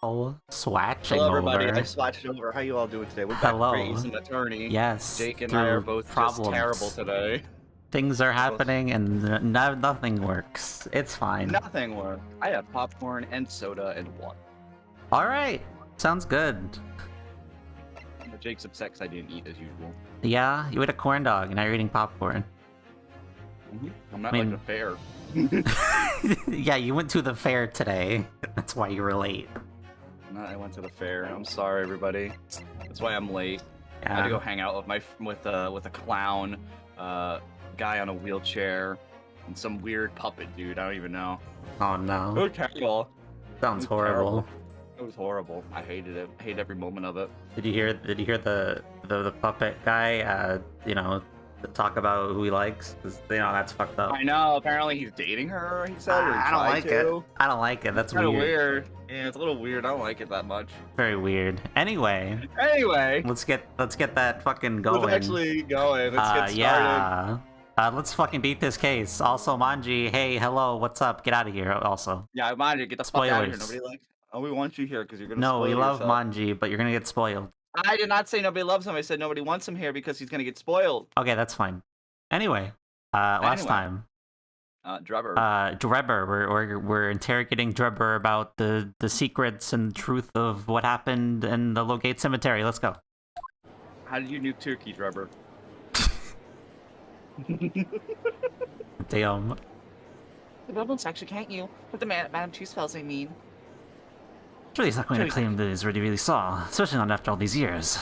Swatching Hello, everybody. over. I swatched over. How you all doing today? We're back Hello. Great Ace Attorney. Yes. Jake and I are both problems. just terrible today. Things are happening and nothing works. It's fine. Nothing works. I have popcorn and soda and water. Alright. Sounds good. But Jake's upset because I didn't eat as usual. Yeah, you ate a corn dog and now you're eating popcorn. I'm not like a fair. Yeah, you went to the fair today. That's why you were late. I went to the fair. I'm sorry, everybody. That's why I'm late. Yeah. I had to go hang out with a clown, guy on a wheelchair, and some weird puppet dude. I don't even know. Oh no. It was terrible. Sounds horrible. It was horrible. I hated it. I hate every moment of it. Did you hear the puppet guy? Talk about who he likes? 'Cause, that's fucked up. I know. Apparently he's dating her. He said. Or he I don't like to. it. I don't like it. That's kind of weird. weird. Yeah, it's a little weird. I don't like it that much. Very weird. Anyway, let's get that fucking going. Let's actually going. Let's get started. Yeah. Let's fucking beat this case. Also, Manji, hey, hello, what's up? Get out of here. Also. Yeah, Manji, get the fuck out of here. Nobody likes. Oh, we want you here because you're gonna. No, we love yourself. Manji, but you're gonna get spoiled. I did not say nobody loves him. I said nobody wants him here because he's gonna get spoiled. Okay, that's fine. Anyway, last time. Drebber. Drebber. We're interrogating Drebber about the secrets and truth of what happened in the Lowgate Cemetery. Let's go. How did you nuke Turkey, Drebber? Damn. The Rebels actually can't you? What the Madame Two spells, I mean. Surely he's not going to claim that he's really saw, especially not after all these years.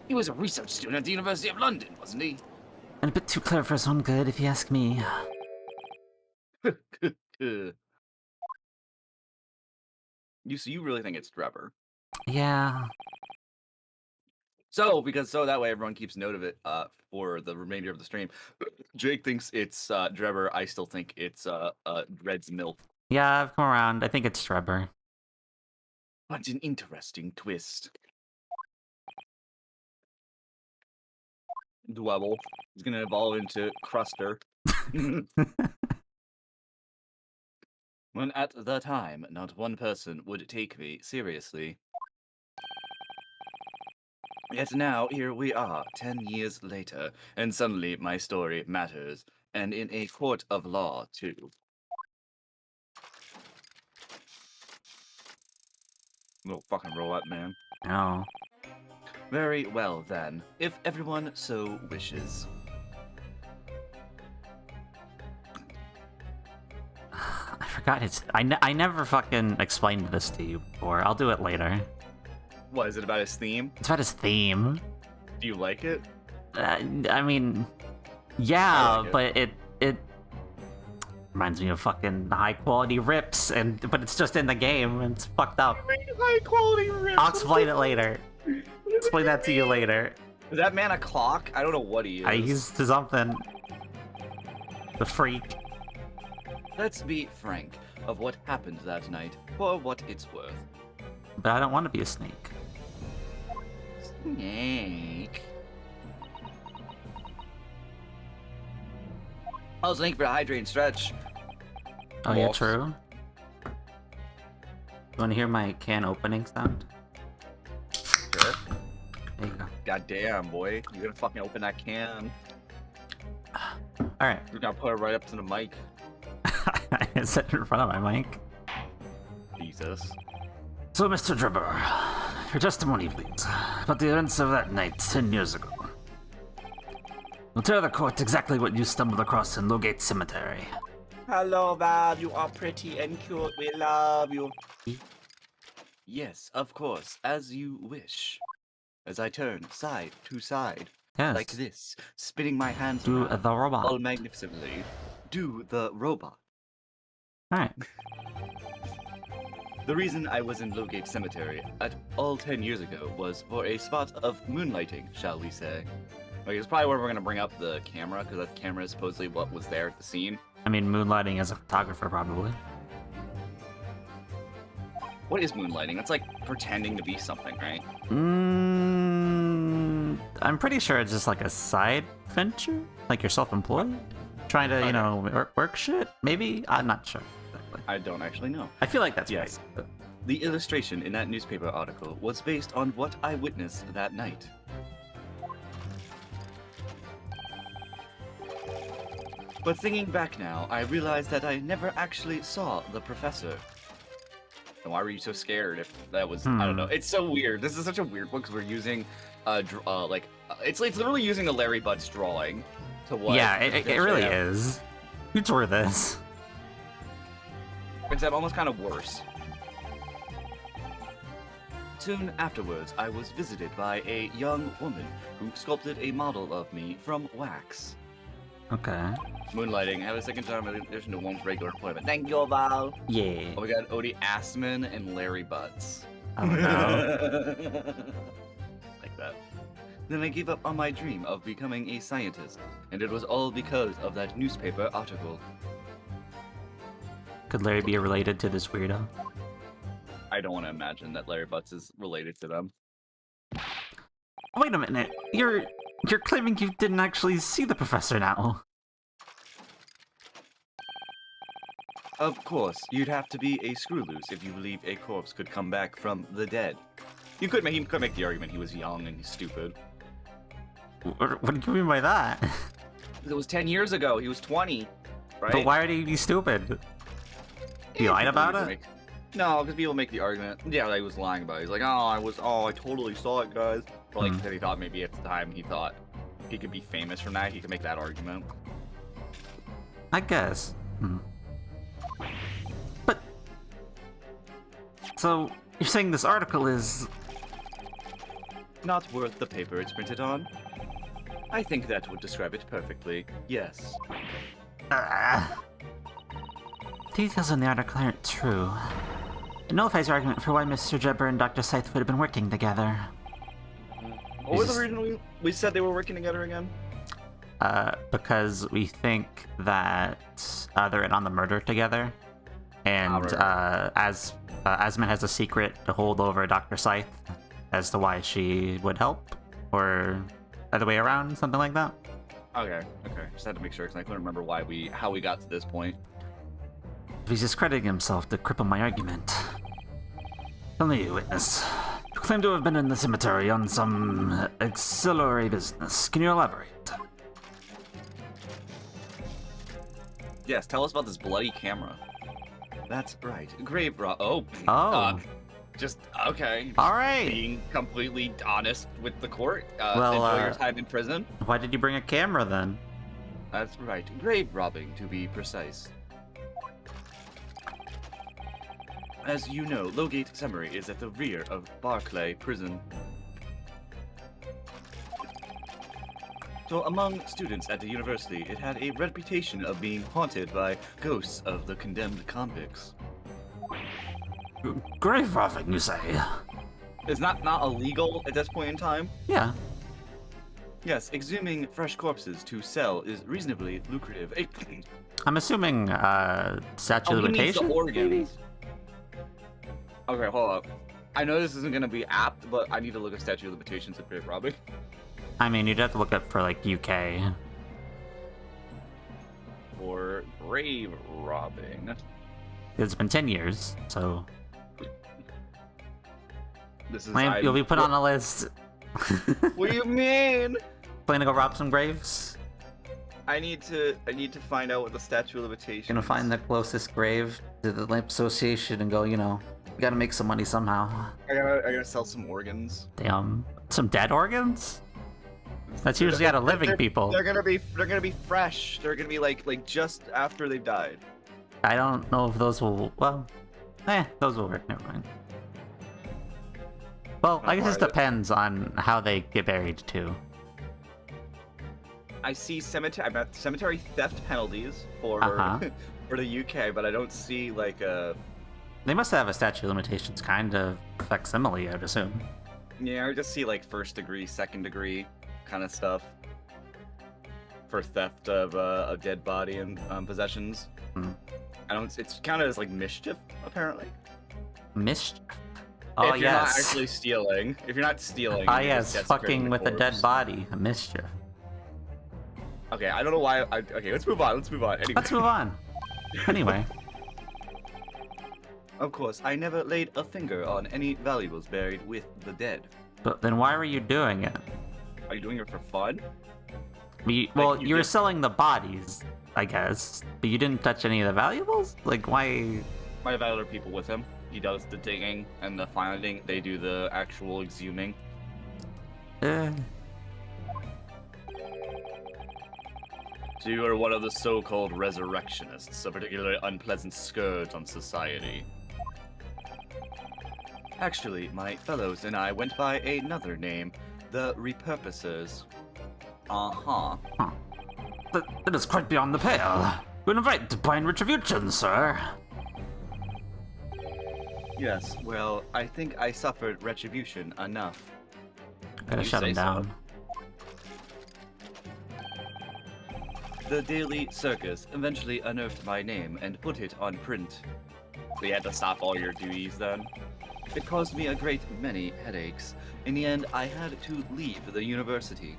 He was a research student at the University of London, wasn't he? And a bit too clever for his own good, if you ask me. You really think it's Drebber? Yeah. So that way everyone keeps note of it for the remainder of the stream. Jake thinks it's Drebber. I still think it's Dred's MILF. Yeah, I've come around. I think it's Drebber. What an interesting twist. Dwebble is going to evolve into Cruster. When at the time, not one person would take me seriously. Yet now, here we are, 10 years later, and suddenly my story matters, and in a court of law, too. Little fucking roulette, man. Oh. Very well, then, if everyone so wishes. I forgot his... I never fucking explained this to you before. I'll do it later. What, is it about his theme? It's about his theme. Do you like it? I mean... Yeah, like but it reminds me of fucking high-quality rips, but it's just in the game, and it's fucked up. High-quality rips? I'll explain it later. Explain that to you later. Is that man a clock? I don't know what he is. He's something. The freak. Let's be frank of what happened that night, for what it's worth. But I don't want to be a snake. Snake. I was looking for a hydrate and stretch. Oh yeah, true. You want to hear my can opening sound? Sure. There you go. God damn, boy. You're gonna fucking open that can. Alright. You're gonna put it right up to the mic. I set it in front of my mic. Jesus. So, Mr. Drebber, your testimony, please, about the events of that night 10 years ago. We'll tell the court exactly what you stumbled across in Lowgate Cemetery. Hello, Bob. You are pretty and cute. We love you. Yes, of course, as you wish. As I turn side to side, Yes. like this, spinning my hands Do around, the robot. all magnificently. Do the robot. Alright. The reason I was in Lowgate Cemetery at all 10 years ago was for a spot of moonlighting, shall we say. Like, it's probably where we're going to bring up the camera, because that camera is supposedly what was there at the scene. I mean, moonlighting as a photographer, probably. What is moonlighting? That's like pretending to be something, right? I'm pretty sure it's just like a side venture? Like you're self-employed? Trying to, work shit? Maybe? I'm not sure exactly. I don't actually know. I feel like that's Yes. right. The illustration in that newspaper article was based on what I witnessed that night. But thinking back now, I realized that I never actually saw the professor. And why were you so scared if that was, I don't know. It's so weird. This is such a weird one because we're using, it's literally using a Larry Butts drawing to what. Yeah, it really is. Who drew this? Except almost kind of worse. Soon afterwards, I was visited by a young woman who sculpted a model of me from wax. Okay. Moonlighting. I have a second time in addition to one's regular employment. Thank you, Val. Yeah. Oh, we got Odie Assman and Larry Butts. Oh no. Like that. Then I gave up on my dream of becoming a scientist, and it was all because of that newspaper article. Could Larry be related to this weirdo? I don't want to imagine that Larry Butts is related to them. Wait a minute. You're claiming you didn't actually see the professor now. Of course, you'd have to be a screw loose if you believe a corpse could come back from the dead. He could make the argument he was young and stupid. What do you mean by that? It was 10 years ago. He was 20, right? But why would he be stupid? He lied about it? No, because people make the argument. Yeah, he was lying about it. He's like, I totally saw it, guys. But like, he thought maybe at the time he thought he could be famous from that. He could make that argument. I guess. But so you're saying this article is not worth the paper it's printed on? I think that would describe it perfectly. Yes. Details in the article aren't true. It nullifies your argument for why Mr. Drebber and Dr. Scythe would have been working together. What was the reason we said they were working together again? Because we think that they're in on the murder together, and Asmund has a secret to hold over Dr. Scythe as to why she would help, or other way around, something like that. Okay. Just had to make sure because I couldn't remember how we got to this point. He's discrediting himself to cripple my argument. Tell me, witness. You claim to have been in the cemetery on some auxiliary business. Can you elaborate? Yes, tell us about this bloody camera. That's right. Grave rob. Just okay. All right. Being completely honest with the court. Well, enjoy your time in prison. Why did you bring a camera then? That's right. Grave robbing, to be precise. As you know, Lowgate Cemetery is at the rear of Barclay Prison. So among students at the university, it had a reputation of being haunted by ghosts of the condemned convicts. Grave robbing, you say? Is not illegal at this point in time? Yeah. Yes, exhuming fresh corpses to sell is reasonably lucrative. I'm assuming statute of he needs limitations. the organs. Okay, hold up. I know this isn't gonna be apt, but I need to look at statute of limitations of grave robbing. I mean, you'd have to look up for like UK. For grave robbing. It's been 10 years, so This is you'll be put on a list. What do you mean? Plan to go rob some graves? I need to find out what the statute of limitations. Gonna find the closest grave to the Lamp Association and go, you gotta make some money somehow. I gotta sell some organs. Damn, some dead organs? That's usually out of living people. They're gonna be fresh. They're gonna be like just after they've died. I don't know if those will. Well, those will work. Never mind. Well, I guess it depends on how they get buried too. I see cemetery theft penalties for for the UK, but I don't see like a. They must have a statute of limitations kind of facsimile, I'd assume. Yeah, I just see like first degree, second degree kind of stuff for theft of a dead body and possessions. It's counted as like mischief apparently. Mischief. Oh, if you're not actually stealing. If you're not stealing. Ah, yes, fucking with a dead body. A mischief. Okay, I don't know why. Okay, let's move on. Anyway. Let's move on. Anyway. Of course, I never laid a finger on any valuables buried with the dead. But then why were you doing it? Are you doing it for fun? Well, you you were did- selling the bodies, I guess, but you didn't touch any of the valuables? Like, why? I have other people with him. He does the digging and the finding. They do the actual exhuming. Eh. So you are one of the so-called resurrectionists, a particularly unpleasant scourge on society. Actually, my fellows and I went by another name, the Repurposers. Uh-huh. Huh. That is quite beyond the pale. We're invited to blind retribution, sir. Yes, well, I think I suffered retribution enough. Gotta You shut say him so. down. The Daily Circus eventually unearthed my name and put it on print. So you had to stop all your duties then? It caused me a great many headaches. In the end, I had to leave the university.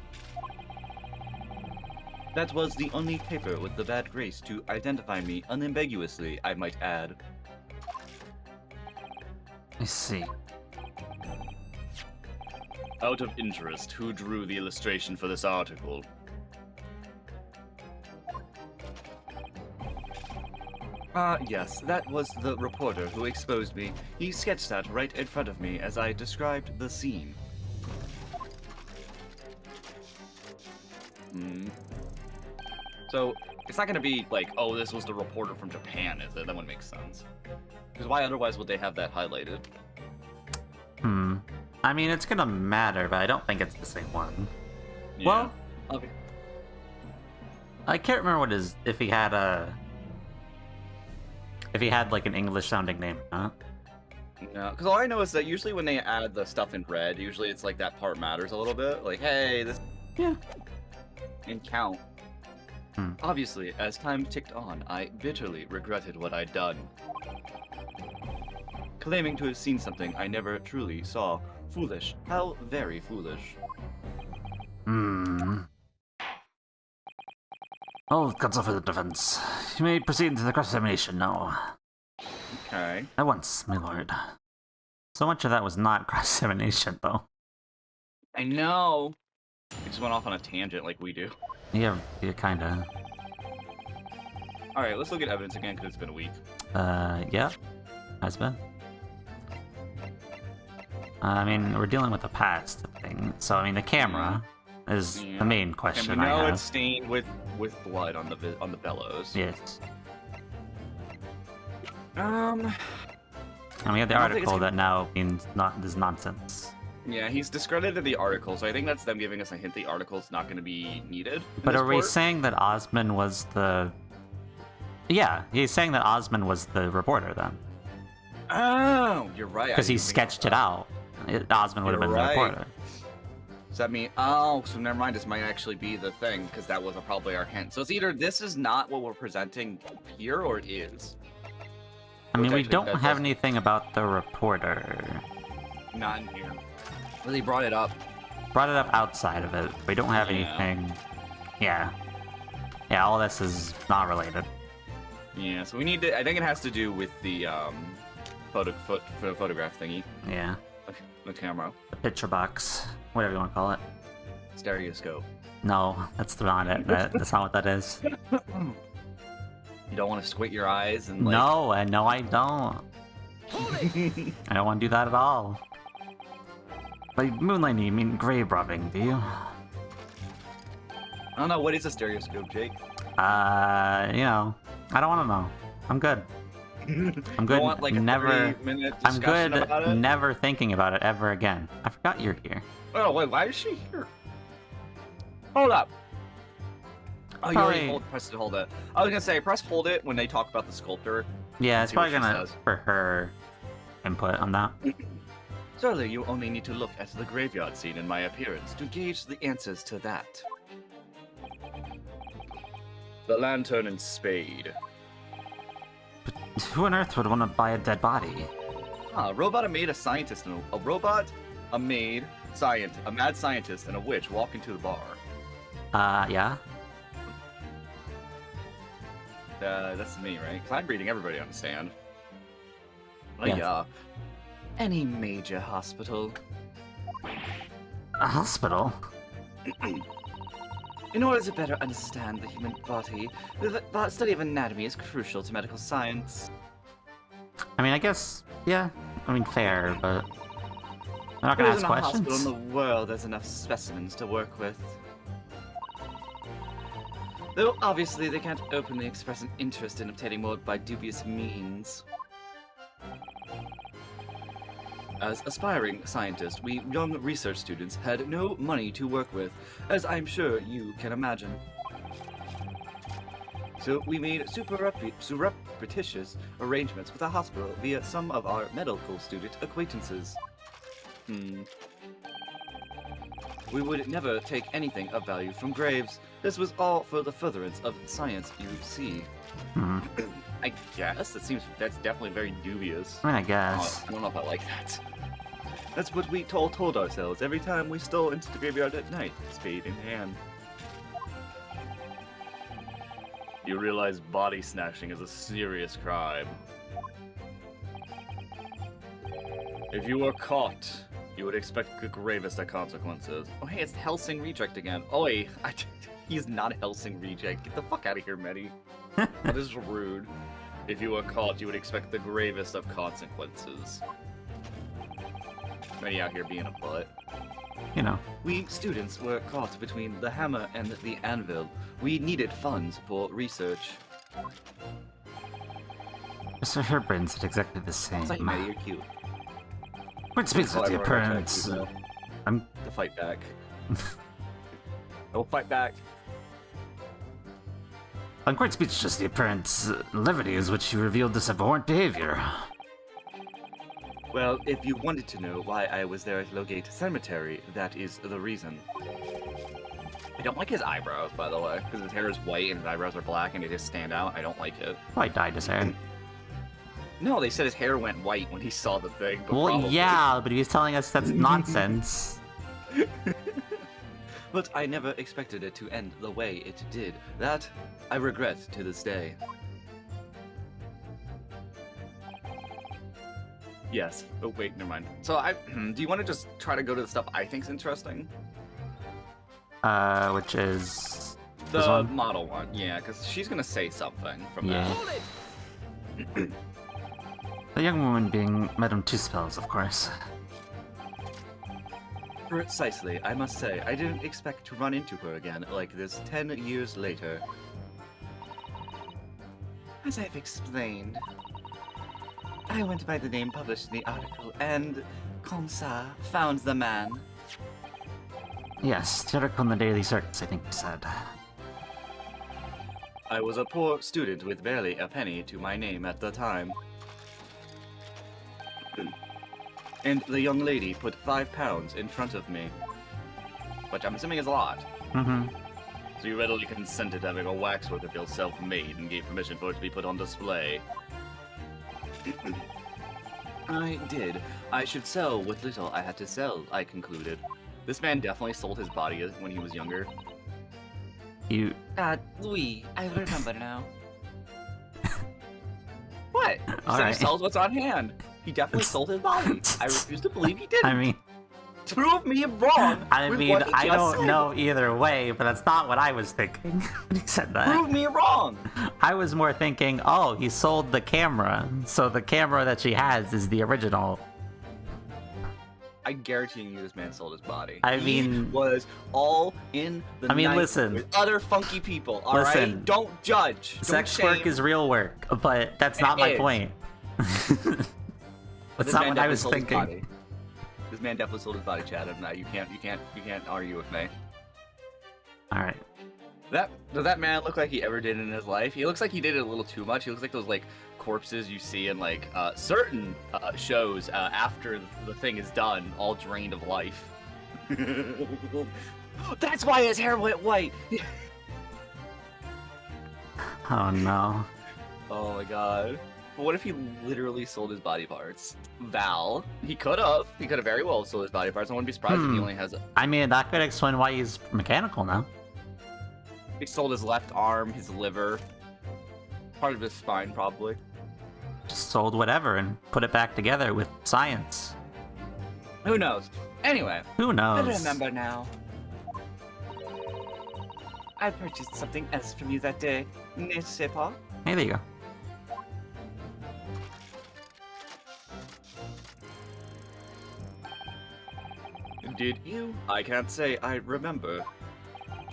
That was the only paper with the bad grace to identify me unambiguously, I might add. I see. Out of interest, who drew the illustration for this article? Yes, that was the reporter who exposed me. He sketched that right in front of me as I described the scene. So, it's not gonna be like, oh, this was the reporter from Japan, is it? That wouldn't make sense. Because why otherwise would they have that highlighted? I mean, it's gonna matter, but I don't think it's the same one. Yeah. Well, Okay. I can't remember what his if he had like an English sounding name, huh? No, because all I know is that usually when they add the stuff in red, usually it's like that part matters a little bit. Like, hey, this... Yeah. And count. Hmm. Obviously, as time ticked on, I bitterly regretted what I'd done. Claiming to have seen something I never truly saw. Foolish. How very foolish. All counsel for the defense. You may proceed into the cross-examination now. Okay. At once, my lord. So much of that was not cross-examination, though. I know! We just went off on a tangent like we do. Yeah, kinda. Alright, let's look at evidence again because it's been a week. Yeah. Has been. I mean, we're dealing with a past thing, so I mean, the camera is Yeah. the main And question we I know have. it's stained with blood on the bellows. Yes. Um... And we have the I don't think it's article gonna- that now means this nonsense. Yeah, he's discredited the article, so I think that's them giving us a hint the article's not going to be needed. in But this are we court. saying that Osman was the... Yeah, he's saying that Osman was the reporter then. Oh, you're right. I Because he didn't think sketched it about out. Osman would have You're been right. the reporter. that. Does that mean... Oh, so never mind. This might actually be the thing, because that was probably our hint. So it's either this is not what we're presenting here, or it is. I mean, Which we actually don't that have does- anything about the reporter. Not in here. Well, they brought it up. Brought it up outside of it. We don't have Yeah. anything... Yeah. Yeah, all this is not related. Yeah, so we need to... I think it has to do with the, photograph thingy. Yeah. The camera. The picture box. Whatever you want to call it. Stereoscope. No, that's not it. That's not what that is. You don't want to squint your eyes and, like... No, I don't. I don't want to do that at all. By moonlighting, you mean grave robbing, do you? I don't know. What is a stereoscope, Jake? You know, I don't want to know. I'm good. I'm good. You want, like, a never. 3-minute I'm discussion good. about it? Never thinking about it ever again. I forgot you're here. Oh, wait, why is she here? Hold up. Oh, you already pressed to hold it. I was gonna say, press hold it when they talk about the sculptor. Yeah, it's See what probably she gonna says. for her input on that. Surely you only need to look at the graveyard scene in my appearance to gauge the answers to that. The lantern and spade. But who on earth would want to buy a dead body? A robot, a maid, a scientist, and a robot, a maid, a mad scientist, and a witch walk into the bar. Yeah. That's me, right? Because I'm reading everybody on the stand. Yes. Yeah. Any major hospital. A hospital? In order to better understand the human body, the study of anatomy is crucial to medical science. I mean, I guess, yeah. I mean, fair, but I'm not There gonna isn't ask a hospital in questions. the world that's enough specimens to work with. Though, obviously, they can't openly express an interest in obtaining more by dubious means. As aspiring scientists, we young research students had no money to work with, as I'm sure you can imagine. So we made surreptitious arrangements with the hospital via some of our medical student acquaintances. We would never take anything of value from graves. This was all for the furtherance of science, you see. Hmm. I guess that's definitely very dubious. I mean, I guess. I don't know if I like that. That's what we told ourselves every time we stole into the graveyard at night, spade in hand. You realize body snatching is a serious crime. If you were caught, you would expect the gravest of consequences. Oh hey, it's Helsing Reject again. Oi, he's not Helsing Reject. Get the fuck out of here, Medi. That is rude. If you were caught, you would expect the gravest of consequences. Medi out here being a butt. You know. We students were caught between the hammer and the anvil. We needed funds for research. Mr. Herbrand said exactly the same. It's like, Medi, you're cute. What speaks with the However, appearance? I'm. To fight back. Don't fight back. I'm quite speechless. The apparent levity is which you revealed this abhorrent behavior. Well, if you wanted to know why I was there at Lowgate Cemetery, that is the reason. I don't like his eyebrows, by the way, because his hair is white and his eyebrows are black and they just stand out. I don't like it. Why dyed his hair? No, they said his hair went white when he saw the thing. But Well, probably. yeah, but he was telling us that's nonsense. But I never expected it to end the way it did. That I regret to this day. Yes. Oh wait, never mind. So do you want to just try to go to the stuff I think's interesting? Which is this The one? model one, yeah, because she's gonna say something from Yeah. that. The young woman being Madame Two Spells, of course. Precisely, I must say, I didn't expect to run into her again like this 10 years later. As I've explained, I went by the name published in the article, and comme ça, found the man. Yes, the article in the Daily Circus, I think you said. I was a poor student with barely a penny to my name at the time. And the young lady put £5 in front of me. Which I'm assuming is a lot. Mm-hmm. So you readily consented to having a waxwork of yourself made and gave permission for it to be put on display. I did. I should sell what little I had to sell, I concluded. This man definitely sold his body when he was younger. You... Louis, I remember now. What? He All said right. he sells what's on hand. He definitely sold his body. I refuse to believe he didn't. I mean... Prove me wrong. I with mean, what he I just don't said. know either way, but that's not what I was thinking when he said that. Prove me wrong. I was more thinking, oh, he sold the camera, so the camera that she has is the original. I guarantee you this man sold his body. I He mean- was all in the I mean, night listen. with other funky people, alright? Listen. Don't judge. Don't Sex shame. work is real work, but that's not It my is. point. That's This not man what I definitely was sold his thinking. body. This man definitely sold his body, Chad. You can't argue with me. Alright. Does that man look like he ever did in his life? He looks like he did it a little too much. He looks like those like corpses you see in like certain shows after the thing is done, all drained of life. That's why his hair went white. Oh no. Oh my god. But what if he literally sold his body parts? Val, he could have very well sold his body parts. I wouldn't be surprised if he only has I mean, that could explain why he's mechanical now. he sold his left arm, his liver, part of his spine probably. just sold whatever and put it back together with science. Who knows? Anyway, Who I knows? remember now. I purchased something else from you that day, n'est-ce pas? Hey, there you go. Did you? I can't say I remember.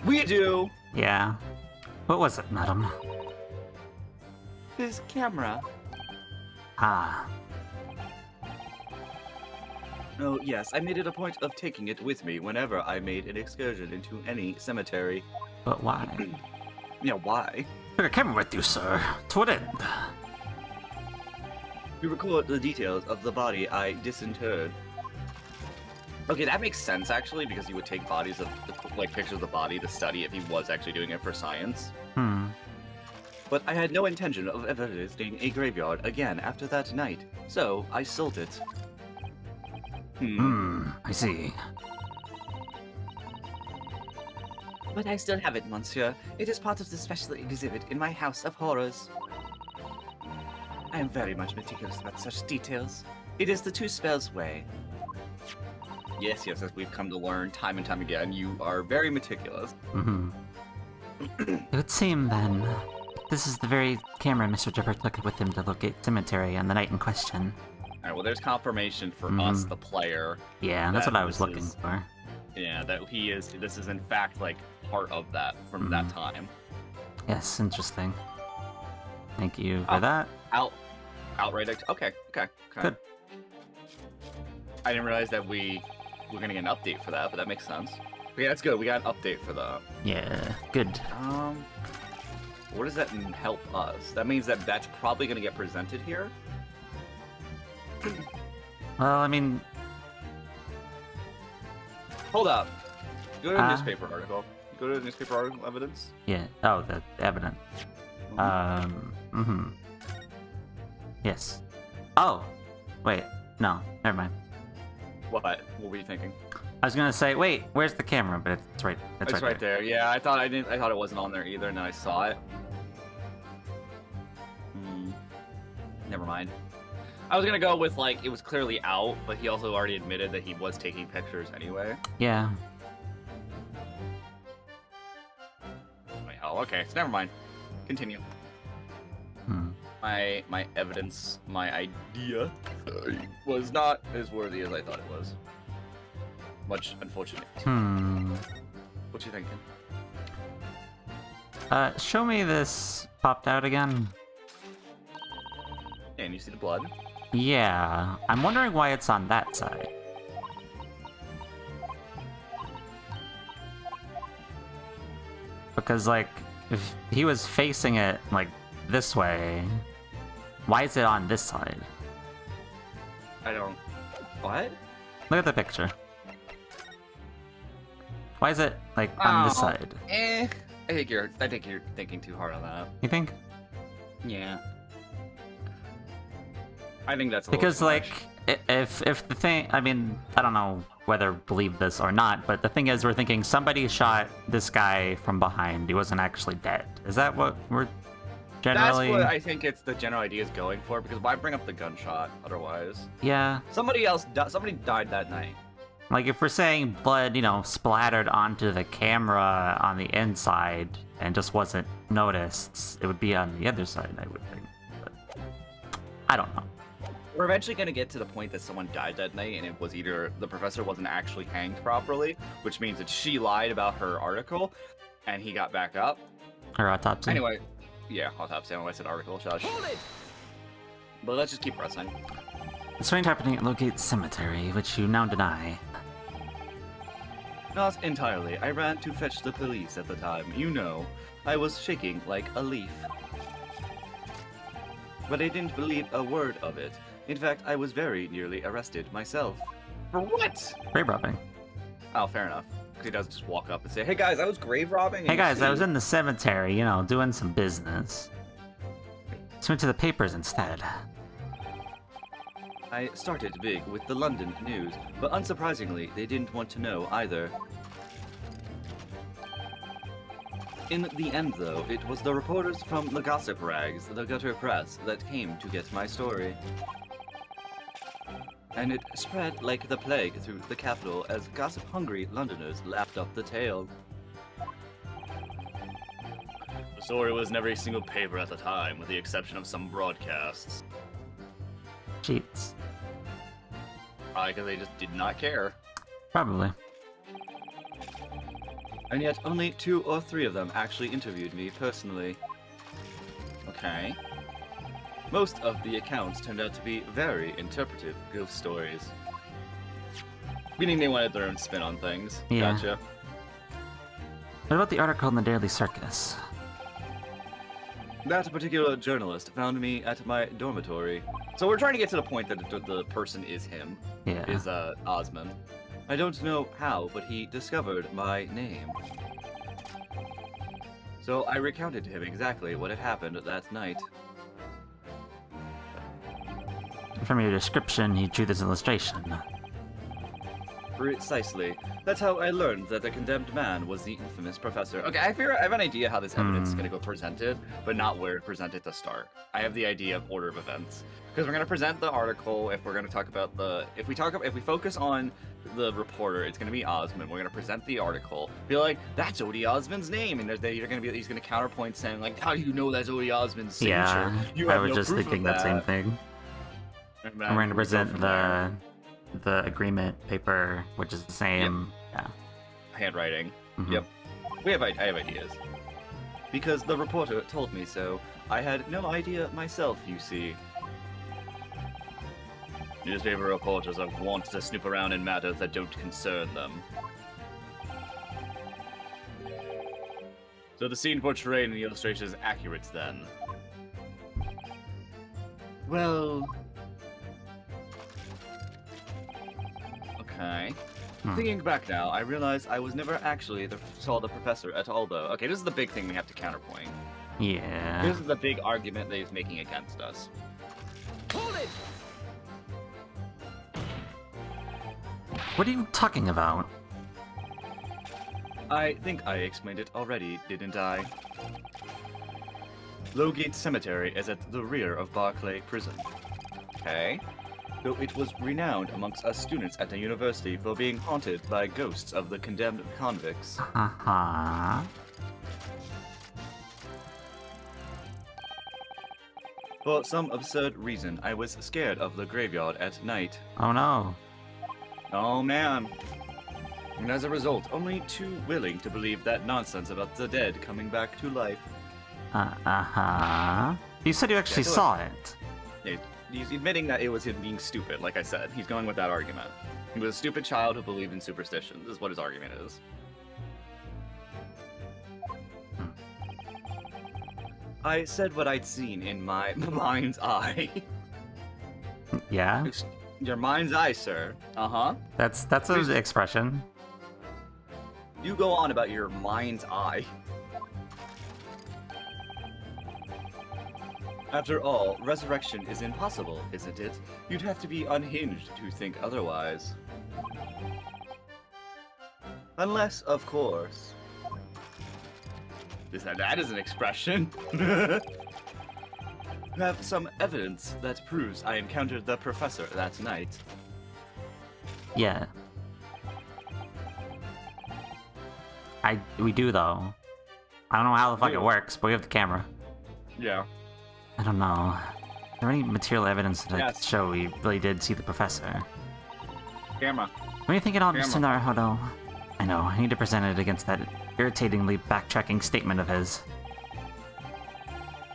We do! Yeah. What was it, madam? This camera. Ah. Oh, yes, I made it a point of taking it with me whenever I made an excursion into any cemetery. But why? Yeah, why? Took a camera with you, sir. To what end? To record the details of the body I disinterred. Okay, that makes sense, actually, because he would take bodies of, like, pictures of the body to study if he was actually doing it for science. Hmm. But I had no intention of ever visiting a graveyard again after that night, so I sold it. I see. But I still have it, monsieur. It is part of the special exhibit in my house of horrors. I am very much meticulous about such details. It is the two spells way. Yes, as we've come to learn time and time again, you are very meticulous. Mm-hmm. It would seem, then, this is the very camera Mr. Jibber took with him to Lowgate Cemetery on the night in question. Alright, well, there's confirmation for us, the player. Yeah, that's that what I was this looking is- for. Yeah, that this is in fact, like, part of that from that time. Yes, interesting. Thank you for Oh. that. Outright, okay. Good. I didn't realize that we were gonna get an update for that, but that makes sense. Okay, that's good. We got an update for that. Yeah, good. What does that help us? That means that that's probably gonna get presented here. Well, I mean, Hold up. Go to the Ah. newspaper article. Go to the newspaper article evidence. yeah. Oh, the evidence. Yes. Oh, wait. No, never mind. What were you thinking? I was gonna say, wait, where's the camera? But it's right. It's right there. Yeah, I thought it wasn't on there either, and then I saw it. Never mind. I was gonna go with, like, it was clearly out, but he also already admitted that he was taking pictures anyway. Yeah. Wait, oh, okay, so never mind. Continue. My evidence, my idea, was not as worthy as I thought it was. Much unfortunate. What you thinking? Show me this popped out again. And you see the blood? Yeah, I'm wondering why it's on that side. Because, like, if he was facing it, like, this way, why is it on this side? I don't... What? Look at the picture. Why is it, like, on this Oh, side? I think you're thinking too hard on that. You think? Yeah. I think that's a little Because, too like, much. if the thing, I mean, I don't know whether believe this or not, but the thing is, we're thinking somebody shot this guy from behind. He wasn't actually dead. Is that what we're generally? That's what I think it's the general idea is going for, because why bring up the gunshot otherwise? Yeah, Somebody died that night. like if we're saying blood, you know, splattered onto the camera on the inside and just wasn't noticed, it would be on the other side, I would think. But I don't know. We're eventually going to get to the point that someone died that night, and it was either the professor wasn't actually hanged properly, which means that she lied about her article, and he got back up. Her autopsy. Anyway, yeah, autopsy. I don't know why I said article. Shush. Hold it! But let's just keep pressing. The strange happening at Lowgate Cemetery, which you now deny. Not entirely. I ran to fetch the police at the time. You know, I was shaking like a leaf. But I didn't believe a word of it. In fact, I was very nearly arrested myself. For what? Grave robbing. Oh, fair enough. Because he doesn't just walk up and say, "Hey guys, I was grave robbing." Hey guys, I was in the cemetery, you know, doing some business. Just went to the papers instead. I started big with the London news, but unsurprisingly, they didn't want to know either. In the end, though, it was the reporters from the gossip rags, the gutter press, that came to get my story. And it spread like the plague through the capital as gossip-hungry Londoners lapped up the tale. The story was in every single paper at the time, with the exception of some broadcasts. Cheats. Probably because they just did not care. Probably. And yet, only 2 or 3 of them actually interviewed me personally. Okay. Most of the accounts turned out to be very interpretive ghost stories. Meaning they wanted their own spin on things. Yeah. Gotcha. What about the article in the Daily Circus? That particular journalist found me at my dormitory. So we're trying to get to the point that the person is him. Yeah. Is Osmond. I don't know how, but he discovered my name. So I recounted to him exactly what had happened that night. From your description, he drew this illustration. Precisely. That's how I learned that the condemned man was the infamous professor. Okay, I have an idea how this evidence is going to go presented, but not where to present it to start. I have the idea of order of events. Because we're going to present the article, if we're going to talk about the... If we focus on the reporter, it's going to be Osmond. We're going to present the article. Be like, that's Odie Osmond's name. And he's going to counterpoint saying, like, how do you know that's Odie Osmond's signature? Yeah, You I have was no just proof thinking of that same thing. And And we're going to present the agreement paper, which is the same. Yeah. handwriting. Mhm. Yep. I have ideas. Because the reporter told me so. I had no idea myself, you see. Newspaper reporters are wont to snoop around in matters that don't concern them. So the scene portrayed in the illustration is accurate, then? Well... Okay. Thinking back now, I realize I was never actually saw the professor at all, though. Okay, this is the big thing we have to counterpoint. Yeah. This is the big argument that he's making against us. Hold it! What are you talking about? I think I explained it already, didn't I? Lowgate Cemetery is at the rear of Barclay Prison. Okay. Though it was renowned amongst us students at the university for being haunted by ghosts of the condemned convicts. Uh-huh. For some absurd reason, I was scared of the graveyard at night. Oh no. Oh man. And as a result, only too willing to believe that nonsense about the dead coming back to life. Uh-huh. You said you actually Yeah, I feel saw like- it. He's admitting that it was him being stupid, like I said. He's going with that argument. He was a stupid child who believed in superstitions, is what his argument is. I said what I'd seen in my mind's eye. Yeah? Your mind's eye, sir. Uh-huh. That's Please- an expression. You go on about your mind's eye. After all, resurrection is impossible, isn't it? You'd have to be unhinged to think otherwise. Unless, of course... That is an expression. You have some evidence that proves I encountered the professor that night. Yeah. We do though. I don't know how the fuck it works, but we have the camera. Yeah. I don't know. Is there any material evidence that I could Yes. show we really did see the professor? Camera. What are you thinking on, Mr. Naruhodo? I know, I need to present it against that irritatingly backtracking statement of his.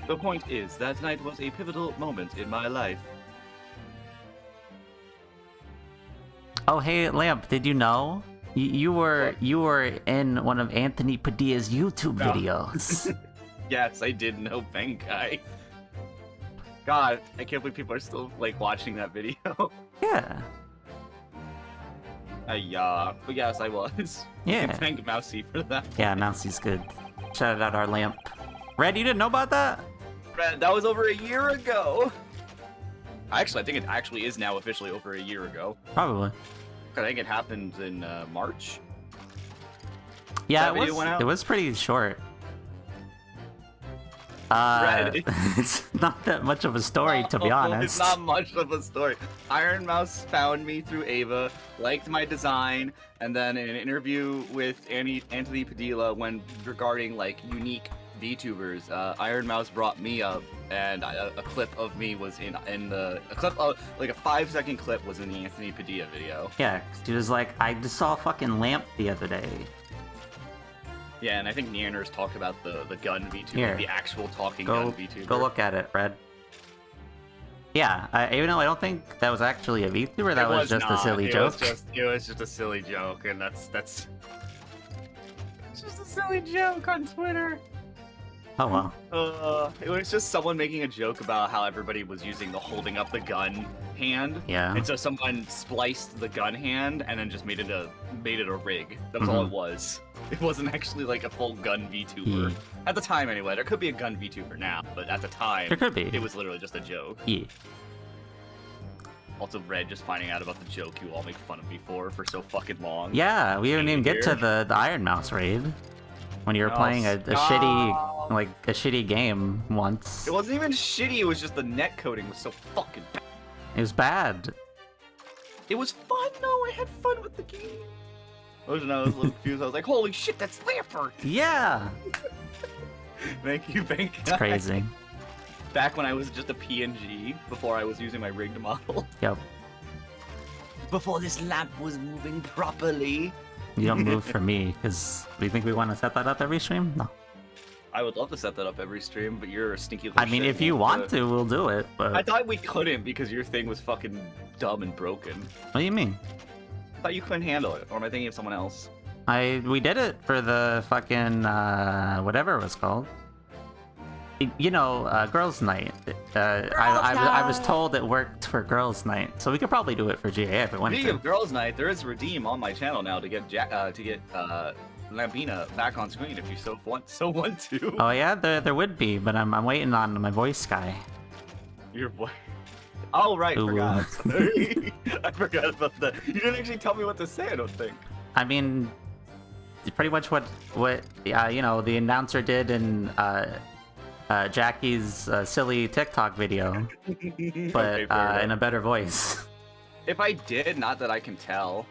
The point is, that night was a pivotal moment in my life. Oh hey, Lamp, did you know? You were in one of Anthony Padilla's YouTube No. videos. Yes, I did know Benkai. God, I can't believe people are still, like, watching that video. Yeah. Yeah, but yes, I was. Yeah. You can thank Mousy for that. Yeah, Mousie's good. Shout out our Lamp. Red, you didn't know about that? That was over a year ago. Actually, I think it actually is now officially over a year ago. Probably. I think it happened in March. Yeah, That video went out? it was pretty short. Red. It's not that much of a story, to be honest. It's not much of a story. Iron Mouse found me through Ava, liked my design, and then in an interview with Anthony Padilla regarding like unique VTubers, Iron Mouse brought me up, and a clip of me was in the a clip of like a 5-second clip was in the Anthony Padilla video. Yeah, 'cause he was like, I just saw a fucking lamp the other day. Yeah, and I think Neander's talked about the gun VTuber, Here. the actual talking gun VTuber. Go look at it, Red. Yeah, even though I don't think that was actually a VTuber, that was just a silly joke. It was just a silly joke, and that's it's just a silly joke on Twitter. Oh well. It was just someone making a joke about how everybody was using the holding up the gun hand. Yeah. And so someone spliced the gun hand and then just made it a rig. That was all it was. It wasn't actually like a full gun VTuber. At the time anyway. There could be a gun VTuber now, but at the time There could be. it was literally just a joke. Yeah. Also Red just finding out about the joke you all make fun of me for so fucking long. Yeah, we didn't even get to the Iron Mouse raid. When you were playing a shitty game once. It wasn't even shitty, it was just the net coding was so fucking bad. It was bad. It was fun though, I had fun with the game. I was a little confused, I was like, holy shit, that's Lampert! Yeah! Thank you. It's crazy. Back when I was just a PNG, before I was using my rigged model. Yep. Before this lamp was moving properly. You don't move for me, because we think we want to set that up every stream? No. I would love to set that up every stream, but you're a stinky little I mean, shit. if you want to, we'll do it, but... I thought we couldn't because your thing was fucking dumb and broken. What do you mean? I thought you couldn't handle it, or am I thinking of someone else? We did it for the fucking, whatever it was called. You know, Girls' Night. I was told it worked for Girls' Night, so we could probably do it for GA if it wanted Speaking to. of Girls' Night, there is Redeem on my channel now to get Lampina back on screen if you so want to. Oh yeah, there would be, but I'm waiting on my voice guy. Your boy. Oh right, Ooh. forgot. I forgot about that. You didn't actually tell me what to say. I don't think. I mean, pretty much what you know, the announcer did in Jackie's silly TikTok video, but Okay, in a better voice. If I did, not that I can tell.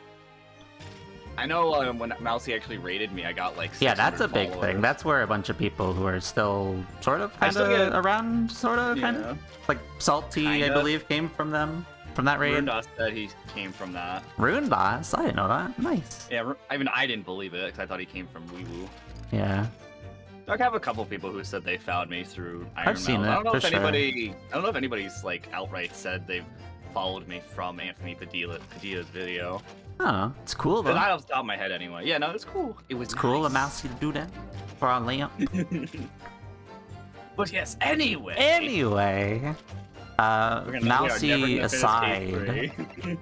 I know when Mousy actually rated me, I got like 600 Yeah, that's a big followers. thing. That's where a bunch of people who are still sort of kind still of get- around, sort of kind Yeah. of like Salty, I Kinda. believe, came from them, from that raid. Rundos said he came from that. Rune Boss, I didn't know that. Nice. Yeah, I mean, I didn't believe it because I thought he came from Wee Woo. Yeah. I have a couple people who said they found me through Iron I've seen Mouse. it, I don't know for if sure. anybody. I don't know if anybody's like outright said they've followed me from Anthony Padilla's video. I don't know. It's cool But though. not off the top of my head anyway. Yeah, no, it's cool. It was It's cool of nice. Mousy to do that for our lamp. But yes, anyway. Anyway, we are never Mousy gonna finish aside, K3.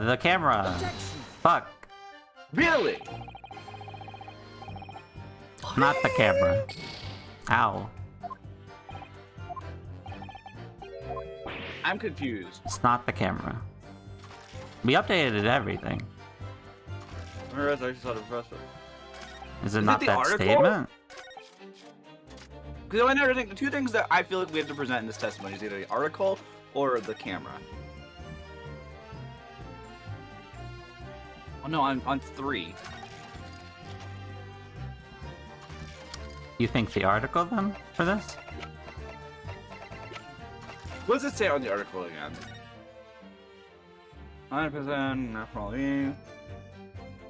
the camera. Fuck, Really? not the camera. Ow. I'm confused. It's not the camera. We updated everything. Where is I saw the professor? Is it Is not it the that article? statement? Because I never think the two things that I feel like we have to present in this testimony is either the article or the camera. Oh no, I'm on 3. You think the article then for this? What does it say on the article again? 100% natural leave.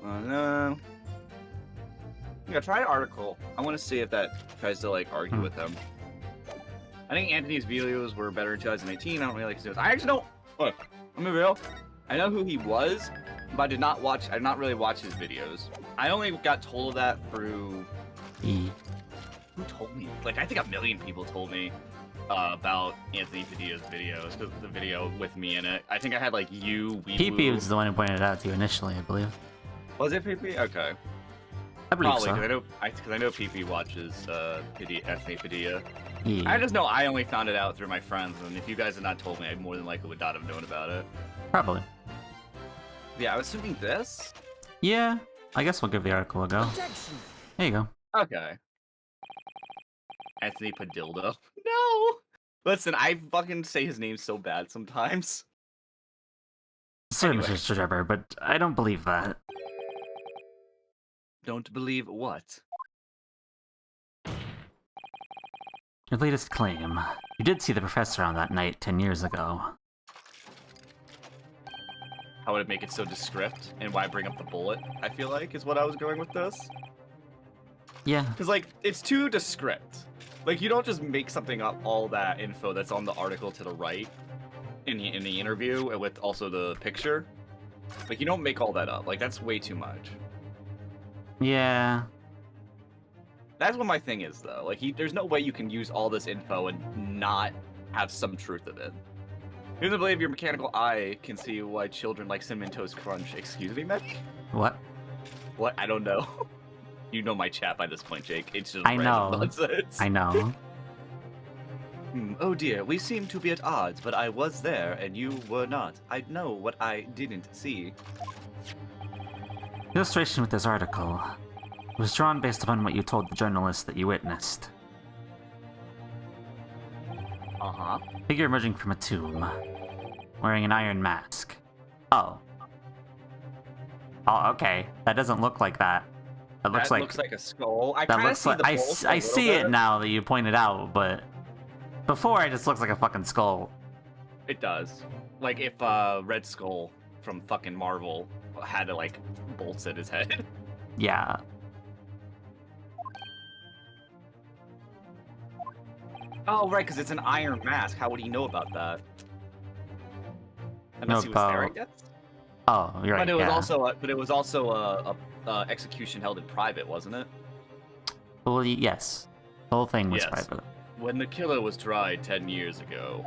No. Yeah, try an article. I want to see if that tries to like argue with them. I think Anthony's videos were better in 2018. I don't really like his videos. I actually don't. Look, I'm gonna be real. I know who he was, but I did not really watch his videos. I only got told of that through. Who told me? Like, I think a million people told me about Anthony Padilla's videos, because the video with me in it. I think I had like you, PP was the one who pointed it out to you initially, I believe. Was it PP? Okay. I believe Probably, so. because I know PP watches Anthony Padilla. Yeah. I just know I only found it out through my friends, and if you guys had not told me, I more than likely would not have known about it. Probably. Yeah, I was assuming this? Yeah, I guess we'll give the article a go. There you go. Okay. Anthony Padillo. No! Listen, I fucking say his name so bad sometimes. Sorry, Anyway. Mr. Trevor, but I don't believe that. Don't believe what? Your latest claim. You did see the professor on that night 10 years ago. How would it make it so descript? And why bring up the bullet, I feel like, is what I was going with this. Yeah. Because, like, it's too descript. Like, you don't just make something up, all that info that's on the article to the right in the interview, and with also the picture. Like, you don't make all that up. Like, that's way too much. Yeah. That's what my thing is, though. Like, there's no way you can use all this info and not have some truth of it. You don't believe your mechanical eye can see why children like Cinnamon Toast Crunch. Excuse me, Medic? What? What? I don't know. You know my chat by this point, Jake. It's just I know. random nonsense. I know. Oh dear, we seem to be at odds, but I was there and you were not. I know what I didn't see. The illustration with this article was drawn based upon what you told the journalist that you witnessed. Uh-huh. Figure emerging from a tomb, wearing an iron mask. Oh. Oh, okay. That doesn't look like that. It looks Looks like a skull. I that kind of looks see like the I, bolt I a little see it bit. now that you pointed out, but before it just looks like a fucking skull. It does. Like if Red Skull from fucking Marvel had like bolts at his head. Yeah. Oh right, because it's an iron mask. How would he know about that? Unless he was there, I About- guess. Oh, you're right. But it was Yeah. also a execution held in private, wasn't it? Well, yes. The whole thing was Yes. private. When the killer was tried 10 years ago,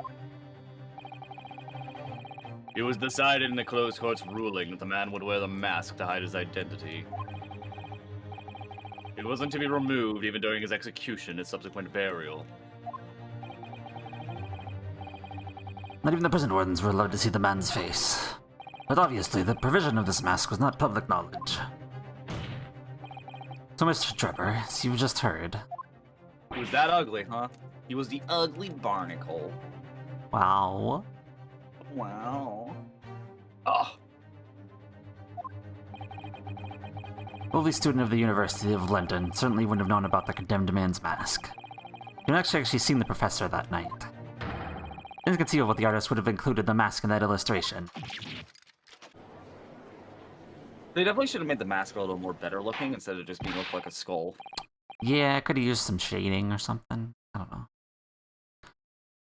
it was decided in the closed court's ruling that the man would wear the mask to hide his identity. It wasn't to be removed even during his execution and subsequent burial. Not even the prison wardens were allowed to see the man's face. But obviously, the provision of this mask was not public knowledge. So, Mr. Trevor, as you've just heard... He was that ugly, huh? He was the ugly barnacle. Wow. Wow. Oh. Only student of the University of London certainly wouldn't have known about the condemned man's mask. You've actually seen the professor that night. It's conceivable the artist would have included the mask in that illustration. They definitely should have made the mask a little more better looking instead of just being look like a skull. Yeah, could have used some shading or something. I don't know.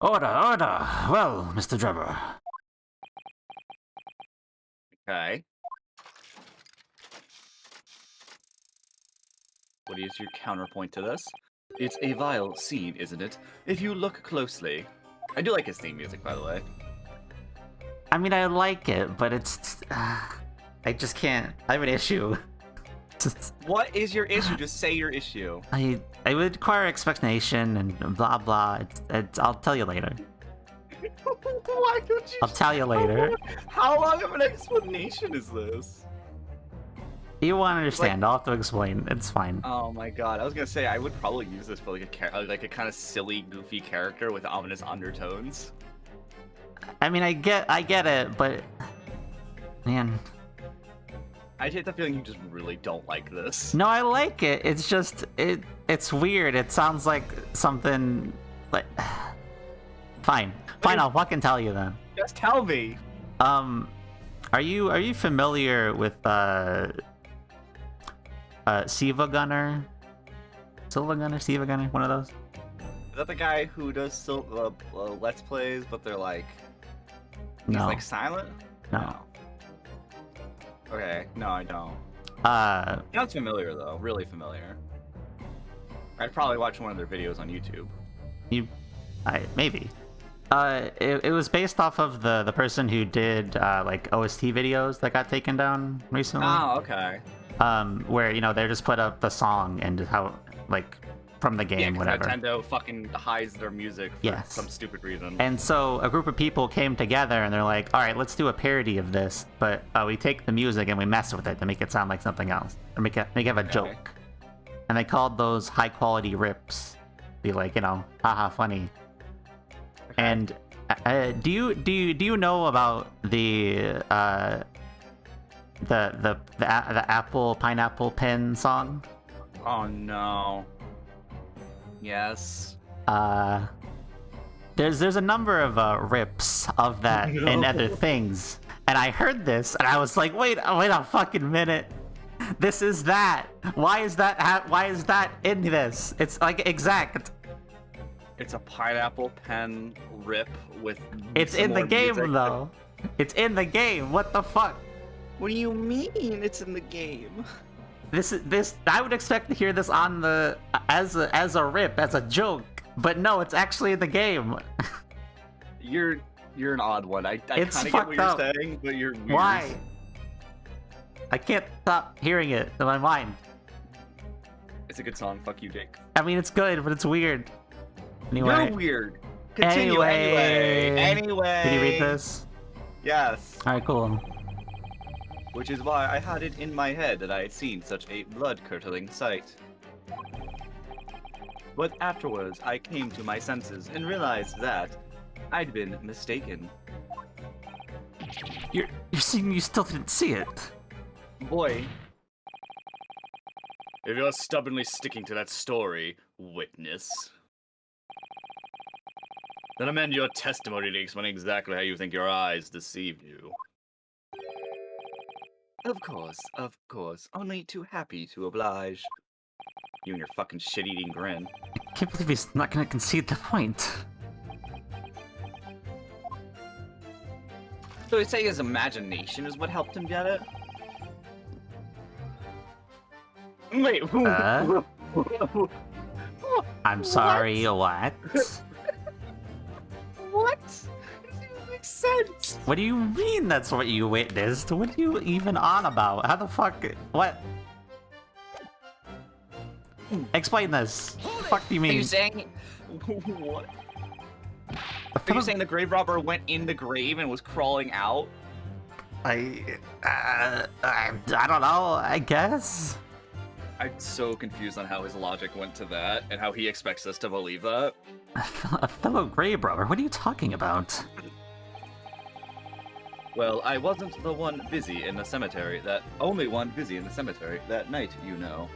Order, order! Well, Mr. Trevor. Okay. What is your counterpoint to this? It's a vile scene, isn't it? If you look closely. I do like his theme music, by the way. I mean, I like it, but it's... I just can't. I have an issue. What is your issue? Just say your issue. I would require explanation and blah blah. I'll tell you later. Why don't you? I'll tell you later. How long of an explanation is this? You won't understand. I'll have to explain. It's fine. Oh my god! I was gonna say I would probably use this for like a kind of silly, goofy character with ominous undertones. I mean, I get it, but man, I get the feeling you just really don't like this. no, I like it. It's just it's weird. It sounds like something like. Fine, I'll fucking tell you then. Just tell me. Are you familiar with Siva Gunner? Siva Gunner, one of those? Is that the guy who does Let's Plays, but they're like... He's No. like silent? No. Okay, no, I don't. Sounds familiar, though. Really familiar. I'd probably watch one of their videos on YouTube. Maybe. It was based off of the person who did like OST videos that got taken down recently. Oh, okay. Where they just put up the song and how like from the game, Yeah, 'cause whatever. Nintendo fucking hides their music for Yes. some stupid reason. And so a group of people came together and they're like, all right, let's do a parody of this, but we take the music and we mess with it to make it sound like something else, or make it have a joke. And they called those high quality rips. be like, haha, funny. Okay. And do you know about the apple pineapple pen song? Oh no. Yes. There's a number of rips of that and other things, and I heard this and I was like, wait a fucking minute, this is that. Why is that in this? It's like exact. It's a pineapple pen rip with. It's some in the more game music. though. It's in the game. What the fuck? What do you mean it's in the game? This. I would expect to hear this on the as a rip, as a joke, but no, it's actually in the game. You're an odd one. I kind of It's get what fucked you're up. saying, but you're weird. Why? I can't stop hearing it in my mind. It's a good song. Fuck you, Jake. I mean, it's good, but it's weird. Anyway. You're weird. Continue anyway. Did you read this? Yes. All right, cool. Which is why I had it in my head that I had seen such a blood-curdling sight. But afterwards, I came to my senses and realized that I'd been mistaken. You're saying you still didn't see it? Boy. If you're stubbornly sticking to that story, witness, then amend your testimony to explain exactly how you think your eyes deceived you. Of course. Only too happy to oblige. You and your fucking shit-eating grin. I can't believe he's not gonna concede the point. So he's saying his imagination is what helped him get it? Wait, I'm sorry, what? What? It doesn't make sense. What do you mean that's what you witnessed? What are you even on about? How the fuck? What? Explain this. What the fuck do you Are mean? you saying... What? Are you saying the grave robber went in the grave and was crawling out? I don't know, I guess? I'm so confused on how his logic went to that and how he expects us to believe that. A fellow grave robber? What are you talking about? Well, I wasn't the one busy in the cemetery only one busy in the cemetery that night, you know.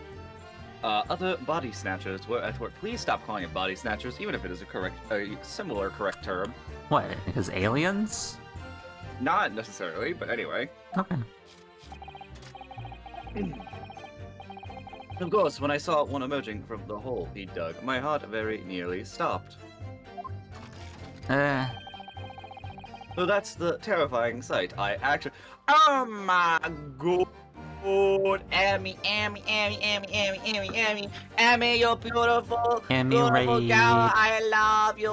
Other body snatchers were at work. Please stop calling it body snatchers, even if it is a similar correct term. What, because aliens? Not necessarily, but anyway. Okay. Of course, when I saw one emerging from the hole he dug, my heart very nearly stopped. So that's the terrifying sight. I actually... Oh my god! Amy, you're beautiful. Amy beautiful Ray. gal, I love you.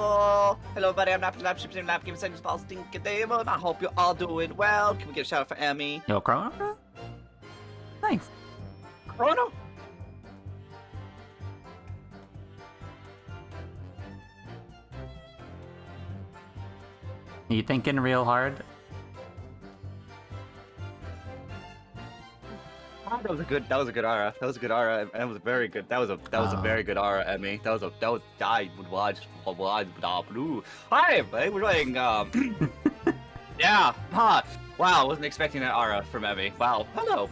Hello, buddy, I'm Lap, Ships, Lap, Give Senders, Paul, Stinky Demon. I hope you're all doing well. Can we get a shout out for Amy? Yo, Chrono? Nice. Chrono? You thinking real hard? Oh, that was a good aura. That was a good aura. That was very good. That was a very good aura, Emmy. I would watch blue. Hi, buddy. We're doing yeah. Huh. Wow, I wasn't expecting that aura from Emmy. Wow. Hello.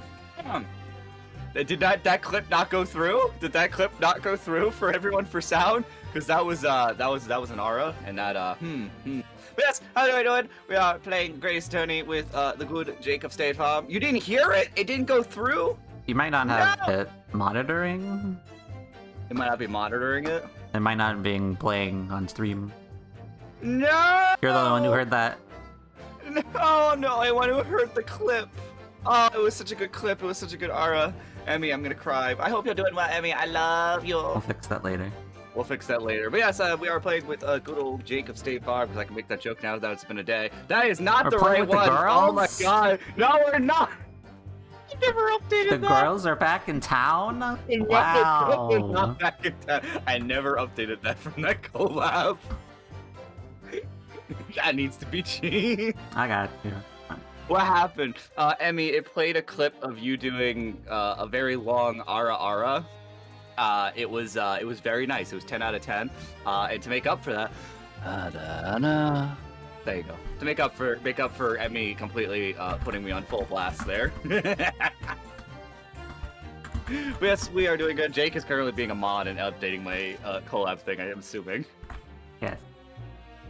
Did that clip not go through? Did that clip not go through for everyone for sound? Because that was an aura, and that But yes, how are we doing? We are playing Great Ace Attorney with the good Jake of State Farm. You didn't hear it? It didn't go through? You might not have it monitoring. It might not be monitoring it. It might not be playing on stream. No! You're the only one who heard that. No, I want to have heard the clip. Oh, it was such a good clip. It was such a good aura. Emmy, I'm gonna cry. I hope you're doing well, Emmy. I love you. I'll fix that later. We'll fix that later. But yes, we are playing with good old Jake of State Farm, because I can make that joke now that it's been a day. That is not We're the playing right with the one. Oh my girls? god. No, we're not. You never updated The that. girls are back in town? We're Wow. not back in time. I never updated that from that collab. That needs to be changed. I got you. What happened? Emmy, it played a clip of you doing a very long ara. It was very nice. It was 10 out of 10. And to make up for that, there you go. To make up for Emmy completely putting me on full blast there. Yes, we are doing good. Jake is currently being a mod and updating my collab thing, I am assuming. Yes.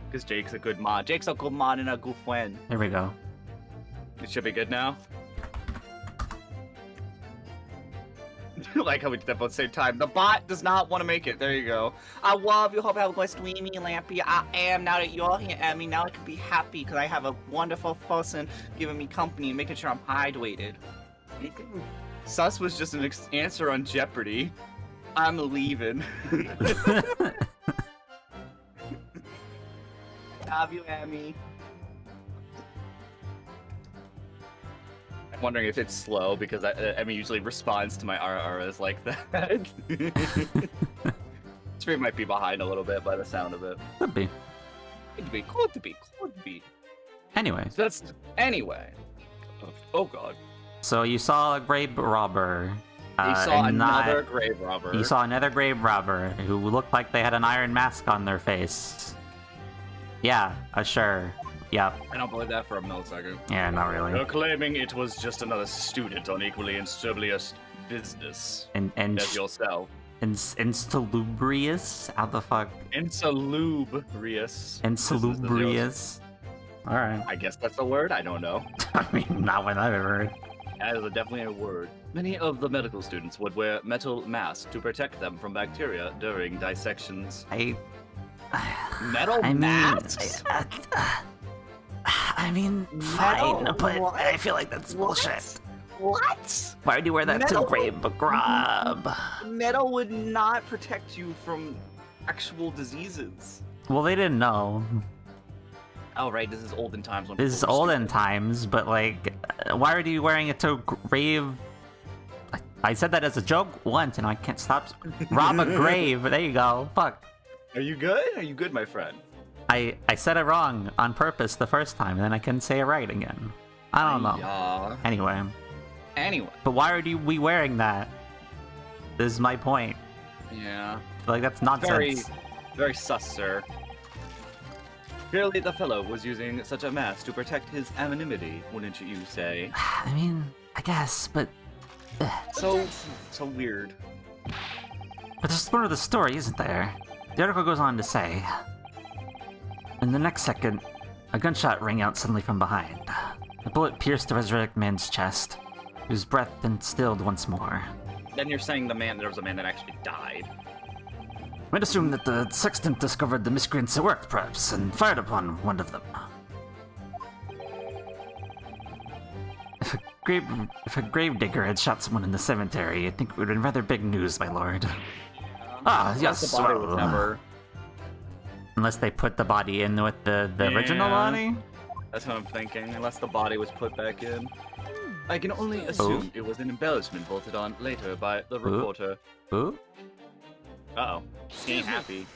Because Jake's a good mod. Jake's a good mod and a good friend. There we go. It should be good now. Like how we did that both at the same time. The bot does not want to make it. There you go. I love you. Hope you have a nice streaming, Lampy. I am. Now that you're here, Emmy, now I can be happy because I have a wonderful person giving me company and making sure I'm hydrated. Sus was just an answer on Jeopardy. I'm leaving. Love you, Emmy. I'm wondering if it's slow because Emmy usually responds to my RRs like that. Stream might be behind a little bit by the sound of it. Could be. Could be. Anyway. So that's anyway. Oh god. So you saw a grave robber. You saw another grave robber. You saw another grave robber who looked like they had an iron mask on their face. Yeah, sure. Yep. I don't believe that for a millisecond. Yeah, not really. They're claiming it was just another student on equally insalubrious business. And as yourself. Insalubrious? How the fuck? Insalubrious. Insalubrious. Alright. I guess that's a word? I don't know. I mean, not one I've ever heard. That is definitely a word. Many of the medical students would wear metal masks to protect them from bacteria during dissections. Metal masks? I mean, fine, but what? I feel like that's bullshit. What? Why would you wear that metal to grave a grub? Metal would not protect you from actual diseases. Well, they didn't know. Oh, right, this is olden times. This is olden times, but like, why are you wearing it to grave? I said that as a joke once, and I can't stop. Rob a grave. There you go. Fuck. Are you good? Are you good, my friend? I said it wrong on purpose the first time, and then I couldn't say it right again. I don't know. Anyway. But why are we wearing that? This is my point. Yeah. Like, that's nonsense. Very sus, sir. Clearly the fellow was using such a mask to protect his anonymity, wouldn't you say? I mean, I guess, but... So weird. But there's more to the story, isn't there? The article goes on to say... In the next second, a gunshot rang out suddenly from behind. The bullet pierced the resurrected man's chest, whose breath then stilled once more. Then you're saying there was a man that actually died. Might assume that the sextant discovered the miscreants at work, perhaps, and fired upon one of them. If a gravedigger had shot someone in the cemetery, I think it would have been rather big news, my lord. Yes, the body was never... Unless they put the body in with the original body? That's what I'm thinking, unless the body was put back in. I can only assume it was an embellishment bolted on later by the reporter. Who? Uh-oh. She ain't happy.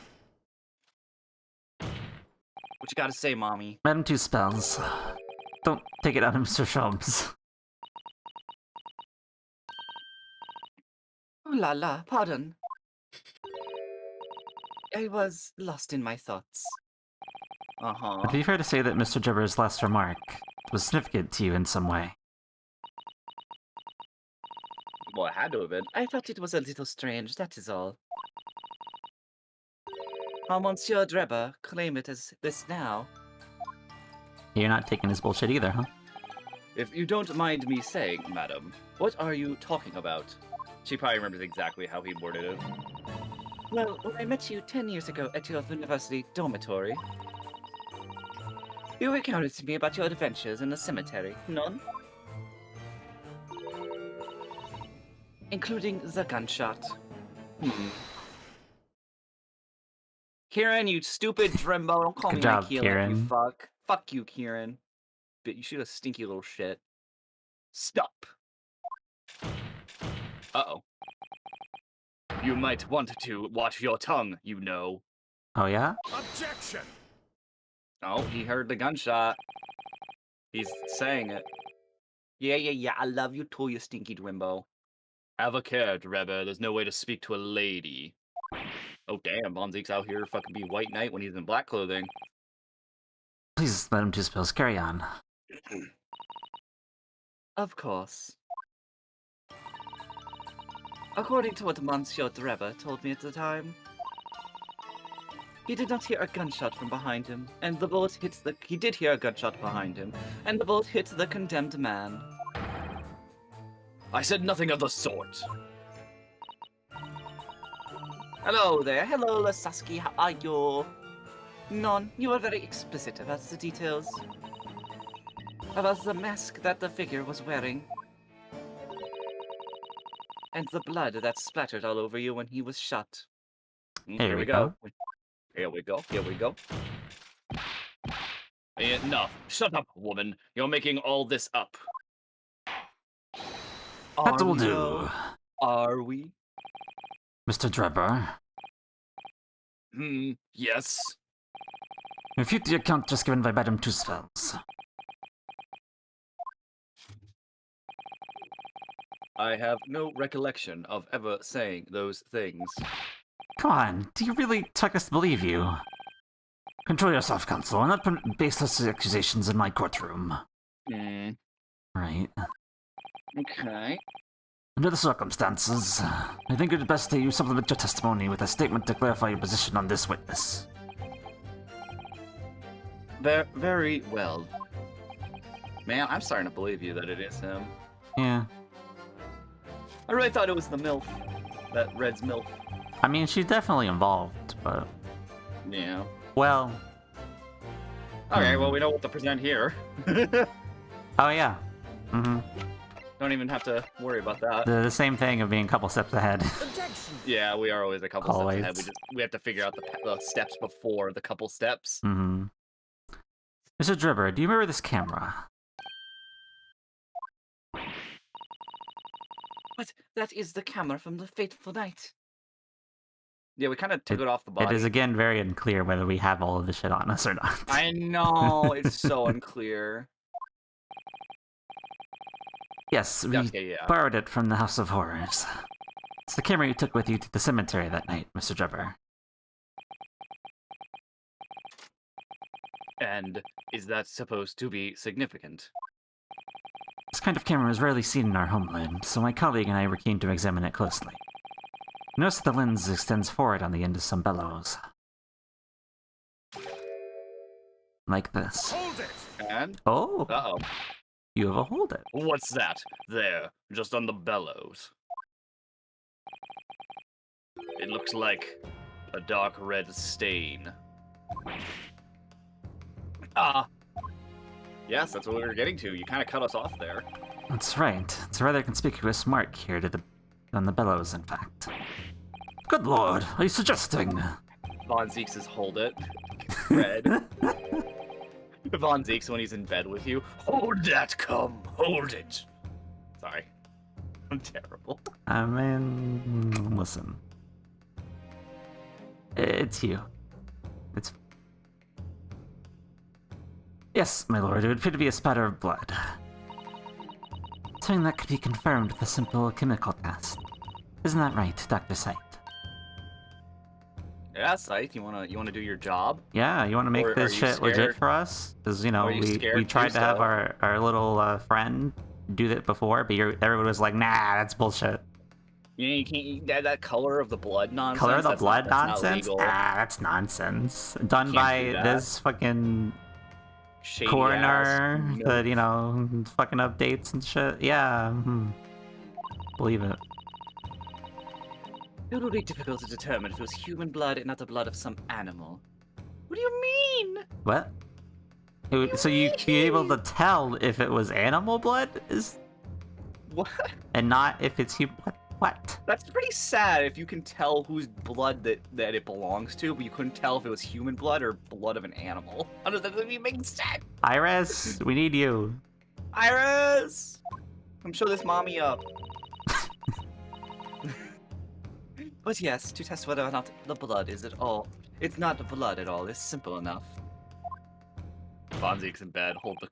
What you gotta say, mommy? Madam Two Spells. Don't take it out of Mr. Sholmes. Oh la la, pardon. I was lost in my thoughts. Would it be fair to say that Mr. Jibber's last remark was significant to you in some way? Well, it had to have been. I thought it was a little strange, that is all. How Monsieur Drebber claim it as this now? You're not taking his bullshit either, huh? If you don't mind me saying, madam, what are you talking about? She probably remembers exactly how he worded it. Well, when I met you 10 years ago at your university dormitory, you recounted to me about your adventures in the cemetery, none? Including the gunshot. Kieran, you stupid Drimbo, don't call Good me job, Kieran, Kieran. you fuck. Fuck you, Kieran. But you shoot a stinky little shit. Stop. Uh-oh. You might want to watch your tongue, you know. Oh, yeah? Objection! Oh, he heard the gunshot. He's saying it. Yeah, I love you too, you stinky Dwimbo. Have a care, Drebber. There's no way to speak to a lady. Oh, damn. Von Zeke's out here fucking be White Knight when he's in black clothing. Please let him two spells. Carry on. Of course. According to what Monsieur Drebber told me at the time, he did not hear a gunshot from behind him, and the bullet hit the... He did hear a gunshot behind him, and the bullet hit the condemned man. I said nothing of the sort. Hello there. Hello, Lasaski. How are you? None. You are very explicit about the details. About the mask that the figure was wearing. And the blood that splattered all over you when he was shot. Here we go. Here we go. Here we go. Enough. Shut up, woman. You're making all this up. That will do. Are we? Mr. Drebber. Yes. Refute the account just given by Madame Two Spells. I have no recollection of ever saying those things. Come on, do you really expect us to believe you? Control yourself, Counsel, and not put baseless accusations in my courtroom. Right. Okay. Under the circumstances, I think it's best that you supplement your testimony with a statement to clarify your position on this witness. Very well. Man, I'm starting to believe you that it is him. Yeah. I really thought it was the MILF. That Red's MILF. I mean, she's definitely involved, but... Yeah. Well... Okay, well, we know what to present here. Oh, yeah. Mm-hmm. Don't even have to worry about that. The same thing of being a couple steps ahead. Yeah, we are always a couple steps ahead. We have to figure out the steps before the couple steps. Mm-hmm. Mr. Drebber, do you remember this camera? But that is the camera from the fateful night. Yeah, we kind of took it off the body. It is again very unclear whether we have all of this shit on us or not. I know, it's so unclear. Yes, we borrowed it from the House of Horrors. It's the camera you took with you to the cemetery that night, Mr. Drebber. And is that supposed to be significant? This kind of camera is rarely seen in our homeland, so my colleague and I were keen to examine it closely. Notice that the lens extends forward on the end of some bellows. Like this. Hold it! And? Oh! Uh-oh. You have a hold it. What's that? There, just on the bellows. It looks like a dark red stain. Yes, that's what we were getting to. You kind of cut us off there. That's right. It's a rather conspicuous mark here on the bellows, in fact. Good lord, are you suggesting? Von Zeke's is hold it. Red. Von Zeke's when he's in bed with you. Hold that cum. Hold it. Sorry. I'm terrible. I mean, listen. It's you. It's... Yes, my lord, it would appear to be a spatter of blood. Something that could be confirmed with a simple chemical test. Isn't that right, Dr. Scythe? Yeah, Scythe, you wanna do your job? Yeah, you wanna make this shit legit for us? Because, you know, we tried to have our little friend do that before, but everyone was like, nah, that's bullshit. You can't that color of the blood nonsense. Color of the blood that's nonsense? That's nonsense. Done by this fucking shady coroner that, you know, fucking updates and shit. Yeah. Believe it. It would be difficult to determine if it was human blood and not the blood of some animal. What do you mean? What? So you'd be able to tell if it was animal blood? What? And not if it's human. What? That's pretty sad if you can tell whose blood that it belongs to, but you couldn't tell if it was human blood or blood of an animal. How does that even make sense? Iris, we need you. Iris! Come show this mommy up. But yes, to test whether or not the blood is at all. It's not the blood at all, it's simple enough. Von Zeke's in bed, hold the...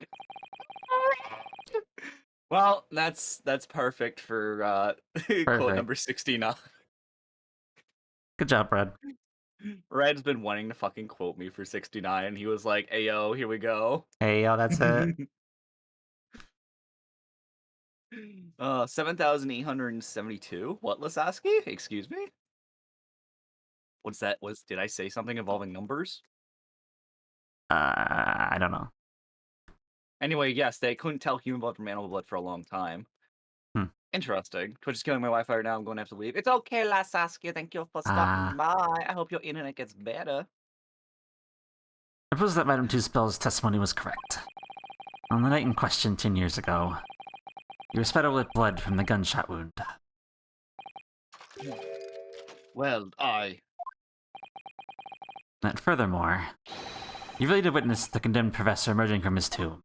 Well, that's perfect for quote Perfect. number 69. Good job, Red. Red's been wanting to fucking quote me for 69. He was like, "Ayo, here we go." Hey, yo, that's it. 7,872. What, Lasaski? Excuse me? What's that? Did I say something involving numbers? I don't know. Anyway, yes, they couldn't tell human blood from animal blood for a long time. Interesting. Twitch is killing my Wi-Fi right now. I'm going to have to leave. It's okay, Lasaski. Thank you for stopping by. I hope your internet gets better. I suppose that Madame Two-Spell's testimony was correct. On the night in question 10 years ago, you were spattered with blood from the gunshot wound. Well, And furthermore, you really did witness the condemned professor emerging from his tomb.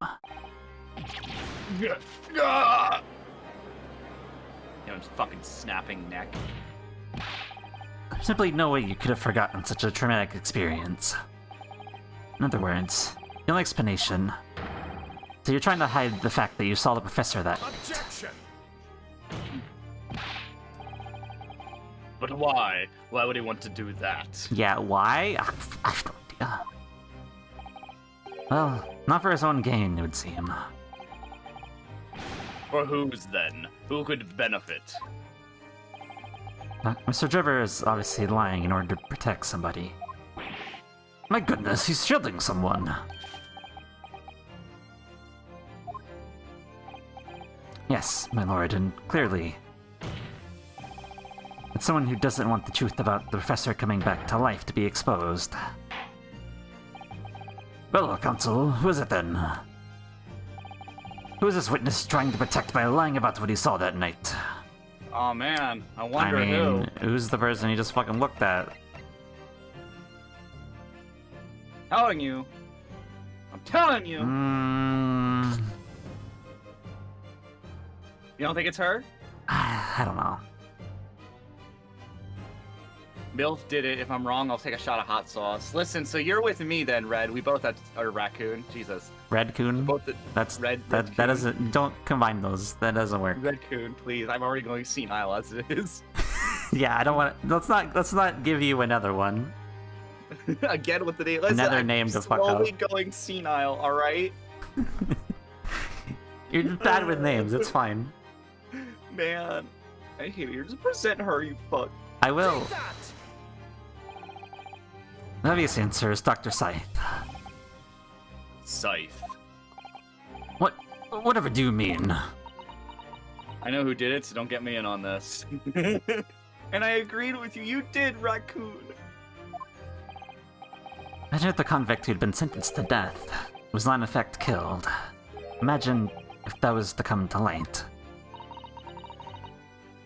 His fucking snapping neck. There's simply no way you could have forgotten such a traumatic experience. In other words, the only explanation... So you're trying to hide the fact that you saw the professor that night. Objection! But why? Why would he want to do that? Yeah, why? I have no idea. Well, not for his own gain, it would seem. For whose then? Who could benefit? Mr. Driver is obviously lying in order to protect somebody. My goodness, he's shielding someone. Yes, my lord, and clearly... it's someone who doesn't want the truth about the professor coming back to life to be exposed. Well, Counsel, who is it then? Who is this witness trying to protect by lying about what he saw that night? Oh man, I wonder who. Who's the person he just fucking looked at? Telling you. I'm telling you. You don't think it's her? I don't know. MILF did it. If I'm wrong, I'll take a shot of hot sauce. Listen, so you're with me then, Red. We both had or Raccoon. Jesus. Red Coon? Both That's Red. that doesn't. Don't combine those. That doesn't work. Red Coon, please. I'm already going senile as it is. Yeah, I don't want. Let's not give you another one. Again with the name. Listen, Another I'm name to fuck up. slowly going senile. All right. You're bad with names. It's fine. Man, I hate it. You're just present her, you fuck. I will. The obvious answer is Dr. Scythe. Scythe. Whatever do you mean? I know who did it, so don't get me in on this. And I agreed with you. You did, Raccoon. Imagine if the convict who'd been sentenced to death was not in fact killed. Imagine if that was to come to light.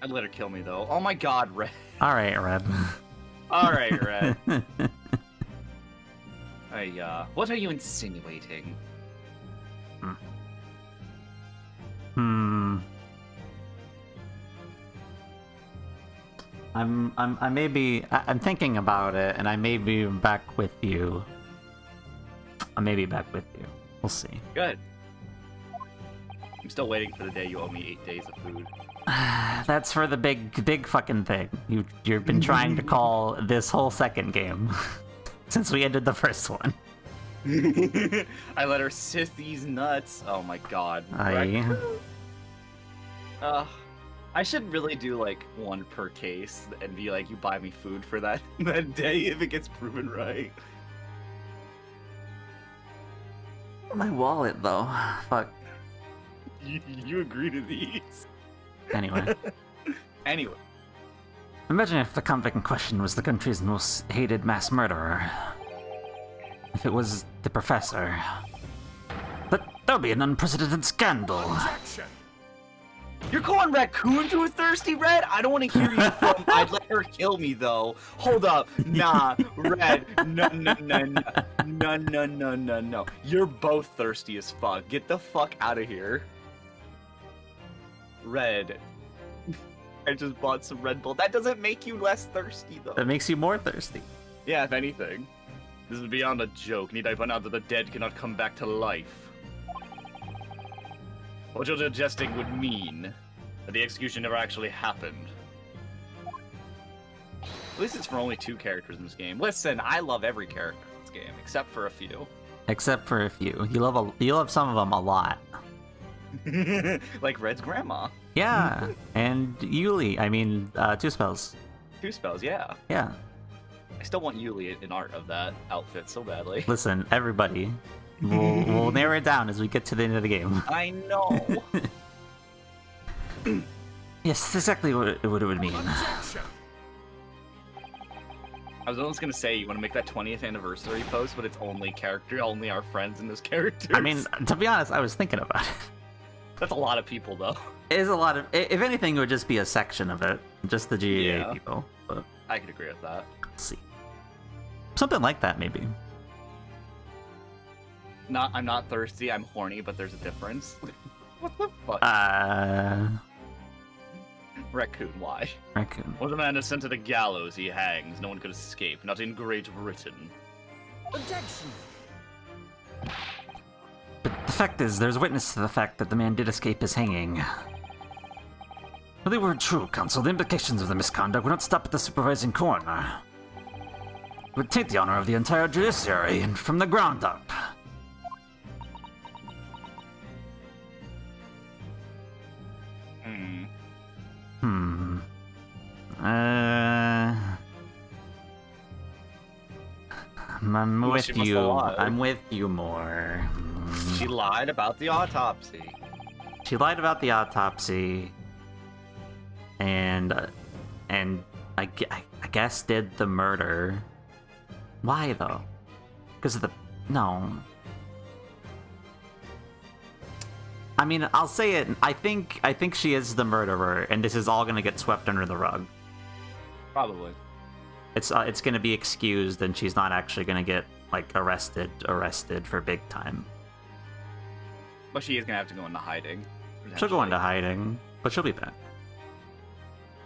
I'd let her kill me, though. Oh my god, Red. Alright, Red. Alright, Red. What are you insinuating? I'm thinking about it, and I may be back with you. I may be back with you. We'll see. Good. I'm still waiting for the day you owe me 8 days of food. That's for the big fucking thing. You've been trying to call this whole second game since we ended the first one. I let her sit these nuts. Oh my god. I should really do like one per case and be like, you buy me food for that day if it gets proven right. My wallet though. Fuck. You agree to these. Anyway. Anyway. Imagine if the convict in question was the country's most hated mass murderer. If it was the professor. That would be an unprecedented scandal. Objection! You're calling Raccoon to a thirsty Red? I don't want to hear you from I'd let her kill me though. Hold up. Nah, Red. No. You're both thirsty as fuck. Get the fuck out of here. Red. I just bought some Red Bull. That doesn't make you less thirsty though. That makes you more thirsty. Yeah, if anything. This is beyond a joke. Need I point out that the dead cannot come back to life? What you're suggesting would mean that the execution never actually happened. At least it's for only 2 characters in this game. Listen, I love every character in this game, except for a few. Except for a few. You love some of them a lot. Like Red's grandma. Yeah, and Yuli. I mean, 2 spells. 2 spells, yeah. Yeah. I still want Yuli in art of that outfit so badly. Listen, everybody. We'll narrow it down as we get to the end of the game. I know. Yes, that's exactly what it would mean. I was almost gonna say you want to make that 20th anniversary post, but it's only our friends in those characters. I mean, to be honest, I was thinking about it. That's a lot of people, though. It is a lot of. If anything, it would just be a section of it, just the GAA people. But I could agree with that. let's see, something like that maybe. I'm not thirsty. I'm horny, but there's a difference. What the fuck? Raccoon, why? Raccoon. When the man is sent to the gallows, he hangs. No one could escape. Not in Great Britain. Objection! But the fact is, there's witness to the fact that the man did escape his hanging. If they weren't true, Counsel, the implications of the misconduct would not stop at the supervising coroner. It would take the honor of the entire judiciary, and from the ground up. I'm with you. I'm with you more. She lied about the autopsy. She lied about the autopsy, and I guess did the murder. Why though? Because of the no. I mean, I'll say it. I think she is the murderer, and this is all gonna get swept under the rug. Probably. It's gonna be excused, and she's not actually gonna get like arrested for big time. But she is gonna have to go into hiding. She'll go into hiding, but she'll be back.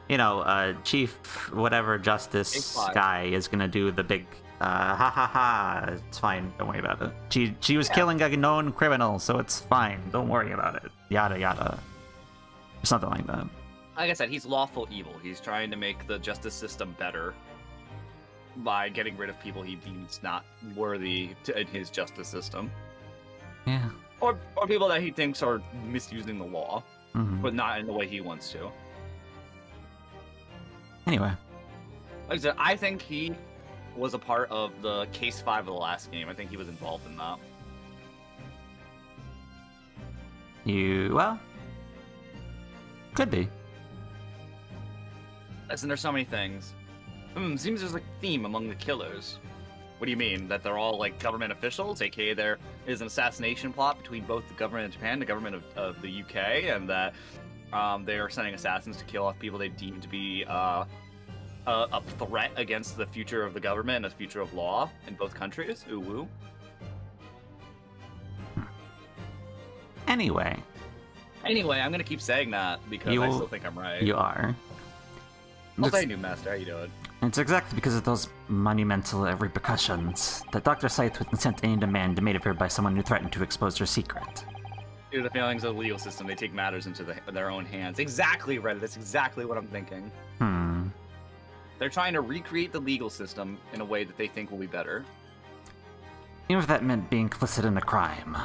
You know, Chief whatever Justice guy is gonna do the big ha ha ha. It's fine. Don't worry about it. She was killing a known criminal, so it's fine. Don't worry about it. Yada yada. Or something like that. Like I said, he's lawful evil. He's trying to make the justice system better by getting rid of people he deems not worthy in his justice system. Yeah. Or people that he thinks are misusing the law, but not in the way he wants to. Anyway. Like I said, I think he was a part of the Case 5 of the last game. I think he was involved in that. Well, could be. Listen, there's so many things. Seems there's a theme among the killers. What do you mean? That they're all, like, government officials? AKA there is an assassination plot between both the government of Japan and the government of the UK, and that they are sending assassins to kill off people they deem to be a threat against the future of the government and the future of law in both countries? Ooh woo. Anyway, I'm gonna keep saying that because I still think I'm right. You are. I'll say, New Master, how you doing? It's exactly because of those monumental repercussions that Dr. Scythe would consent to any demand made of her by someone who threatened to expose her secret. Due to the failings of the legal system, they take matters into their own hands. Exactly, Reddit. That's exactly what I'm thinking. They're trying to recreate the legal system in a way that they think will be better. Even if that meant being complicit in a crime.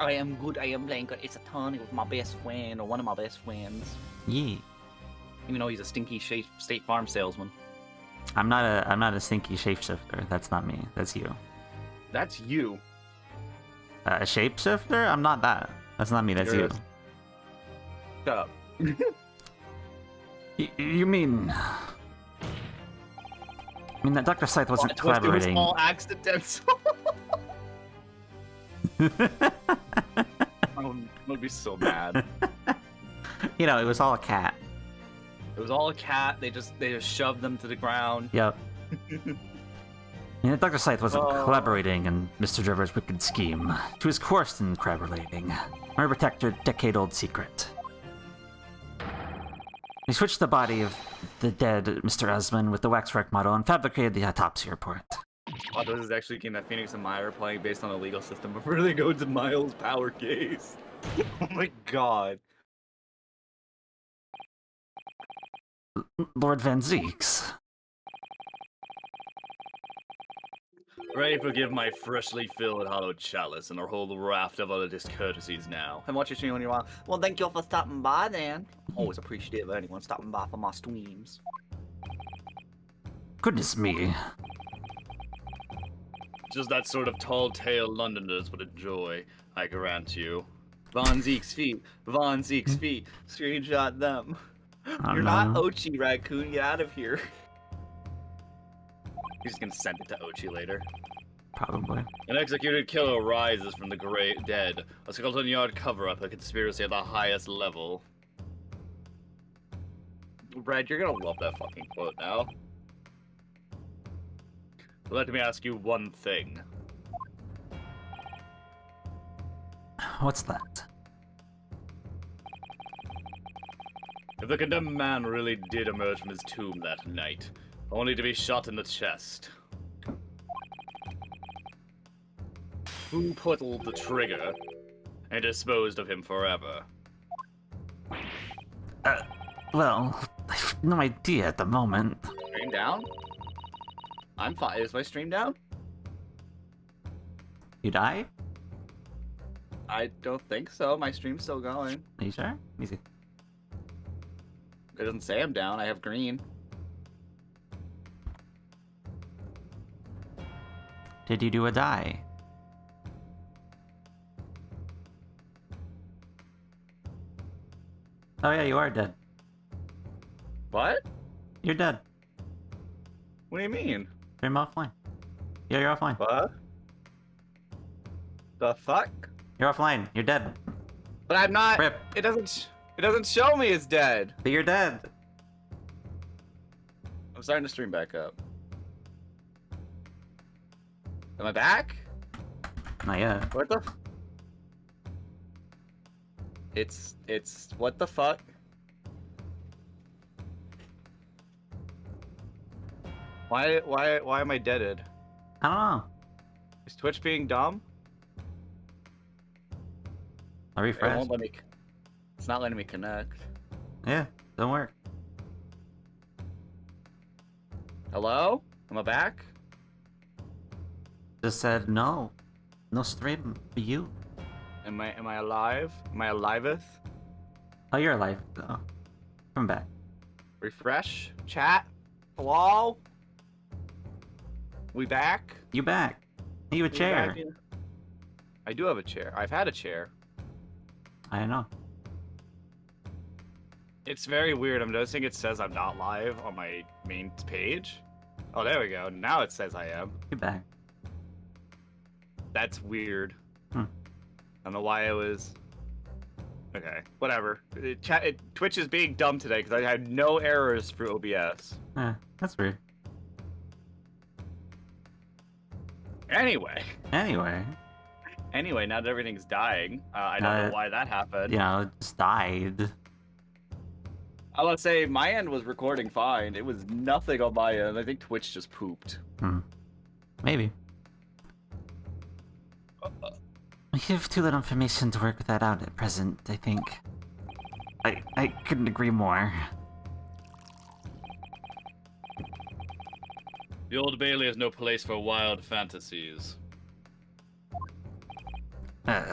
I am good. I am playing Great Ace Attorney with my best friend, or one of my best friends. Yeah. Even though he's a stinky State Farm salesman. I'm not a stinky shapeshifter. That's not me. That's you. That's you. A shapeshifter? I'm not that. That's not me. That's you. Shut up. You mean? I mean that Dr. Scythe wasn't collaborating. It was all accidental. I would be so mad. You know, it was all a cat. It was all a cat. They just shoved them to the ground. Yep. Dr. Scythe wasn't collaborating in Mr. Driver's wicked scheme. She was coerced in collaborating. To protect her decade-old secret. He switched the body of the dead Mr. Esmond with the waxwork model and fabricated the autopsy report. Oh, this is actually a game that Phoenix and Maya are playing based on a legal system before they go to Miles' power case. Oh my god. Lord Van Zeeks. Pray forgive my freshly filled hollow chalice and our whole raft of other discourtesies now. And watch your stream when you're on. Well, thank you all for stopping by then. Always appreciative of anyone stopping by for my streams. Goodness me. Just that sort of tall-tale Londoners would enjoy, I grant you. Von Zeke's feet. Von Zeke's feet. Screenshot them. Oh, You're no. not Ochi, Raccoon. Get out of here. He's just gonna send it to Ochi later. Probably. An executed killer rises from the great dead. A Scotland Yard cover-up, a conspiracy at the highest level. Brad, you're gonna love that fucking quote now. Let me ask you one thing. What's that? If the condemned man really did emerge from his tomb that night, only to be shot in the chest, who pulled the trigger and disposed of him forever? Well, I have no idea at the moment. Stream down? I'm fine. Is my stream down? You die? I don't think so. My stream's still going. Are you sure? Let me see. It doesn't say I'm down. I have green. Did you do a die? Oh yeah, you are dead. What? You're dead. What do you mean? You're offline. Yeah, you're offline. What? The fuck? You're offline. You're dead. But I'm not. Rip. It doesn't show me as dead. But you're dead. I'm starting to stream back up. Am I back? Not yet. What the? It's what the fuck? Why am I deaded? I don't know. Is Twitch being dumb? I'll It refresh. won't let me. It's not letting me connect. Yeah, don't work. Hello? Am I back? Just said no. No stream for you. Am I alive? Am I aliveth? Oh, you're alive. Oh. Come back. Refresh. Chat. Hello? We back? You back. You a We chair. back in- I do have a chair. I've had a chair. I know. It's very weird. I'm noticing it says I'm not live on my main page. Oh, there we go. Now it says I am. You back. That's weird. Hmm. I don't know why it was. Okay, whatever. Twitch is being dumb today because I had no errors through OBS. That's weird. Anyway, now that everything's dying, I don't know why that happened. You know, it just died. I would say my end was recording fine. It was nothing on my end. I think Twitch just pooped. Maybe. We have too little information to work that out at present, I think. I couldn't agree more. The Old Bailey has no place for wild fantasies. And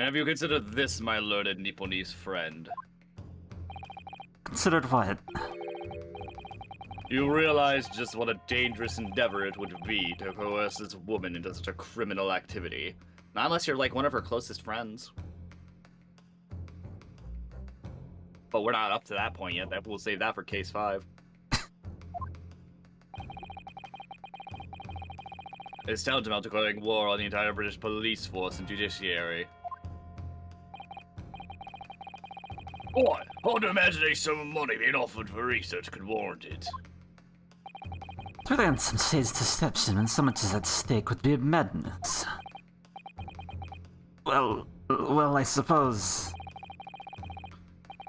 have you considered this, my learned Nipponese friend? Considered what? You realize just what a dangerous endeavor it would be to coerce this woman into such a criminal activity. Not unless you're like one of her closest friends. But we're not up to that point yet. We'll save that for case 5. It's tantamount to declaring war on the entire British police force and judiciary. Boy, hard to imagine a sum of money being offered for research could warrant it. To rely on some state's deception when so much is at stake would be madness. Well, I suppose.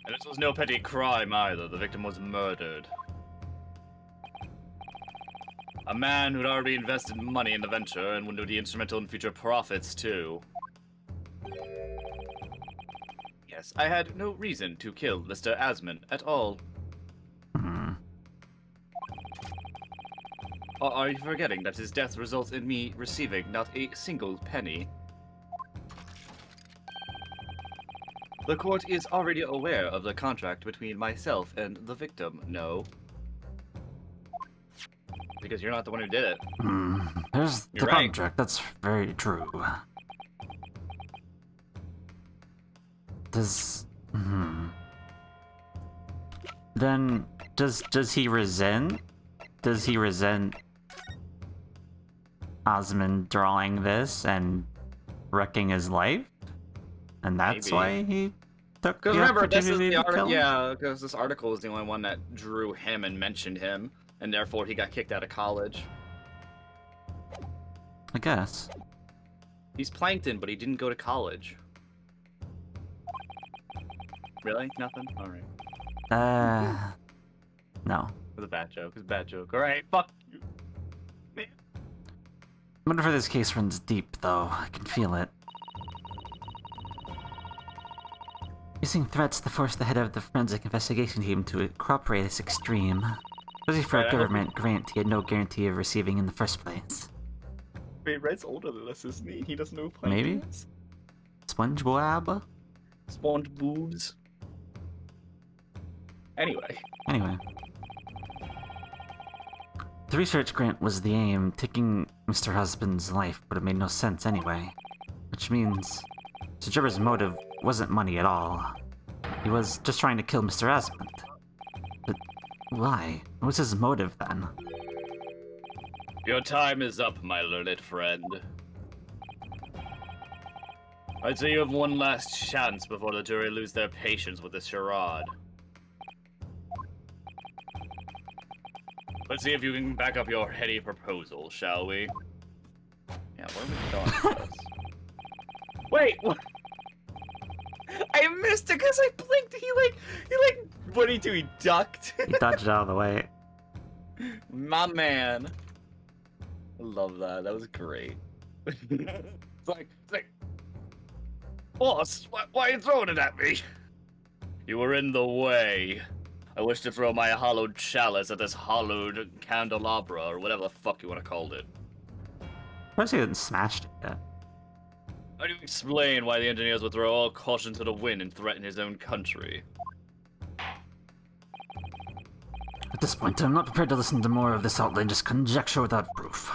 And this was no petty crime either. The victim was murdered. A man who'd already invested money in the venture and would be instrumental in future profits, too. Yes, I had no reason to kill Mr. Asmund at all. Or are you forgetting that his death results in me receiving not a single penny? The court is already aware of the contract between myself and the victim, no? Because you're not the one who did it. There's You're the right. contract, that's very true. Then, does he resent? Does he resent Osmond drawing this and wrecking his life? And that's Maybe. why he took the Because remember, this is opportunity the to kill article. him? Yeah, because this article is the only one that drew him and mentioned him, and therefore he got kicked out of college. I guess. He's plankton, but he didn't go to college. Really? Nothing? Alright. No. It was a bad joke. It was a bad joke. Alright, fuck you. Man. Wonder if this case runs deep, though. I can feel it. Using threats to force the head of the forensic investigation team to cooperate is extreme. Especially for a government grant he had no guarantee of receiving in the first place. Wait, Red's older than us, isn't he? He doesn't know who Maybe? plankton is? SpongeBob? Spawned boobs. Anyway. The research grant was the aim. Taking Mr. Husband's life would have made no sense anyway. Which means Sir Trevor's motive wasn't money at all. He was just trying to kill Mr. Asmund. But why? What was his motive then? Your time is up, my learned friend. I'd say you have one last chance before the jury lose their patience with this charade. Let's see if you can back up your heady proposal, shall we? Yeah, where are we going with this? Wait, what? I missed it because I blinked. What did he do? He ducked. He dodged out of the way. My man. I love that. That was great. it's like, boss, why are you throwing it at me? You were in the way. I wish to throw my hollowed chalice at this hollowed candelabra, or whatever the fuck you want to call it. Perhaps he hadn't smashed it yet. How do you explain why the engineers would throw all caution to the wind and threaten his own country? At this point, I'm not prepared to listen to more of this outlandish conjecture without proof.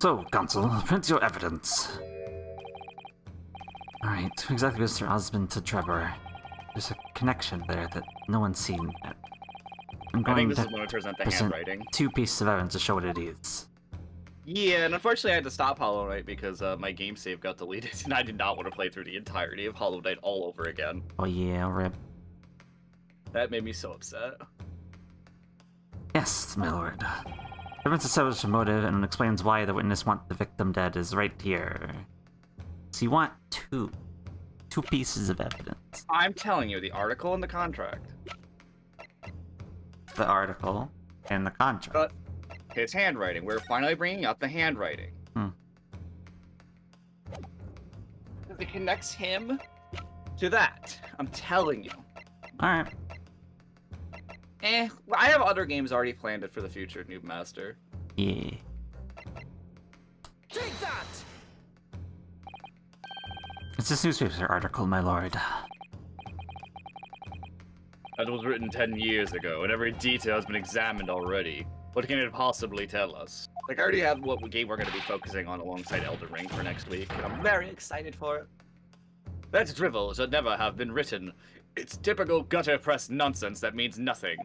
So, counsel, print your evidence. Alright, who exactly was Sir Osmond to Trevor? There's a connection there that no one's seen yet. I'm I going think this to is when it turns out the present handwriting. 2 pieces of evidence to show what it is. Yeah, and unfortunately I had to stop Hollow Knight because my game save got deleted, and I did not want to play through the entirety of Hollow Knight all over again. Oh yeah, rip. That made me so upset. Yes, my lord. Evidence establishes a motive and explains why the witness wants the victim dead is right here. So you want 2 pieces of evidence. I'm telling you, the article and the contract. The article and the contract. His handwriting. We're finally bringing up the handwriting. It connects him to that. I'm telling you. Alright. I have other games already planned for the future, Noob Master. Yeah. Take that! It's this newspaper article, my lord. That was written 10 years ago, and every detail has been examined already. What can it possibly tell us? Like, I already have what game we're going to be focusing on alongside Elden Ring for next week, and I'm very excited for it. That drivel should never have been written. It's typical gutter press nonsense that means nothing.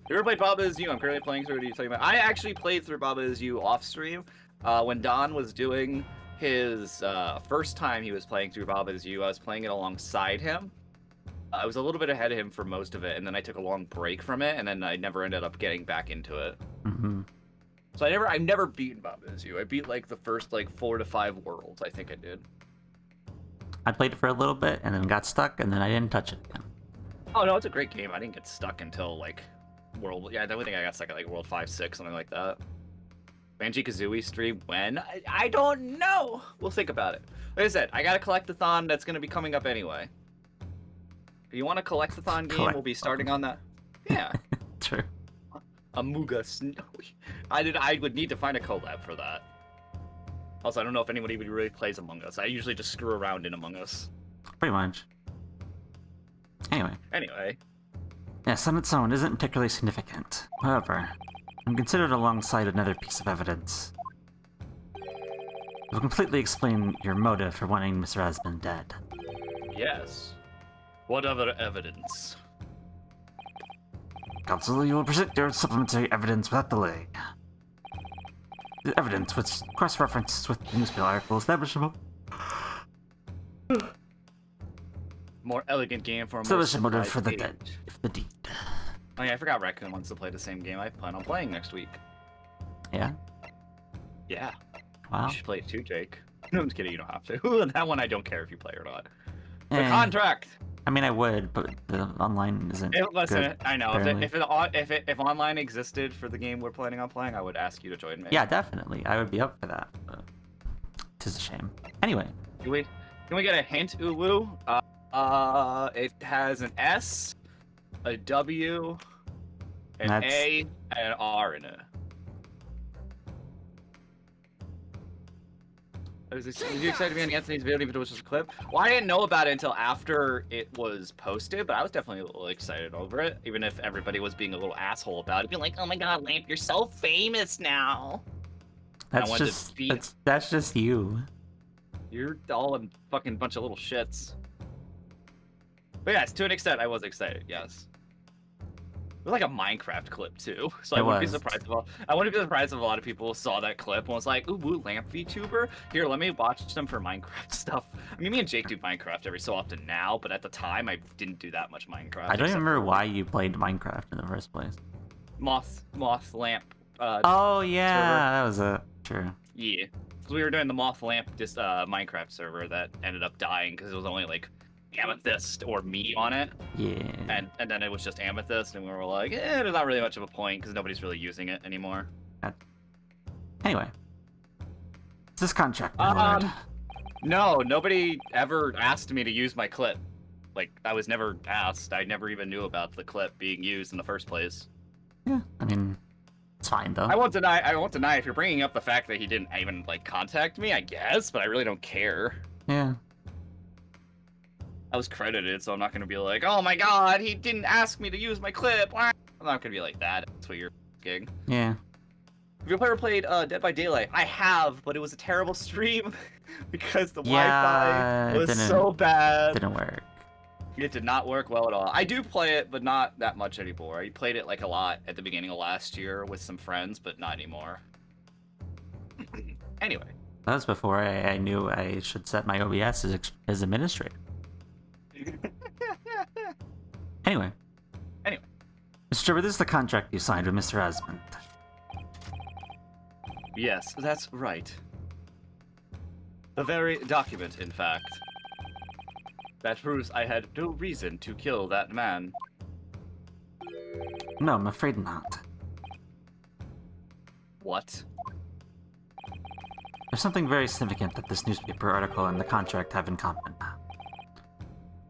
You ever played Baba Is You? I'm currently playing through. What are you talking about? I actually played through Baba Is You off stream when Don was doing his first time he was playing through Baba Is You. I was playing it alongside him. I was a little bit ahead of him for most of it, and then I took a long break from it, and then I never ended up getting back into it. So I've never beaten Baba Is You. I beat like the first 4 to 5 worlds. I think I did. I played it for a little bit and then got stuck and then I didn't touch it again. Oh no, it's a great game. I didn't get stuck until world. Yeah, I don't think I got stuck at like world 5, 6, something like that. Banjo-Kazooie stream when? I don't know. We'll think about it. Like I said, I got a collectathon that's going to be coming up anyway. If you want a collectathon game, we'll be starting on that. Yeah. True. Amuga Snowy. I would need to find a collab for that. Also, I don't know if anybody really plays Among Us. I usually just screw around in Among Us. Pretty much. Anyway. Yes, on its own isn't particularly significant. However, when considered alongside another piece of evidence, it will completely explain your motive for wanting Mr. Asmund dead. Yes. What other evidence? Counsel, you will present your supplementary evidence without delay. The evidence, which cross-references with the newspaper article, establishable. More elegant game for a more Establish a motive simplified for the page. dead, if the deed. Oh yeah, I forgot Raccoon wants to play the same game I plan on playing next week. Yeah? Yeah. Wow. You should play it too, Jake. No, I'm just kidding, you don't have to. That one I don't care if you play or not. The Eh, contract! I mean, I would, but the online isn't Listen, good, I know. apparently. If online existed for the game we're planning on playing, I would ask you to join me. Yeah, definitely. I would be up for that, but 'tis a shame. Anyway. Can we get a hint, Uwu? It has an S, a W, an A, and an R in it. Was you excited to be on Anthony's video even if it was just a clip? Well, I didn't know about it until after it was posted, but I was definitely a little excited over it, even if everybody was being a little asshole about it. Being like, oh my god, Lamp, you're so famous now. That's just you. You're all a fucking bunch of little shits. But yes, to an extent, I was excited, yes. It was like a Minecraft clip too, so I wouldn't be surprised if a lot of people saw that clip and was like, "Ooh, Lamp VTuber. Here, let me watch them for Minecraft stuff." I mean, me and Jake do Minecraft every so often now, but at the time, I didn't do that much Minecraft. I don't even remember why you played Minecraft in the first place. Moth Lamp. Oh yeah, server. that was it. True. Yeah, so we were doing the Moth Lamp Minecraft server that ended up dying because it was only like Amethyst or me on it. Yeah. And then it was just Amethyst, and we were like, there's not really much of a point because nobody's really using it anymore. Anyway. Is this contract, my lord? No, nobody ever asked me to use my clip. Like, I was never asked. I never even knew about the clip being used in the first place. Yeah, I mean, it's fine though. I won't deny if you're bringing up the fact that he didn't even like contact me, I guess, but I really don't care. Yeah. I was credited, so I'm not gonna be like, oh my god, he didn't ask me to use my clip. I'm not gonna be like that. That's what you're asking. Yeah. Have you ever played Dead by Daylight? I have, but it was a terrible stream because the Wi-Fi was so bad. Didn't work. It did not work well at all. I do play it, but not that much anymore. I played it like a lot at the beginning of last year with some friends, but not anymore. Anyway. That was before I knew I should set my OBS as administrator. Anyway. Mr. Trevor, this is the contract you signed with Mr. Asmund. Yes, that's right. The very document, in fact. That proves I had no reason to kill that man. No, I'm afraid not. What? There's something very significant that this newspaper article and the contract have in common.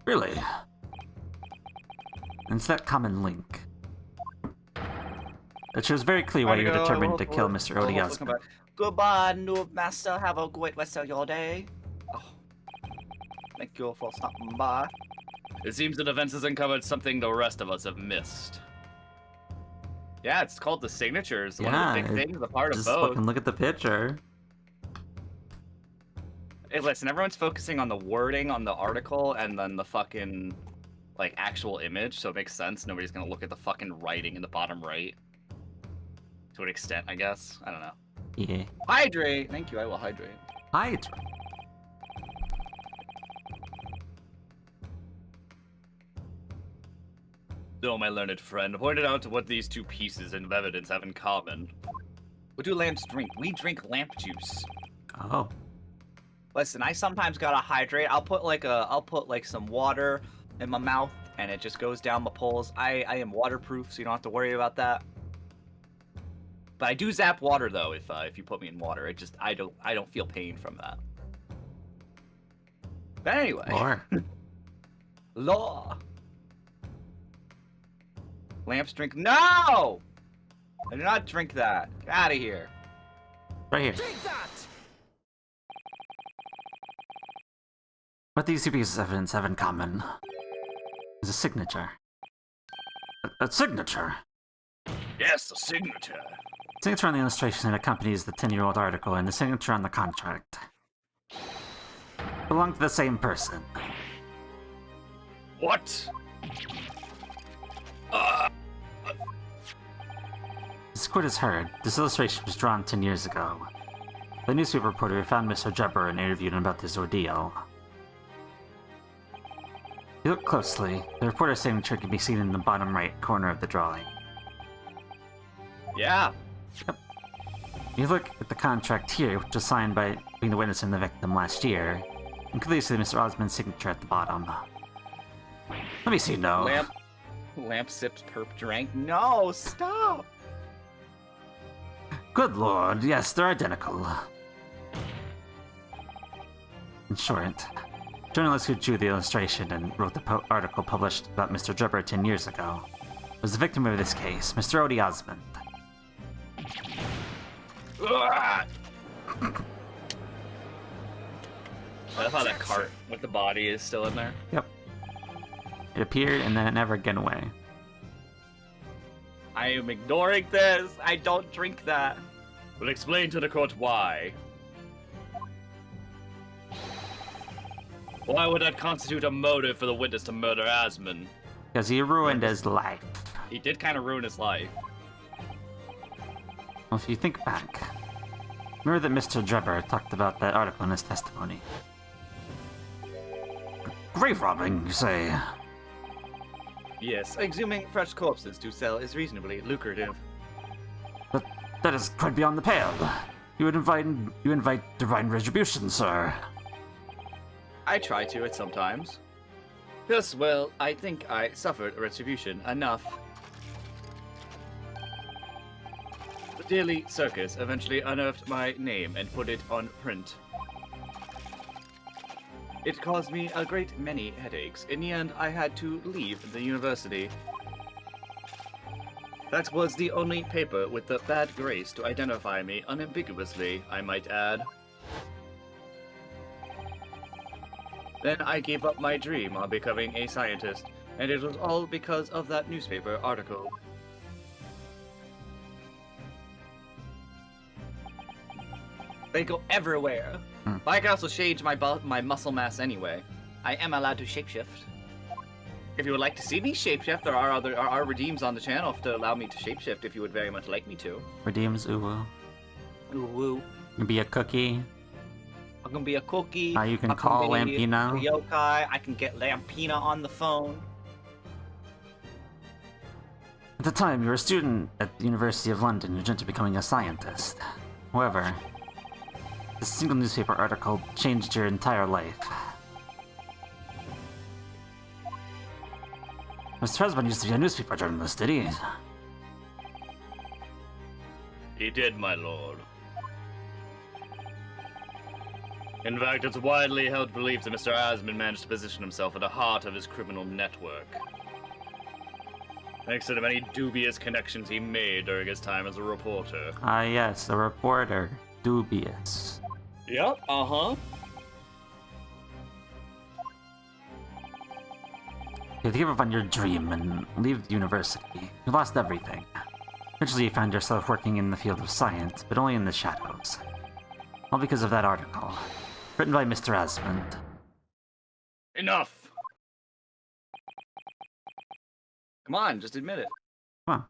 Really? And it's that common link. It shows very clearly why you're determined to kill Mr. Odias. Goodbye, noob master. Have a great rest of your day. Oh. Thank you for stopping by. It seems that events has uncovered something the rest of us have missed. Yeah, it's called the signatures. One of the big things, a part of just both. Fucking look at the picture. Hey, listen, everyone's focusing on the wording on the article and then the fucking, like, actual image, so it makes sense. Nobody's gonna look at the fucking writing in the bottom right. To an extent, I guess. I don't know. Yeah. Hydrate! Thank you, I will hydrate. Hydrate. So, my learned friend pointed out what these two pieces of evidence have in common. What do lamps drink? We drink lamp juice. Oh. Listen, I sometimes gotta hydrate. I'll put like some water in my mouth and it just goes down my poles. I am waterproof, so you don't have to worry about that. But I do zap water though if you put me in water. It just I don't feel pain from that. But anyway. Or Law. Lamps drink. No! I do not drink that. Get out of here. right here. Take that! What these two pieces of evidence have in common is a signature. A signature? Yes, the signature. Signature on the illustration that accompanies the 10-year-old article and the signature on the contract belong to the same person. What? As court has heard, this illustration was drawn 10 years ago. The newspaper reporter found Mr. Jubber and interviewed him about this ordeal. If you look closely, the reporter's signature can be seen in the bottom right corner of the drawing. Yeah. If you look at the contract here, which was signed by between the witness and the victim last year, you can clearly see Mr. Osmond's signature at the bottom. Let me see, no. Lamp sipped perp drank. No, stop. Good lord, yes, they're identical. In short, journalist who drew the illustration and wrote the article published about Mr. Jubber 10 years ago was the victim of this case, Mr. Odie Osmond. I love how that cart with the body is still in there. Yep. It appeared and then it never again away. I am ignoring this. I don't drink that. We'll explain to the court why. Why would that constitute a motive for the witness to murder Asmund? Because he ruined his life. He did kind of ruin his life. Well, if you think back, remember that Mr. Jubber talked about that article in his testimony. Grave robbing, you say? Yes, exhuming fresh corpses to sell is reasonably lucrative. But that is quite beyond the pale. You invite divine retribution, sir. I try to at sometimes. Yes, well, I think I suffered retribution enough. The Daily Circus eventually unearthed my name and put it on print. It caused me a great many headaches. In the end, I had to leave the university. That was the only paper with the bad grace to identify me unambiguously, I might add. Then I gave up my dream of becoming a scientist, and it was all because of that newspaper article. They go everywhere. But I can also change my muscle mass anyway. I am allowed to shapeshift. If you would like to see me shapeshift, there are redeems on the channel to allow me to shapeshift if you would very much like me to. Redeems uwu. Uwu. You can be a cookie. I can be a cookie. You can call Lampina. A yokai. I can get Lampina on the phone. At the time, you were a student at the University of London who dreamt of becoming a scientist. However, this single newspaper article changed your entire life. Mr. Husband used to be a newspaper journalist, did he? He did, my lord. In fact, it's widely held belief that Mr. Asmund managed to position himself at the heart of his criminal network. Thanks to the many dubious connections he made during his time as a reporter. Ah, yes, a reporter. Dubious. Yep, uh-huh. You had to give up on your dream and leave the university. You lost everything. Eventually you found yourself working in the field of science, but only in the shadows. All because of that article. Written by Mr. Asmund. Enough! Come on, just admit it. Come on.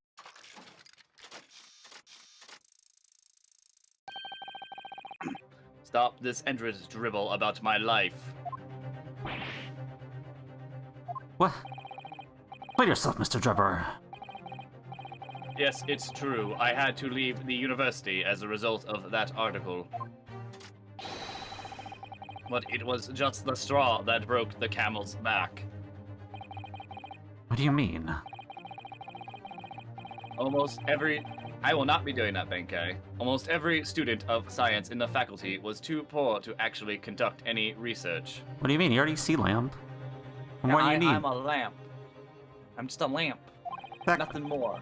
Stop this endless dribble about my life. What? Play yourself, Mr. Jubber. Yes, it's true. I had to leave the university as a result of that article. But it was just the straw that broke the camel's back. What do you mean? I will not be doing that, Benkei. Almost every student of science in the faculty was too poor to actually conduct any research. What do you mean? You already see Lamp. What more do you need? I'm a lamp. I'm just a lamp. Nothing more.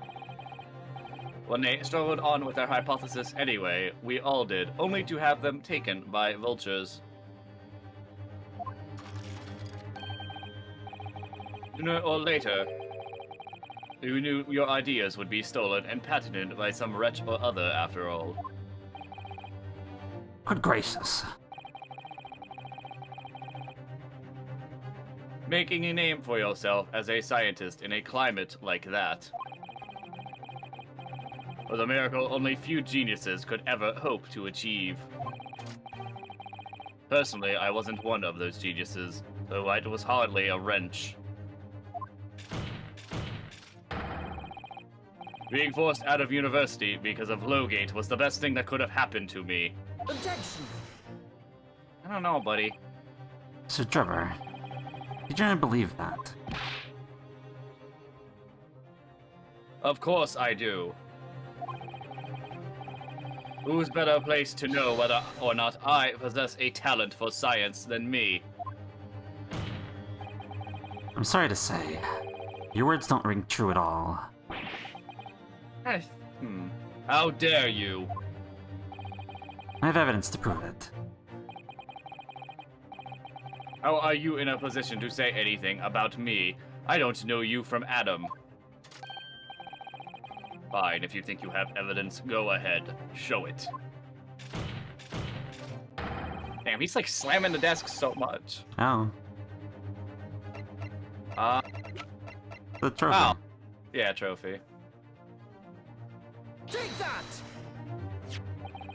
When they struggled on with their hypothesis anyway, we all did, only to have them taken by vultures. Sooner or later, you knew your ideas would be stolen and patented by some wretch or other, after all. Good gracious. Making a name for yourself as a scientist in a climate like that was a miracle only few geniuses could ever hope to achieve. Personally, I wasn't one of those geniuses, so it was hardly a wrench. Being forced out of university because of Lowgate was the best thing that could have happened to me. Objection! I don't know, buddy. Sir Trevor, did you not believe that? Of course I do. Who's better placed to know whether or not I possess a talent for science than me? I'm sorry to say, your words don't ring true at all. How dare you? I have evidence to prove it. How are you in a position to say anything about me? I don't know you from Adam. Fine, if you think you have evidence, go ahead. Show it. Damn, he's like slamming the desk so much. Oh. The trophy. Oh. Yeah, trophy. Take that!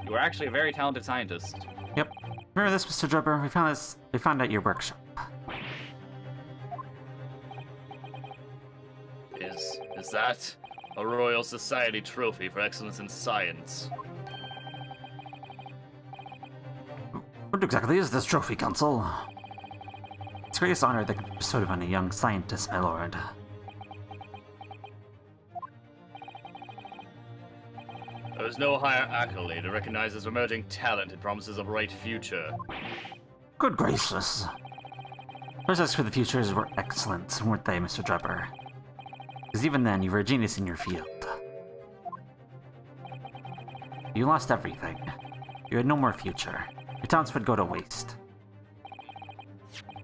You are actually a very talented scientist. Yep. Remember this, Mr. Trevor? We found out your workshop. Is that a Royal Society trophy for excellence in science? What exactly is this trophy, Council? It's a greatest honor that can be bestowed upon a young scientist, my lord. There is no higher accolade that recognizes emerging talent and promises a bright future. Good gracious. Prospects for the futures were excellent, weren't they, Mr. Trevor? Because even then, you were a genius in your field. You lost everything. You had no more future. Your talents would go to waste.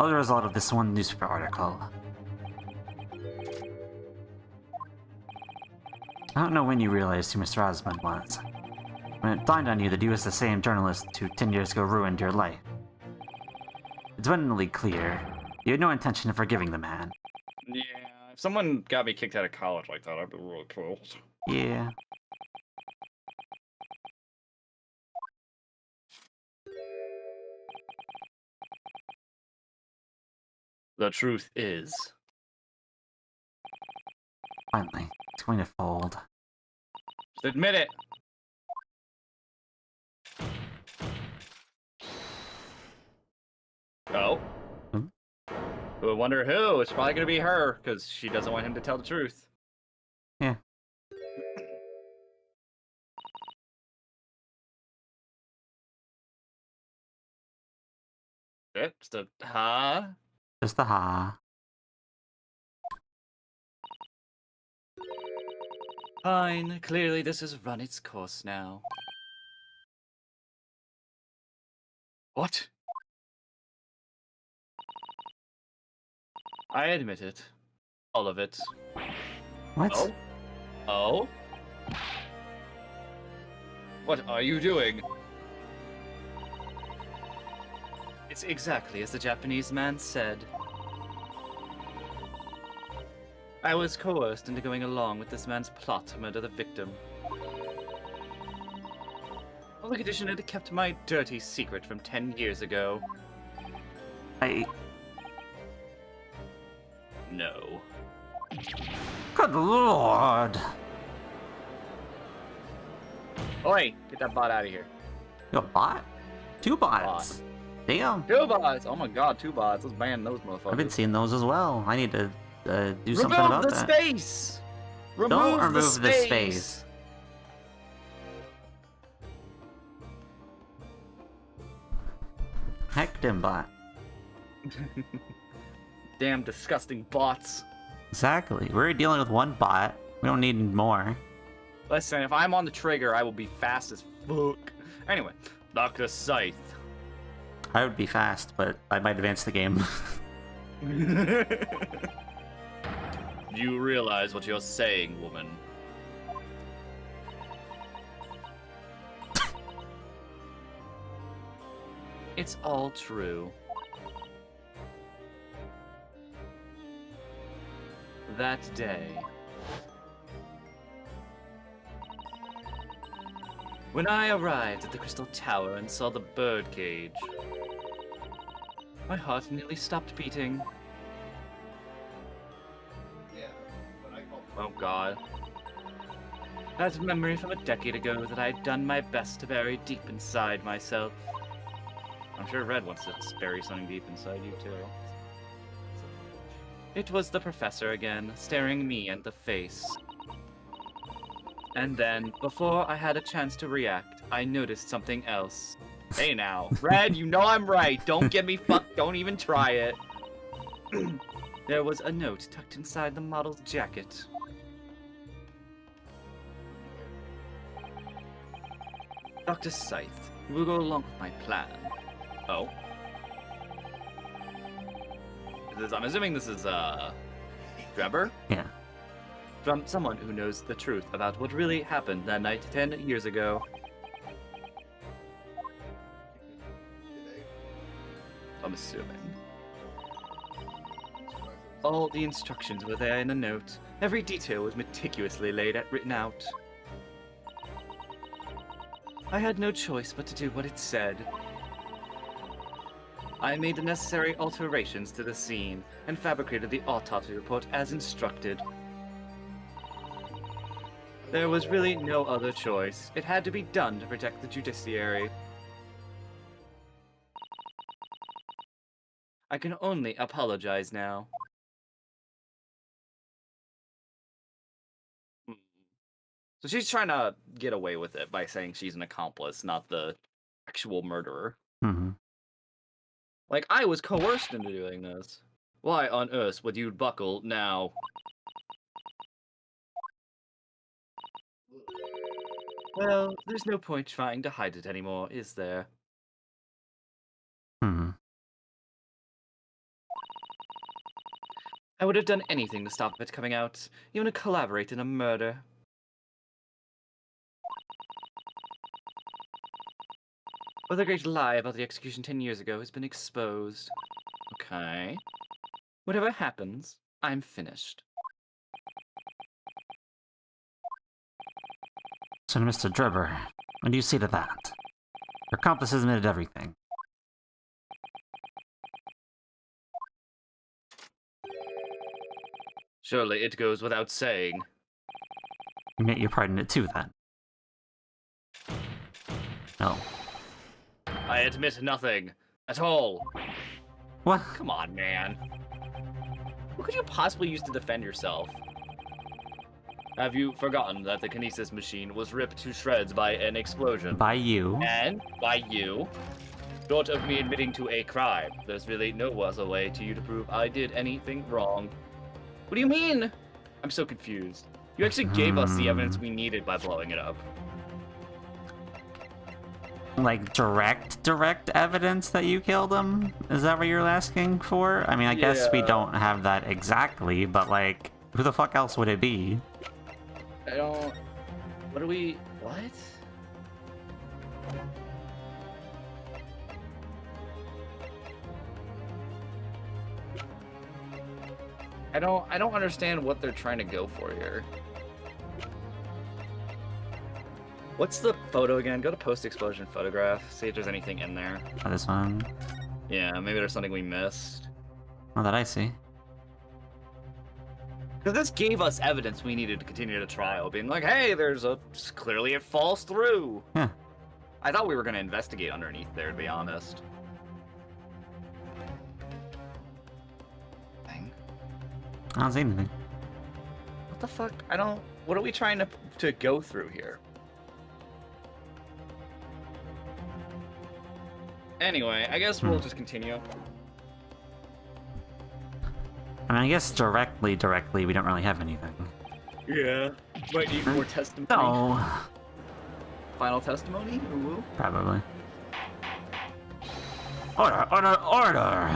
All the result of this one newspaper article. I don't know when you realized who Mr. Osmond was. When it dawned on you that he was the same journalist who 10 years ago ruined your life. It's abundantly clear you had no intention of forgiving the man. Yeah, if someone got me kicked out of college like that, I'd be really cool. Yeah. The truth is... Finally, it's going to fold. Just admit it! Oh? Hmm? I wonder who? It's probably gonna be her, because she doesn't want him to tell the truth. Yeah. Just a huh? Just a ha. Fine. Clearly this has run its course now. What? I admit it. All of it. What? Oh? Oh? What are you doing? It's exactly as the Japanese man said. I was coerced into going along with this man's plot to murder the victim. On the condition it had kept my dirty secret from 10 years ago. No. Good lord! Oi! Get that bot out of here. You a bot? Two bots. Damn. 2 bots! Oh my god, 2 bots. Let's ban those motherfuckers. I've been seeing those as well. I need to do something about Remove that. the space! Don't remove the space. Heck them bot. Damn disgusting bots. Exactly. We're dealing with one bot. We don't need more. Listen, if I'm on the trigger, I will be fast as fuck. Anyway, Dr. Scythe. I would be fast, but I might advance the game. You realize what you're saying, woman. It's all true. That day, when I arrived at the Crystal Tower and saw the birdcage, my heart nearly stopped beating. Oh god. That memory from a decade ago that I had done my best to bury deep inside myself. I'm sure Red wants to bury something deep inside you too. It was the professor again, staring me in the face. And then, before I had a chance to react, I noticed something else. Hey now, Red, you know I'm right. Don't get me fucked. Don't even try it. There was a note tucked inside the model's jacket. Dr. Scythe, you will go along with my plan. Oh? I'm assuming this is, Trevor? Yeah. From someone who knows the truth about what really happened that night 10 years ago. I'm assuming. All the instructions were there in a note. Every detail was meticulously written out. I had no choice but to do what it said. I made the necessary alterations to the scene and fabricated the autopsy report as instructed. There was really no other choice. It had to be done to protect the judiciary. I can only apologize now. So she's trying to get away with it by saying she's an accomplice, not the actual murderer. Mm-hmm. Like, I was coerced into doing this. Why on earth would you buckle now? Well, there's no point trying to hide it anymore, is there? Mm-hmm. I would have done anything to stop it coming out, even to collaborate in a murder. But the great lie about the execution 10 years ago has been exposed. Okay. Whatever happens, I'm finished. So, Mr. Drebber, what do you say to that? Your accomplice has admitted everything. Surely it goes without saying. You admit your part in it too, then? No. I admit nothing. At all. What? Come on, man. What could you possibly use to defend yourself? Have you forgotten that the kinesis machine was ripped to shreds by an explosion? By you. And by you? Short of me admitting to a crime, there's really no other way to you to prove I did anything wrong. What do you mean? I'm so confused. You actually gave us the evidence we needed by blowing it up. Like, direct evidence that you killed him? Is that what you're asking for? I mean, I guess we don't have that exactly, but, like, who the fuck else would it be? I don't... What do we... What? I don't understand what they're trying to go for here. What's the photo again? Go to post-explosion photograph. See if there's anything in there. Oh, this one? Yeah, maybe there's something we missed. Not that I see. Because this gave us evidence we needed to continue the trial, being like, hey, there's a... Clearly it falls through. Yeah. I thought we were going to investigate underneath there, to be honest. Dang. I don't see anything. What the fuck? I don't... What are we trying to go through here? Anyway, I guess we'll just continue. I mean, I guess directly, we don't really have anything. Yeah. Might need more testimony. No. Final testimony? Ooh. Probably. Order!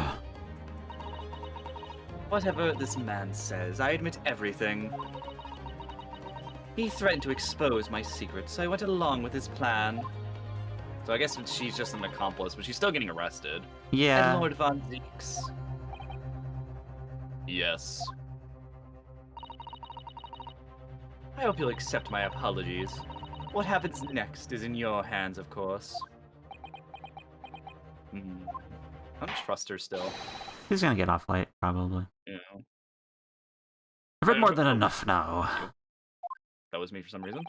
Whatever this man says, I admit everything. He threatened to expose my secret, so I went along with his plan. So I guess she's just an accomplice, but she's still getting arrested. Yeah. And Lord Von Zeeks. Yes. I hope you'll accept my apologies. What happens next is in your hands, of course. I don't trust her still. He's gonna get off light, probably. Yeah. I've read more than enough now. That was me for some reason.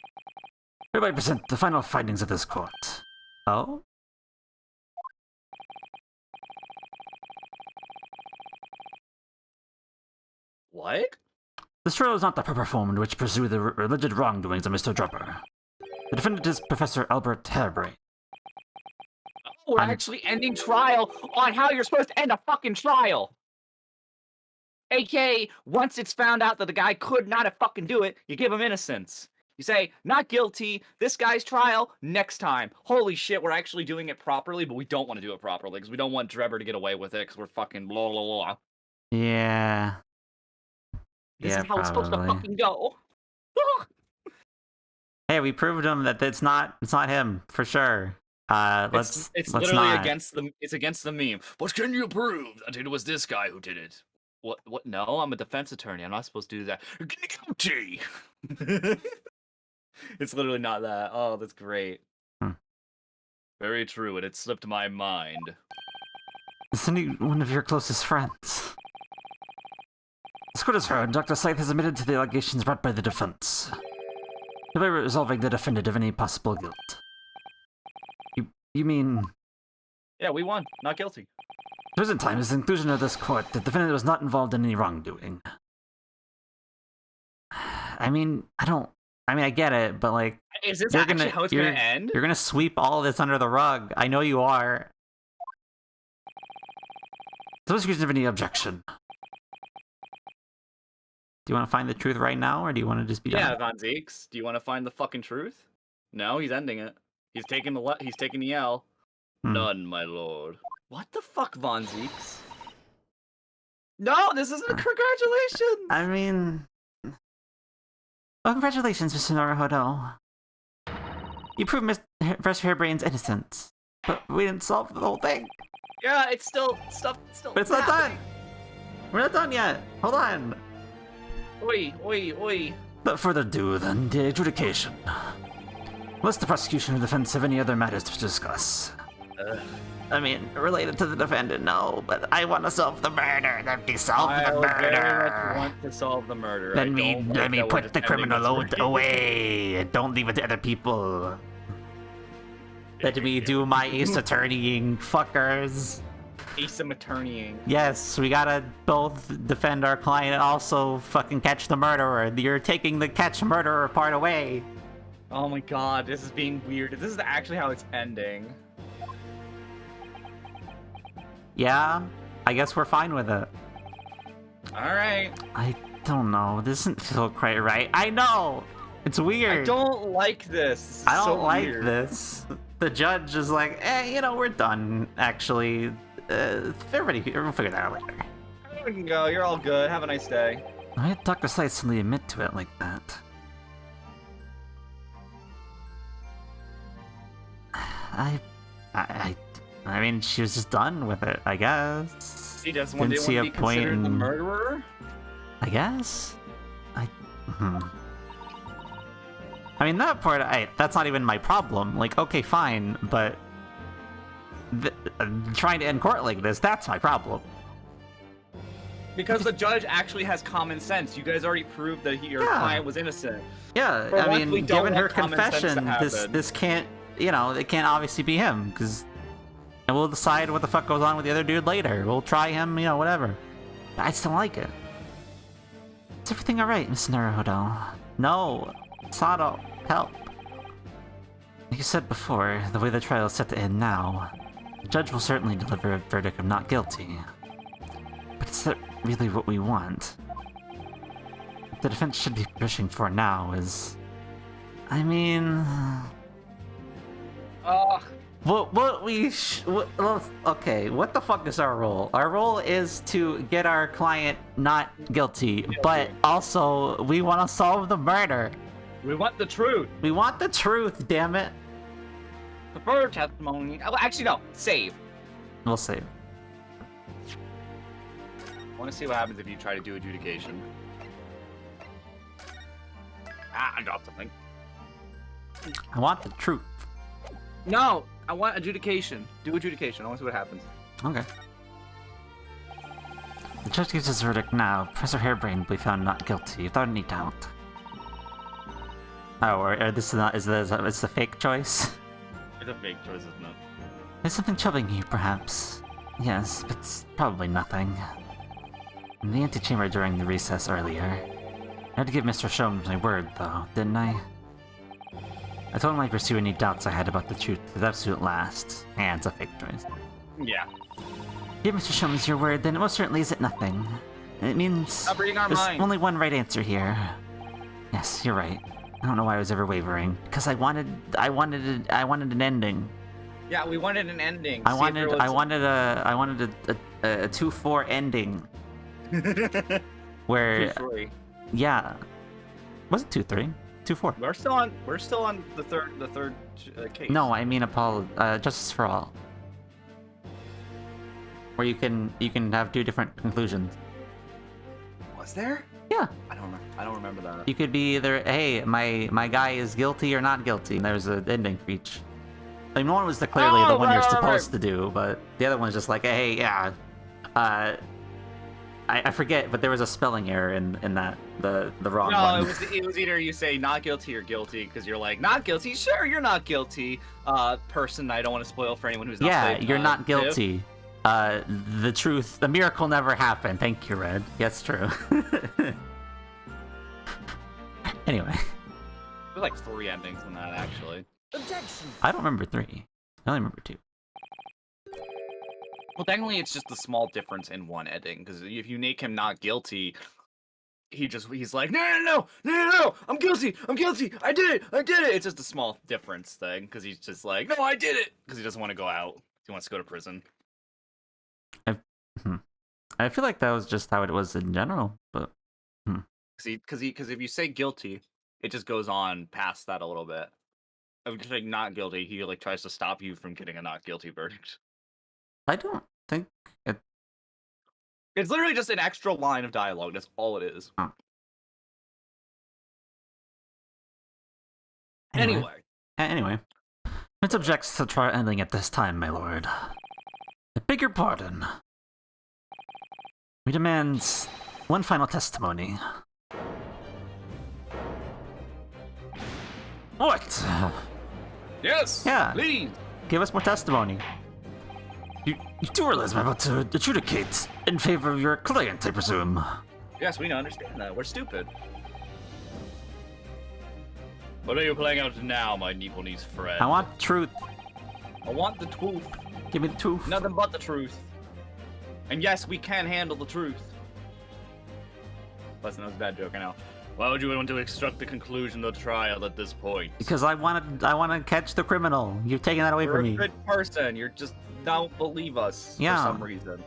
Hereby present the final findings of this court. Oh? What? This trial is not the proper form in which to pursue the alleged wrongdoings of Mr. Dropper. The defendant is Professor Albert Harebrain. We're actually ending trial on how you're supposed to end a fucking trial! AKA, once it's found out that the guy could not have fucking do it, you give him innocence. You say, not guilty, this guy's trial, next time. Holy shit, we're actually doing it properly, but we don't want to do it properly, because we don't want Drebber to get away with it, because we're fucking blah blah blah. Yeah. This is how it's supposed to fucking go. Hey, we proved him that it's not him, for sure. Let's literally not. against the meme. What can you prove that it was this guy who did it? What? No, I'm a defense attorney. I'm not supposed to do that. Guilty. It's literally not that. Oh, that's great. Very true, and it slipped my mind. Is any one of your closest friends? This court has heard Dr. Scythe has admitted to the allegations brought by the defense, thereby resolving the defendant of any possible guilt. You mean... Yeah, we won. Not guilty. At present time is the conclusion of this court that the defendant was not involved in any wrongdoing. I mean, I get it, but like... Is this actually how it's gonna end? You're gonna sweep all of this under the rug. I know you are. Suppose you have any objection. Do you want to find the truth right now, or do you want to just be done? Yeah, Von Zeeks. Do you want to find the fucking truth? No, he's ending it. He's taking the L. None, my lord. What the fuck, Von Zeeks? No, this isn't a congratulations! I mean... Well, congratulations, Mr. Naruhodo. You proved Professor Harebrain's innocence, but we didn't solve the whole thing. Yeah, it's still... But it's not done! We're not done yet! Hold on! Oi. Without further ado, then, the adjudication. Unless the prosecution or defense have any other matters to discuss. I mean, related to the defendant, no, but I want to solve the murder. Let me solve the murder. I very much want to solve the murder. Let me put the criminal away. Don't leave it to other people. Let me do my ace attorneying, fuckers. Ace attorneying. Yes, we gotta both defend our client and also fucking catch the murderer. You're taking the catch murderer part away. Oh my god, this is being weird. This is actually how it's ending. Yeah, I guess we're fine with it. Alright. I don't know. This doesn't feel quite right. I know! It's weird. I don't like this. I don't like weird. this. The judge is like, we're done, actually. Everybody, we'll figure that out later. We can go. You're all good. Have a nice day. Why did Dr. Scythe suddenly admit to it like that? I mean, she was just done with it, I guess. She doesn't want to be considered the murderer? I guess? I mean, that part, that's not even my problem. Like, okay, fine, but... trying to end court like this, that's my problem. Because the judge actually has common sense. You guys already proved that your client was innocent. Yeah, I mean, given her confession, this can't, it can't obviously be him, because... And we'll decide what the fuck goes on with the other dude later. We'll try him, whatever. I just don't like it. Is everything alright, Miss Naruhodo? No! Sato, help! Like you said before, the way the trial is set to end now, the judge will certainly deliver a verdict of not guilty. But is that really what we want? What the defense should be pushing for now is... I mean... Okay, what the fuck is our role? Our role is to get our client not guilty, but also we want to solve the murder. We want the truth. We want the truth, damn it. Prefer testimony. Oh, actually, no. Save. We'll save. I want to see what happens if you try to do adjudication. Ah, I dropped something. I want the truth. No, I want adjudication. Do adjudication. I want to see what happens. Okay. The judge gives his verdict now. Professor Hairbrain will be found not guilty without any doubt. Oh, or this is not, is the fake choice? It's a fake choice, isn't it? There's something troubling you, perhaps. Yes, but it's probably nothing. In the antechamber during the recess earlier, I had to give Mr. Sholmes my word, though, didn't I? I told him I'd pursue any doubts I had about the truth to the absolute last. And it's a fake choice. Yeah. Give Mr. Sholmes your word, then it most certainly isn't nothing. It means there's only one right answer here. Yes, you're right. I don't know why I was ever wavering. Because I wanted an ending. Yeah, we wanted an ending. I wanted a 2-4 ending. Where 2-3. Yeah. Was it 2-3? 2-4. We're still on the third case. No, I mean Justice for All. Where you can have 2 different conclusions. Was there? Yeah. I don't remember that. You could be either, hey, my guy is guilty or not guilty. There's an ending for each. I mean, one was clearly the one you're supposed to do, but the other one's just like, hey, yeah. I forget, but there was a spelling error in that the wrong one. No, it was either you say not guilty or guilty because you're like not guilty. Sure, you're not guilty. Person, I don't want to spoil for anyone who's not. Yeah, you're not guilty. The truth, the miracle never happened. Thank you, Red. Yes, true. Anyway. There's like 3 endings in that, actually. Objection! I don't remember 3. I only remember 2. Well, technically, it's just a small difference in one ending, because if you make him not guilty, he's like, no, I'm guilty, I did it. It's just a small difference thing, because he's just like, no, I did it, because he doesn't want to go out. He wants to go to prison. I feel like that was just how it was in general, but... Because if you say guilty, it just goes on past that a little bit. If you say not guilty, he like tries to stop you from getting a not guilty verdict. I don't think it... It's literally just an extra line of dialogue. That's all it is. Huh. Anyway. It objects to trial ending at this time, my lord. I beg your pardon. We demand one final testimony. What? Yes! Yeah. Please! Give us more testimony. You two are about to adjudicate in favor of your client, I presume. Yes, we understand that. We're stupid. What are you playing out now, my Nipponese friend? I want truth. I want the truth. Give me the truth. Nothing but the truth. And yes, we can handle the truth. Listen, that was a bad joke, I know. Why would you want to extract the conclusion of the trial at this point? Because I want to catch the criminal. You've taken that away from me. You're a good person. You're just don't believe us for some reason.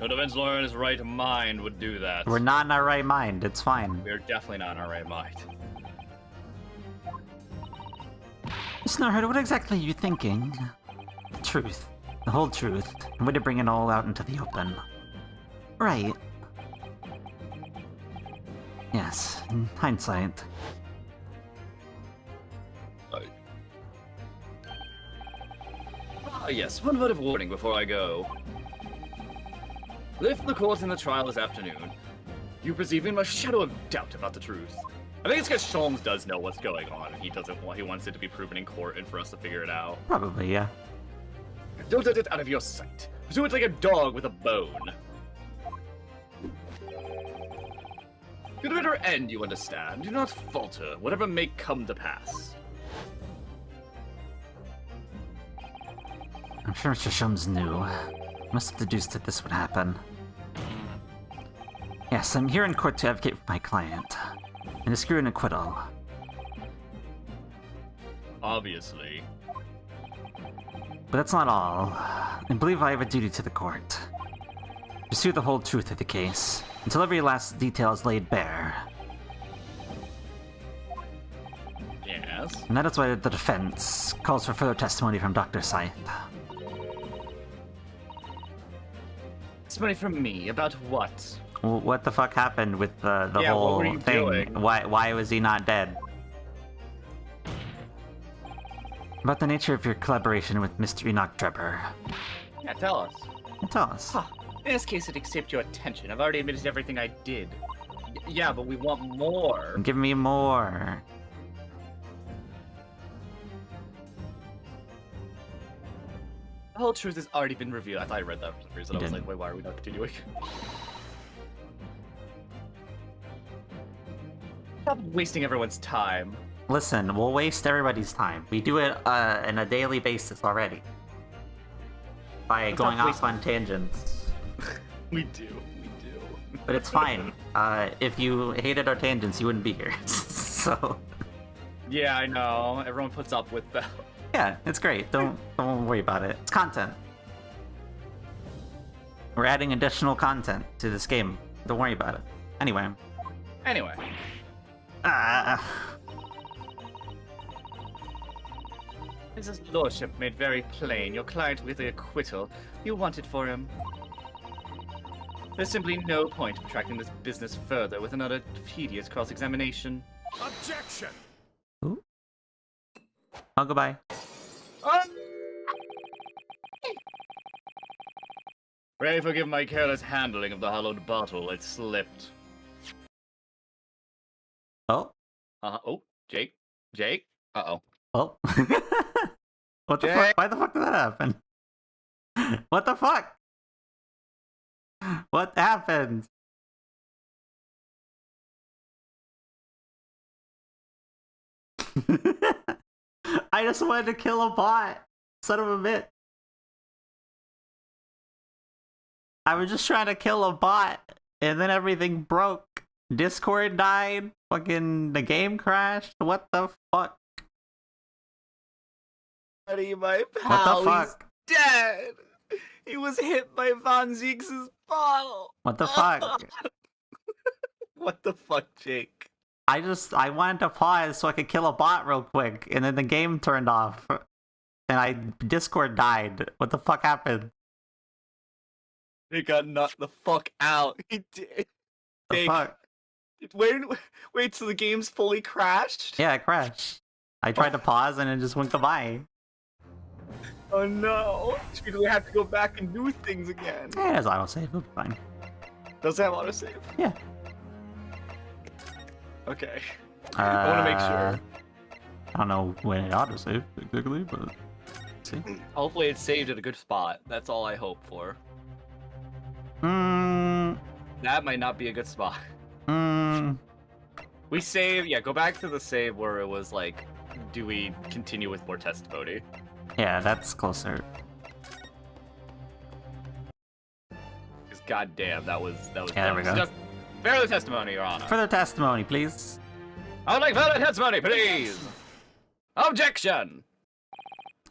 No defense lawyer in his right mind would do that. We're not in our right mind. It's fine. We're definitely not in our right mind. Snowhead, what exactly are you thinking? The truth. The whole truth. A way to bring it all out into the open. Right. Yes, in hindsight. Yes, one word of warning before I go. If the court in the trial this afternoon, you perceive even a shadow of doubt about the truth. I think it's because Sholmes does know what's going on, and he wants it to be proven in court and for us to figure it out. Probably, yeah. Don't let it out of your sight. Pursue it like a dog with a bone. To the bitter end, you understand. Do not falter, whatever may come to pass. I'm sure Mr. Shum's knew. Must have deduced that this would happen. Yes, I'm here in court to advocate for my client. And to secure an acquittal. Obviously. But that's not all. I believe I have a duty to the court. Pursue the whole truth of the case, until every last detail is laid bare. Yes? And that is why the defense calls for further testimony from Dr. Scythe. Testimony from me about what? Well, what the fuck happened with the Yeah, what whole were you thing? doing? Why was he not dead? About the nature of your collaboration with Mr. Enoch Drebber. Yeah, tell us. Tell us. Huh. In this case, it accepts your attention. I've already admitted everything I did. Yeah, but we want more. Give me more. The whole truth has already been revealed. I thought I read that for some reason. You I was didn't. like, wait, why are we not continuing? Stop wasting everyone's time. Listen, we'll waste everybody's time. We do it on a daily basis already. By Let's going not off waste- on tangents. We do. But it's fine. If you hated our tangents, you wouldn't be here. So, Yeah, I know. Everyone puts up with that. yeah, it's great. Don't worry about it. It's content. We're adding additional content to this game. Don't worry about it. Anyway. Anyway. His lordship made very plain. Your client with the acquittal. You wanted for him. There's simply no point protracting this business further with another tedious cross-examination. Objection! Ooh. Oh, goodbye. Pray forgive my careless handling of the hollowed bottle. It slipped. Oh. Oh, Jake? Uh-oh. Oh. What the Jay. fuck? Why the fuck did that happen? What the fuck? What happened? I just wanted to kill a bot. Son of a bitch. I was just trying to kill a bot, and then everything broke. Discord died. Fucking the game crashed. What the fuck? Buddy, my What pal, the fuck? he's dead. He was hit by Von Zeke's bottle. What the fuck? What the fuck, Jake? I wanted to pause so I could kill a bot real quick, and then the game turned off. And Discord died. What the fuck happened? He got knocked the fuck out. He did. The Jake, fuck? wait till the game's fully crashed? Yeah, it crashed. I tried to pause and it just went goodbye. Oh no. Which means we have to go back and do things again. Yeah, it has autosave. It'll be fine. Does it have autosave? Yeah. Okay. I want to make sure. I don't know when it autosaved exactly, but let's see. Hopefully it's saved at a good spot. That's all I hope for. That might not be a good spot. We save, yeah, go back to the save where it was like, do we continue with more testimony? Yeah, that's closer. Because goddamn, that was Yeah, there we go. just further testimony, Your Honor. Further testimony, please. I would like further testimony, please. Objection.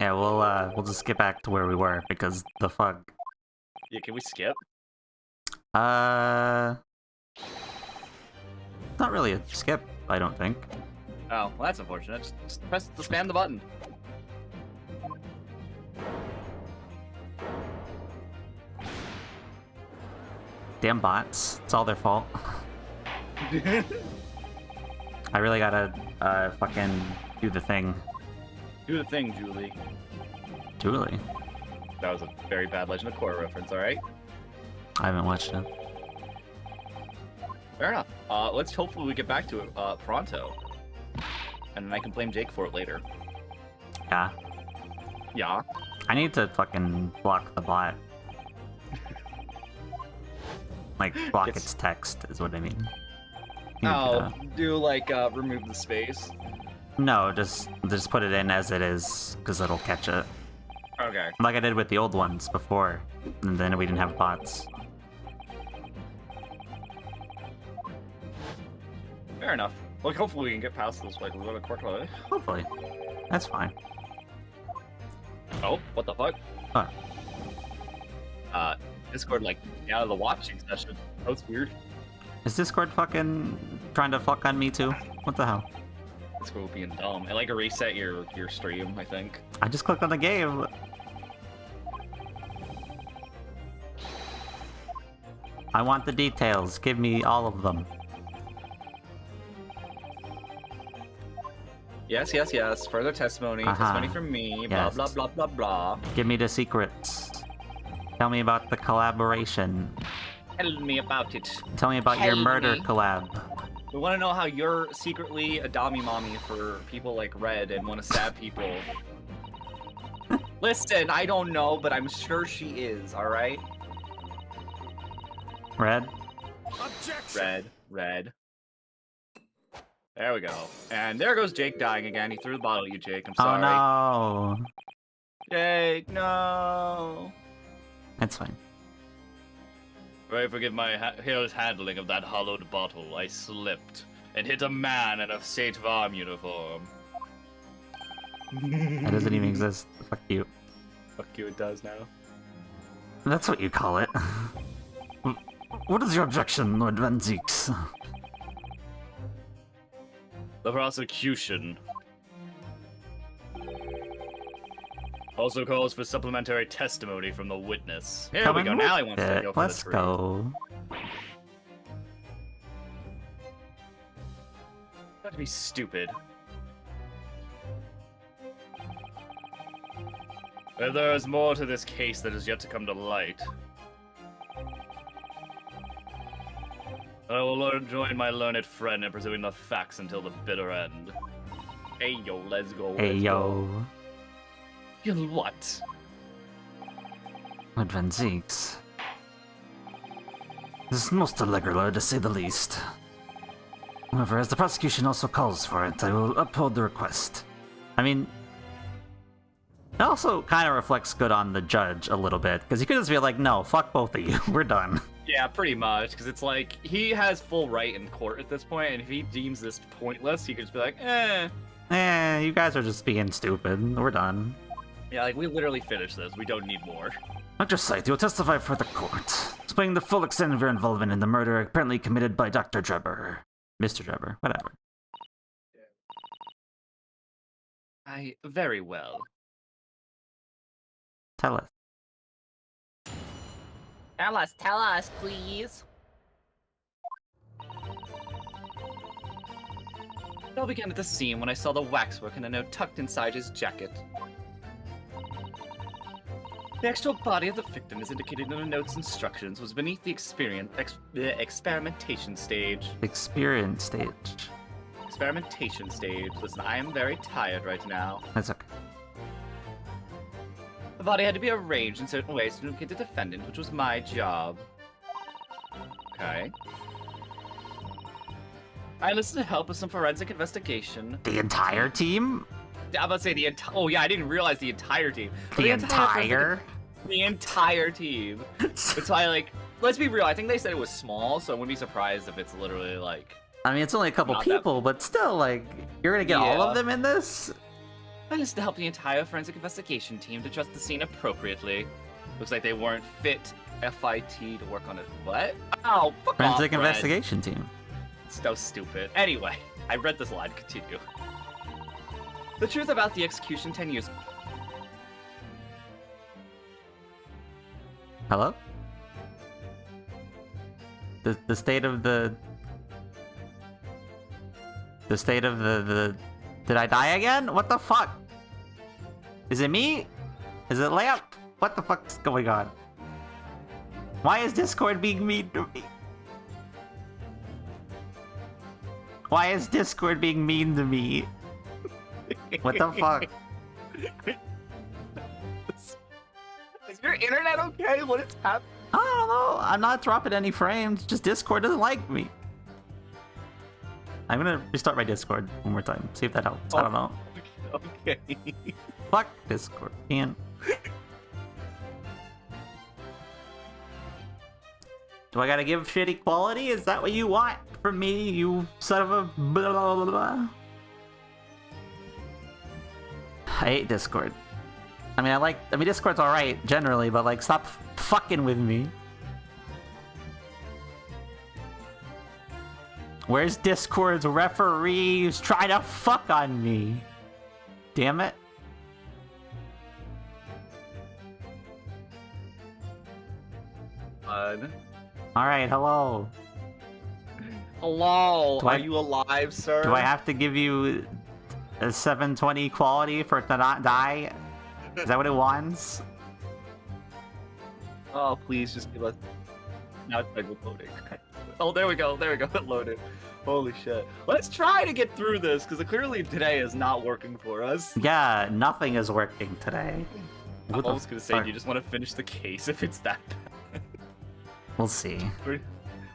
Yeah, we'll just get back to where we were because the fuck. Yeah, can we skip? Not really a skip, I don't think. Oh, well, that's unfortunate. Just spam the button. Damn bots. It's all their fault. I really gotta fucking do the thing. Do the thing, Julie. Julie. That was a very bad Legend of Korra reference, alright? I haven't watched it. Fair enough. Let's hopefully we get back to it pronto. And then I can blame Jake for it later. Yeah. Yeah. I need to fucking block the bot. Like, block It's- its text is what I mean. Oh, do like remove the space. No, just put it in as it is, because it'll catch it. Okay. Like I did with the old ones before, and then we didn't have bots. Fair enough. Like, hopefully we can get past this like really quickly. Hopefully. That's fine. Oh, what the fuck? Huh. Discord like out of the watching session. That's weird. Is Discord fucking trying to fuck on me too? What the hell? Discord being dumb. And like reset your stream, I think. I just clicked on the game. I want the details. Give me all of them. Yes, yes, yes. Further testimony. Testimony from me. Yes. Blah, blah, blah, blah, blah. Give me the secrets. Tell me about the collaboration. Tell me about it. Tell me about your Tell murder me. collab. We want to know how you're secretly a dommy mommy for people like Red and want to stab people. Listen, I don't know, but I'm sure she is, alright? Red? Objection! Red. There we go. And there goes Jake dying again. He threw the bottle at you, Jake. I'm sorry. Oh no. Jake, no! It's fine. Pray forgive my hero's handling of that hollowed bottle. I slipped and hit a man in a State Farm uniform. That doesn't even exist. Fuck you. Fuck you, it does now. That's what you call it. What is your objection, Lord Van Zeeks? The prosecution also calls for supplementary testimony from the witness. Here we go. Now he wants to go for Let's the go. Got to be stupid. If there is more to this case that is yet to come to light, I will join my learned friend in pursuing the facts until the bitter end. Hey yo, let's go. Hey let's yo. go. You what? Lord Van Zeeks. This is most irregular, to say the least. However, as the prosecution also calls for it, I will uphold the request. I mean, it also kind of reflects good on the judge a little bit, because he could just be like, no, fuck both of you, we're done. Yeah, pretty much, because it's like, he has full right in court at this point, and if he deems this pointless, he could just be like, you guys are just being stupid, we're done. Yeah, like, we literally finished this, we don't need more. Dr. Scythe, you will testify for the court, explaining the full extent of your involvement in the murder apparently committed by Dr. Drebber. Mr. Drebber, whatever. Very well. Tell us. Tell us, please. It all began at the scene when I saw the waxwork and a note tucked inside his jacket. The actual body of the victim, as indicated in the note's instructions, was beneath the experimentation stage. Experience stage. Experimentation stage. Listen, I am very tired right now. That's okay. The body had to be arranged in certain ways to indicate the defendant, which was my job. Okay. I enlisted help with some forensic investigation. The entire team? I'm about to say the entire. Oh yeah, I didn't realize the entire team. The entire? The entire team. It's why, like, let's be real. I think they said it was small, so I wouldn't be surprised if it's literally like. I mean, it's only a couple people, but still, like, you're gonna get all of them in this? I enlisted to help the entire forensic investigation team to trust the scene appropriately. Looks like they weren't fit FIT to work on it. What? Oh, fuck Forensic off, investigation team. So stupid. Anyway, I read this line. Continue. The truth about the execution 10 years. Hello? The state of the... The state of the... Did I die again? What the fuck? Is it me? Is it Lamp? What the fuck's going on? Why is Discord being mean to me? Why is Discord being mean to me? What the fuck? Is your internet okay? What is happening? I don't know. I'm not dropping any frames. Just Discord doesn't like me. I'm gonna restart my Discord one more time. See if that helps. I don't know. Okay. Fuck Discord. Can't. Do I gotta give shitty quality? Is that what you want from me, you son of a blah blah blah blah? I hate Discord. I mean, Discord's alright, generally, but, like, stop fucking with me. Where's Discord's referees trying to fuck on me? Damn it. Alright, hello. Hello, Do I- are you alive, sir? Do I have to give you a 720 quality for it to not die? Is that what it wants? Oh, please just give us. Now it's like loading. Oh, there we go. There we go. It loaded. Holy shit. Let's try to get through this because clearly today is not working for us. Yeah, nothing is working today. I'm What the almost gonna say, fuck? do you just want to finish the case if it's that bad? We'll see.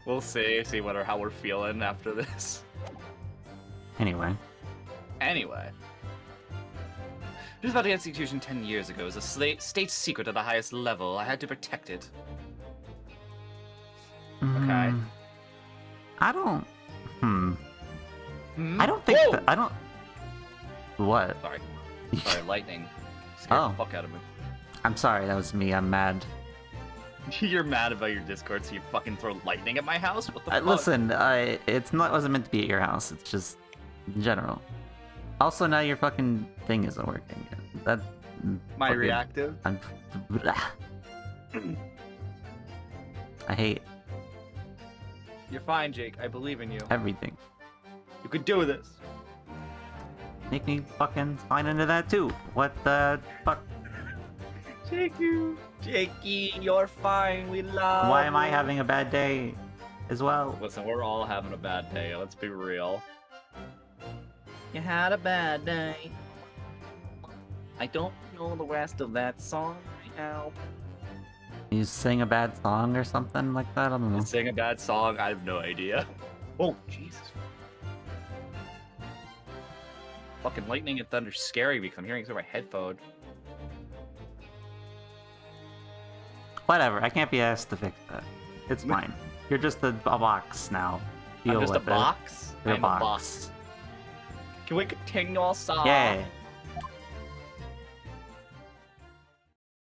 We'll see how we're feeling after this. Anyway. Anyway. Just about the execution 10 years ago was a state secret at the highest level. I had to protect it. Okay. I don't... Hmm? I don't think Whoa! that... I don't... What? Sorry, lightning. Scared Oh. the fuck out of me. I'm sorry, that was me. I'm mad. You're mad about your Discord, so you fucking throw lightning at my house? What the fuck? Listen, wasn't meant to be at your house. It's just in general. Also, now your fucking thing isn't working. That... My fucking- reactive? I'm... I hate You're fine, Jake. I believe in you. everything. You could do this. Make me fucking sign into that too. What the fuck? Jakey, you're fine. We love Why am I you. having a bad day as well? Listen, we're all having a bad day. Let's be real. You had a bad day. I don't know the rest of that song right now. You sing a bad song or something like that? I don't know. You sing a bad song? I have no idea. Oh, Jesus. Fucking lightning and thunder scary because I'm hearing it through my headphone. Whatever, I can't be asked to fix that. It's fine. You're just a box now. Deal I'm just with a box? You're a I'm box. a box. Can we continue our song? Yeah.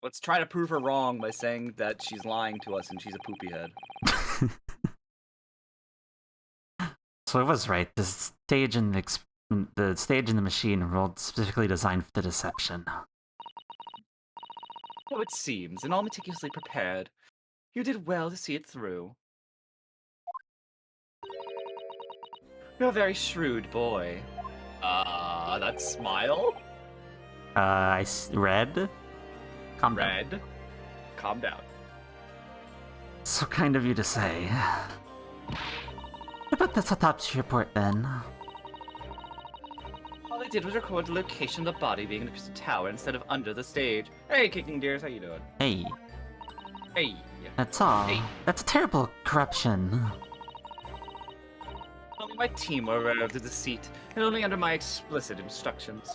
Let's try to prove her wrong by saying that she's lying to us and she's a poopy head. So I was right. The stage in the machine rolled specifically designed for the deception. So it seems, and all meticulously prepared. You did well to see it through. You're a very shrewd boy. That smile? Red? Calm down. Red. Calm down. So kind of you to say. I bet that's a top report then. All they did was record the location of the body being in the crystal tower instead of under the stage. Hey, Kicking Deers, how you doing? Hey, Hey. that's all. Hey. That's a terrible corruption. Only my team were aware of the deceit, and only under my explicit instructions.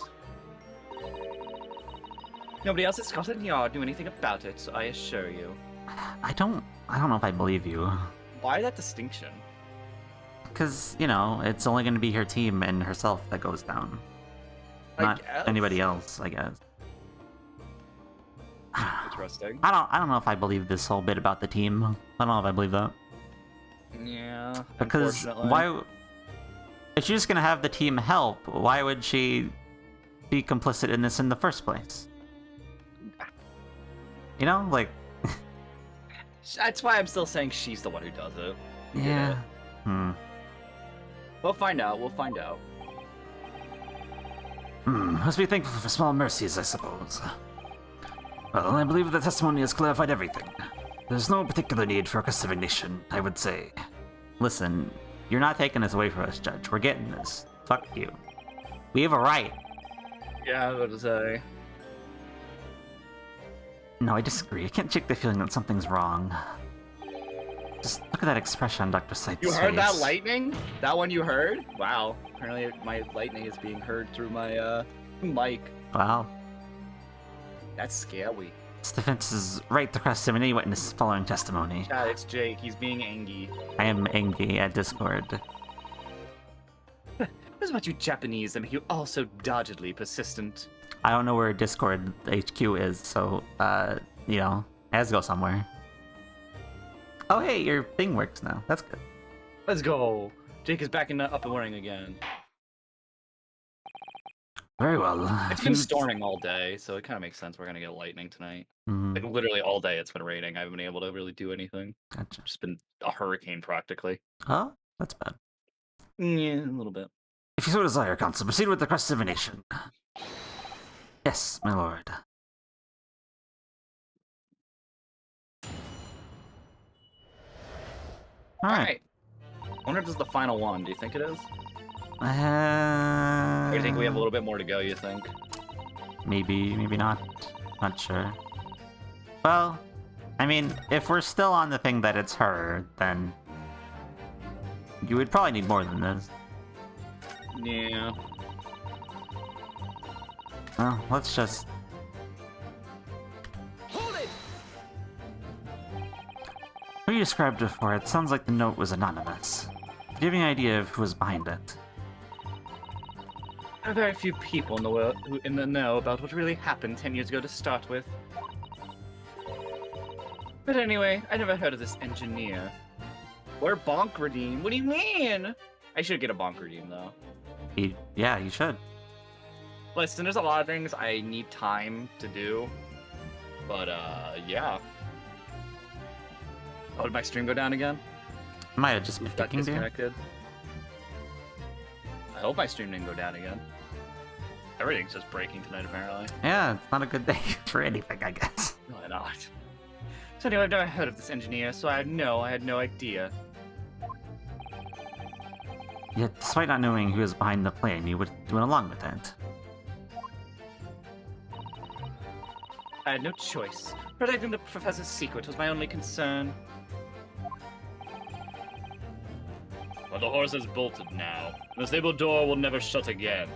Nobody else at Scotland Yard knew anything about it, so I assure you. I don't know if I believe you. Why that distinction? Because, you know, it's only going to be her team and herself that goes down. Not guess. anybody else, I guess. Interesting. I don't know if I believe this whole bit about the team. I don't know if I believe that. Yeah. Because why... If she's going to have the team help, why would she be complicit in this in the first place? You know, like... That's why I'm still saying she's the one who does it. Yeah. We'll find out. We'll find out. Must be thankful for small mercies, I suppose. Well, I believe the testimony has clarified everything. There's no particular need for resignation, I would say. Listen, you're not taking this away from us, Judge. We're getting this. Fuck you. We have a right. Yeah, I was about to say. No, I disagree. I can't shake the feeling that something's wrong. Just look look at that expression on Dr. Site's You heard that face. lightning? That one you heard? Wow. Apparently my lightning is being heard through my mic. Wow. That's scary. This defense is right to cross any witness following testimony. Chat, it's Jake. He's being angry. I am angry at Discord. What about you Japanese that make you all so doggedly persistent? I don't know where Discord HQ is, so, you know, it has to go somewhere. Oh, hey, your thing works now. That's good. Let's go. Jake is back up and running again. Very well. It's been storming all day, so it kind of makes sense we're gonna get lightning tonight. Like literally all day it's been raining. I haven't been able to really do anything. Gotcha. It's been a hurricane practically. Oh, that's bad. Yeah, a little bit. If you so desire, Counsel, proceed with the cross-divination. Yes, my lord. Alright. I wonder if this is the final one. Do you think it is? Or Do do you think we have a little bit more to go, you think? Maybe, maybe not. Not sure. Well, I mean, if we're still on the thing that it's her, then you would probably need more than this. Yeah. Well, let's just... Hold it! What you described before, it sounds like the note was anonymous. Do you have any idea of who was behind it? There are very few people in the world who in the know about what really happened 10 years ago to start with. But anyway, I never heard of this engineer. Or bonk redeem. What do you mean? I should get a bonk redeem though. Yeah, you should. Listen, there's a lot of things I need time to do. But yeah. Oh, did my stream go down again? Might have just been It got picking, dude. disconnected. I hope my stream didn't go down again. Everything's just breaking tonight, apparently. Yeah, it's not a good day for anything, I guess. Why not? So anyway, I've never heard of this engineer, so I had no idea. Yet, despite not knowing who was behind the plane, you went along with it. I had no choice. Protecting the professor's secret was my only concern. Well, the horse is bolted now. The stable door will never shut again.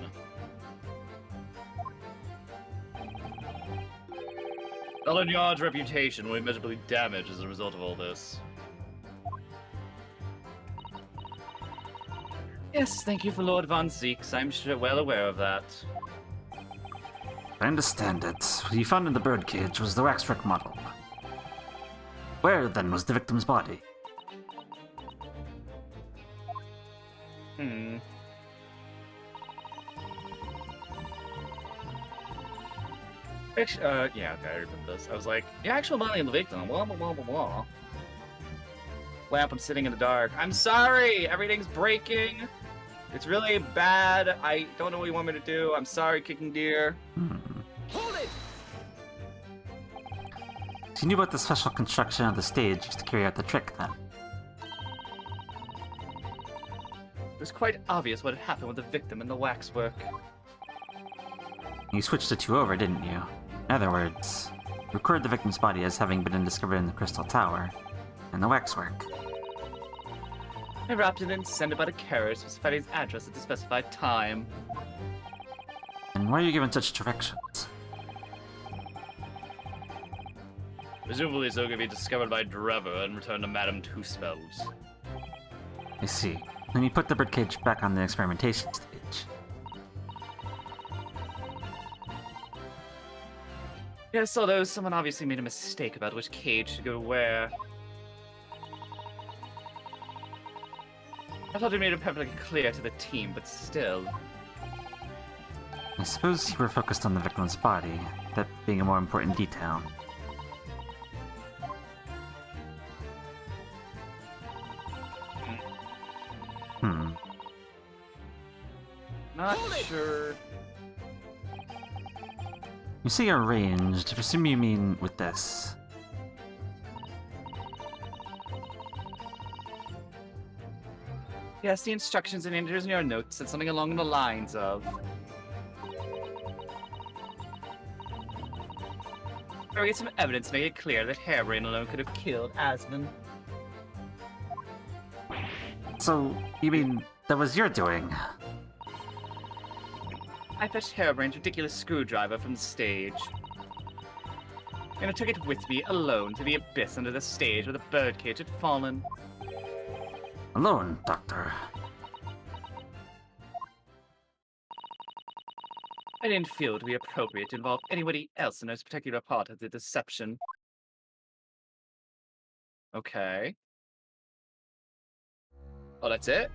Scotland Yard's reputation will be measurably damaged as a result of all this. Yes, thank you for Lord Von Zeeks. I'm sure well aware of that. I understand it. What you found in the birdcage was the waxwork model. Where, then, was the victim's body? Yeah, okay, I remember this. I was like, the actual body of the victim, blah, blah, blah, blah, blah. Lamp, I'm sitting in the dark. I'm sorry! Everything's breaking! It's really bad. I don't know what you want me to do. I'm sorry, kicking deer. Hold it! So you knew about the special construction of the stage used to carry out the trick, then? It was quite obvious what had happened with the victim and the waxwork. You switched the two over, didn't you? In other words, you recorded the victim's body as having been discovered in the Crystal Tower, and the waxwork. I wrapped it in and sent it by the carriage, specifying his address at the specified time. And why are you given such directions? Presumably so it could be discovered by Drever and returned to Madame Two Spells. I see. Then you put the birdcage back on the experimentation stage. Yes, although someone obviously made a mistake about which cage to go where. I thought it made it perfectly clear to the team, but still. I suppose you were focused on the victim's body, that being a more important detail. Not sure. You say arranged, I presume you mean with this. Yes, the instructions and enters in your notes said something along the lines of... Or get some evidence to make it clear that Harebrain alone could have killed Asmund. So, you mean that was your doing? I fetched Harebrain's ridiculous screwdriver from the stage. And I took it with me alone to the abyss under the stage where the birdcage had fallen. Alone, Doctor. I didn't feel it would be appropriate to involve anybody else in this particular part of the deception. Okay. Oh, that's it?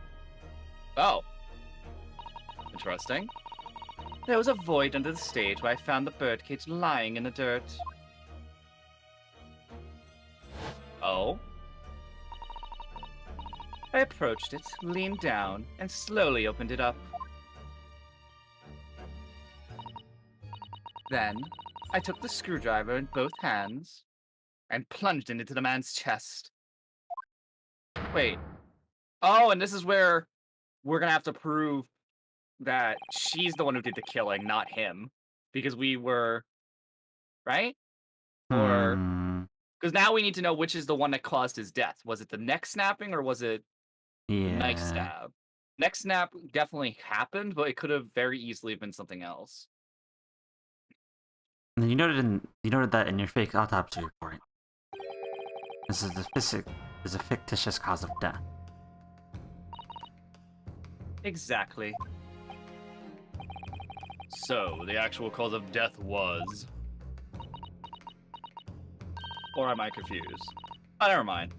Oh. Interesting. There was a void under the stage where I found the birdcage lying in the dirt. Oh. I approached it, leaned down, and slowly opened it up. Then, I took the screwdriver in both hands and plunged it into the man's chest. Wait. Oh, and this is where we're gonna have to prove that she's the one who did the killing, not him. Because we were... Right? Or... Because now we need to know which is the one that caused his death. Was it the neck snapping or was it knife stab? Neck snap definitely happened, but it could have very easily been something else. You noted that in your fake autopsy report. This is a fictitious cause of death. Exactly. So, the actual cause of death was... Or am I confused? Oh, never mind.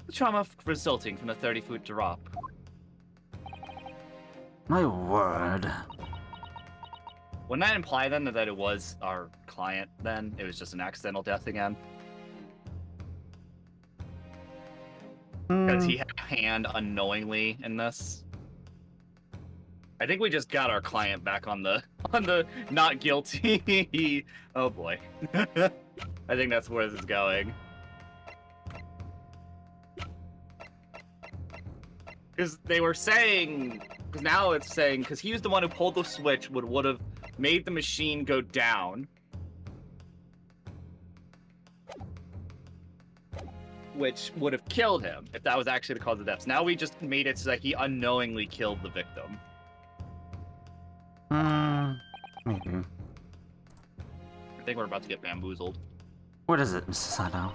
The trauma resulting from the 30-foot drop. My word. Wouldn't that imply then that it was our client then? It was just an accidental death again? Because he had a hand unknowingly in this? I think we just got our client back on the not guilty. Oh boy. I think that's where this is going. Because they were saying, because now it's saying, because he was the one who pulled the switch, would have made the machine go down. Which would have killed him if that was actually the cause of death. So now we just made it so that he unknowingly killed the victim. Maybe. I think we're about to get bamboozled. What is it, Mrs. Sato?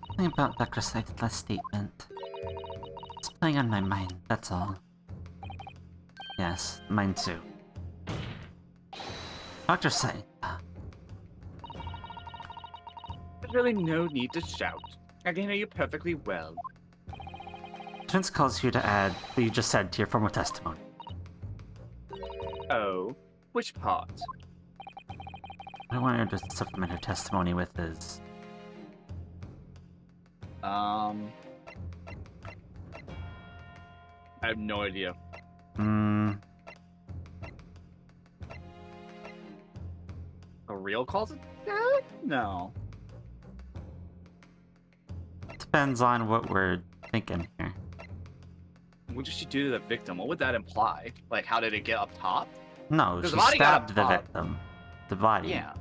Something about Dr. Sykes' last statement. It's playing on my mind, that's all. Yes, mine too. Dr. Sykes. There's really no need to shout. I can hear you perfectly well. Prince calls you to add what you just said to your formal testimony. Oh, which part? I wanted to supplement her testimony with his... I have no idea. A real cause of death? No. Depends on what we're thinking here. What did she do to the victim? What would that imply? Like, how did it get up top? No, she the body got stabbed up the top. victim. The body. Yeah.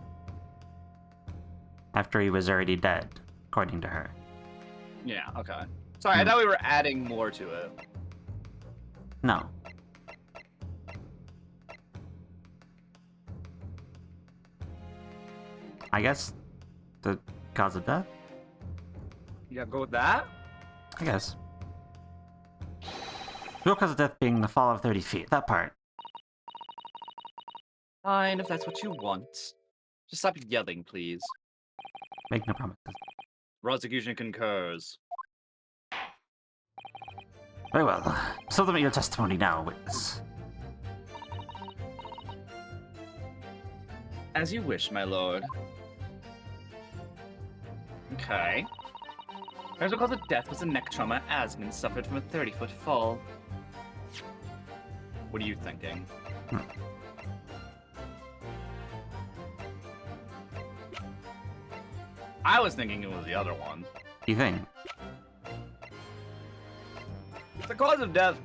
After he was already dead, according to her. Yeah, okay. Sorry, I thought we were adding more to it. No. I guess the cause of death? You gotta go with that? I guess. Real cause of death being the fall of 30 feet. That part. Fine, if that's what you want. Just stop yelling, please. Make no promises. Prosecution concurs. Very well. Supplement your testimony now, witness. As you wish, my lord. Okay. The cause of death was a neck trauma Asmund suffered from a 30-foot fall. What are you thinking? I was thinking it was the other one. You think? The cause of death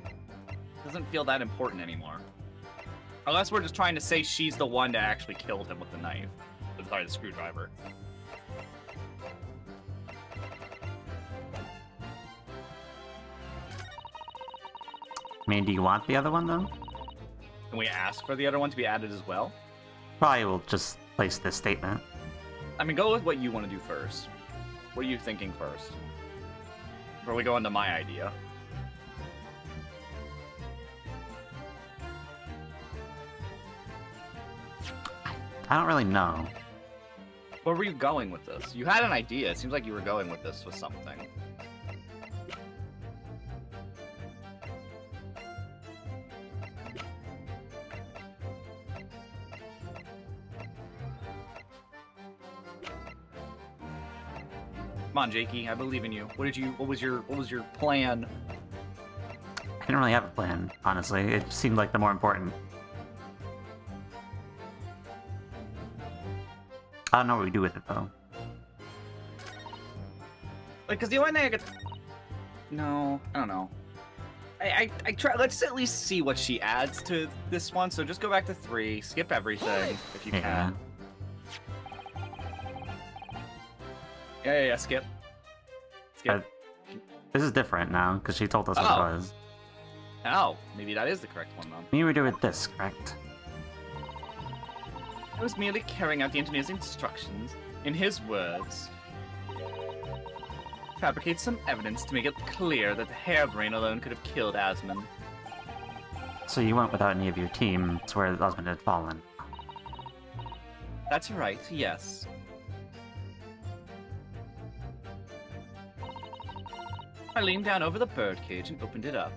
doesn't feel that important anymore. Unless we're just trying to say she's the one that actually killed him with the knife. Sorry, the screwdriver. mean, do you want the other one, though? Can we ask for the other one to be added as well? Probably will just place this statement. I mean, go with what you want to do first. What are you thinking first? Before we go into my idea. I don't really know. Where were you going with this? You had an idea. It seems like you were going with this with something. Come on, Jakey. I believe in you. What was your plan? I didn't really have a plan, honestly. It seemed like the more important. I don't know what we do with it, though. Like, cause the only thing I could... No, I don't know. I try. Let's at least see what she adds to this one. So just go back to 3, skip everything if you can. Yeah, skip. Skip. This is different now, because she told us what it was. Oh, maybe that is the correct one, then. Maybe we do it this, correct? I was merely carrying out the engineer's instructions. In his words, fabricate some evidence to make it clear that the harebrain alone could have killed Asmund. So you went without any of your team to where Osmond had fallen. That's right, yes. I leaned down over the birdcage and opened it up.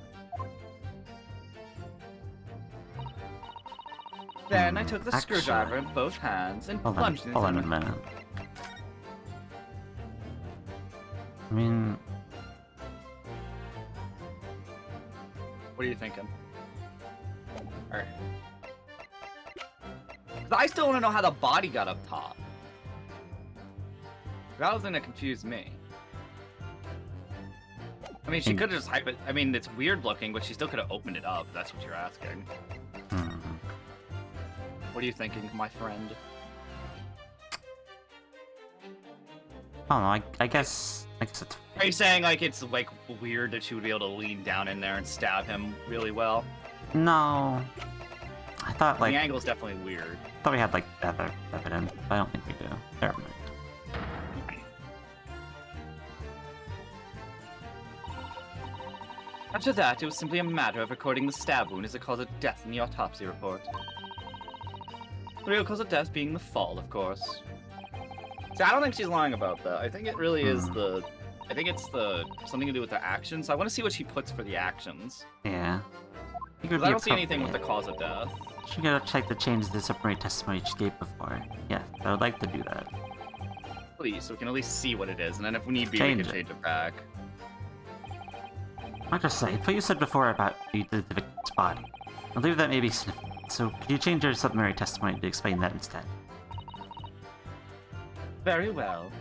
Then I took the screwdriver in both hands and plunged into Hold on a minute. I mean... What are you thinking? Alright. I still want to know how the body got up top. That was gonna confuse me. I mean, she could have just hype it. I mean, it's weird looking, but she still could have opened it up, if that's what you're asking. What are you thinking, my friend? I don't know, I guess it's... Are you saying, like, it's, like, weird that she would be able to lean down in there and stab him really well? No. I thought, like... The angle's definitely weird. I thought we had, like, other evidence, but I don't think we do. Never mind. After that, it was simply a matter of recording the stab wound as a cause of death in the autopsy report. The real cause of death being the fall, of course. See, I don't think she's lying about that. I think it really is the... I think it's the... something to do with the actions. I want to see what she puts for the actions. Yeah. I don't see anything with the cause of death. She gotta check the change of disciplinary testimony she gave before. Yeah, I would like to do that. Please, so we can at least see what it is, and then if we need be, we can change it back. I'll just say, what you said before about the victim's body. I believe that may be significant, so could you change your supplementary testimony to explain that instead? Very well.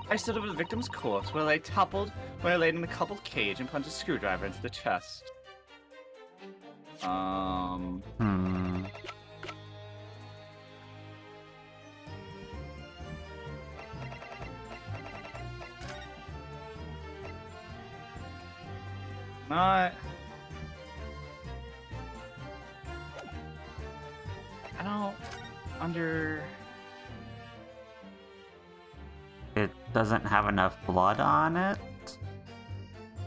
I stood over the victim's corpse where they toppled, where I laid in the coupled cage and plunged a screwdriver into the chest. Not... I don't... under... It doesn't have enough blood on it?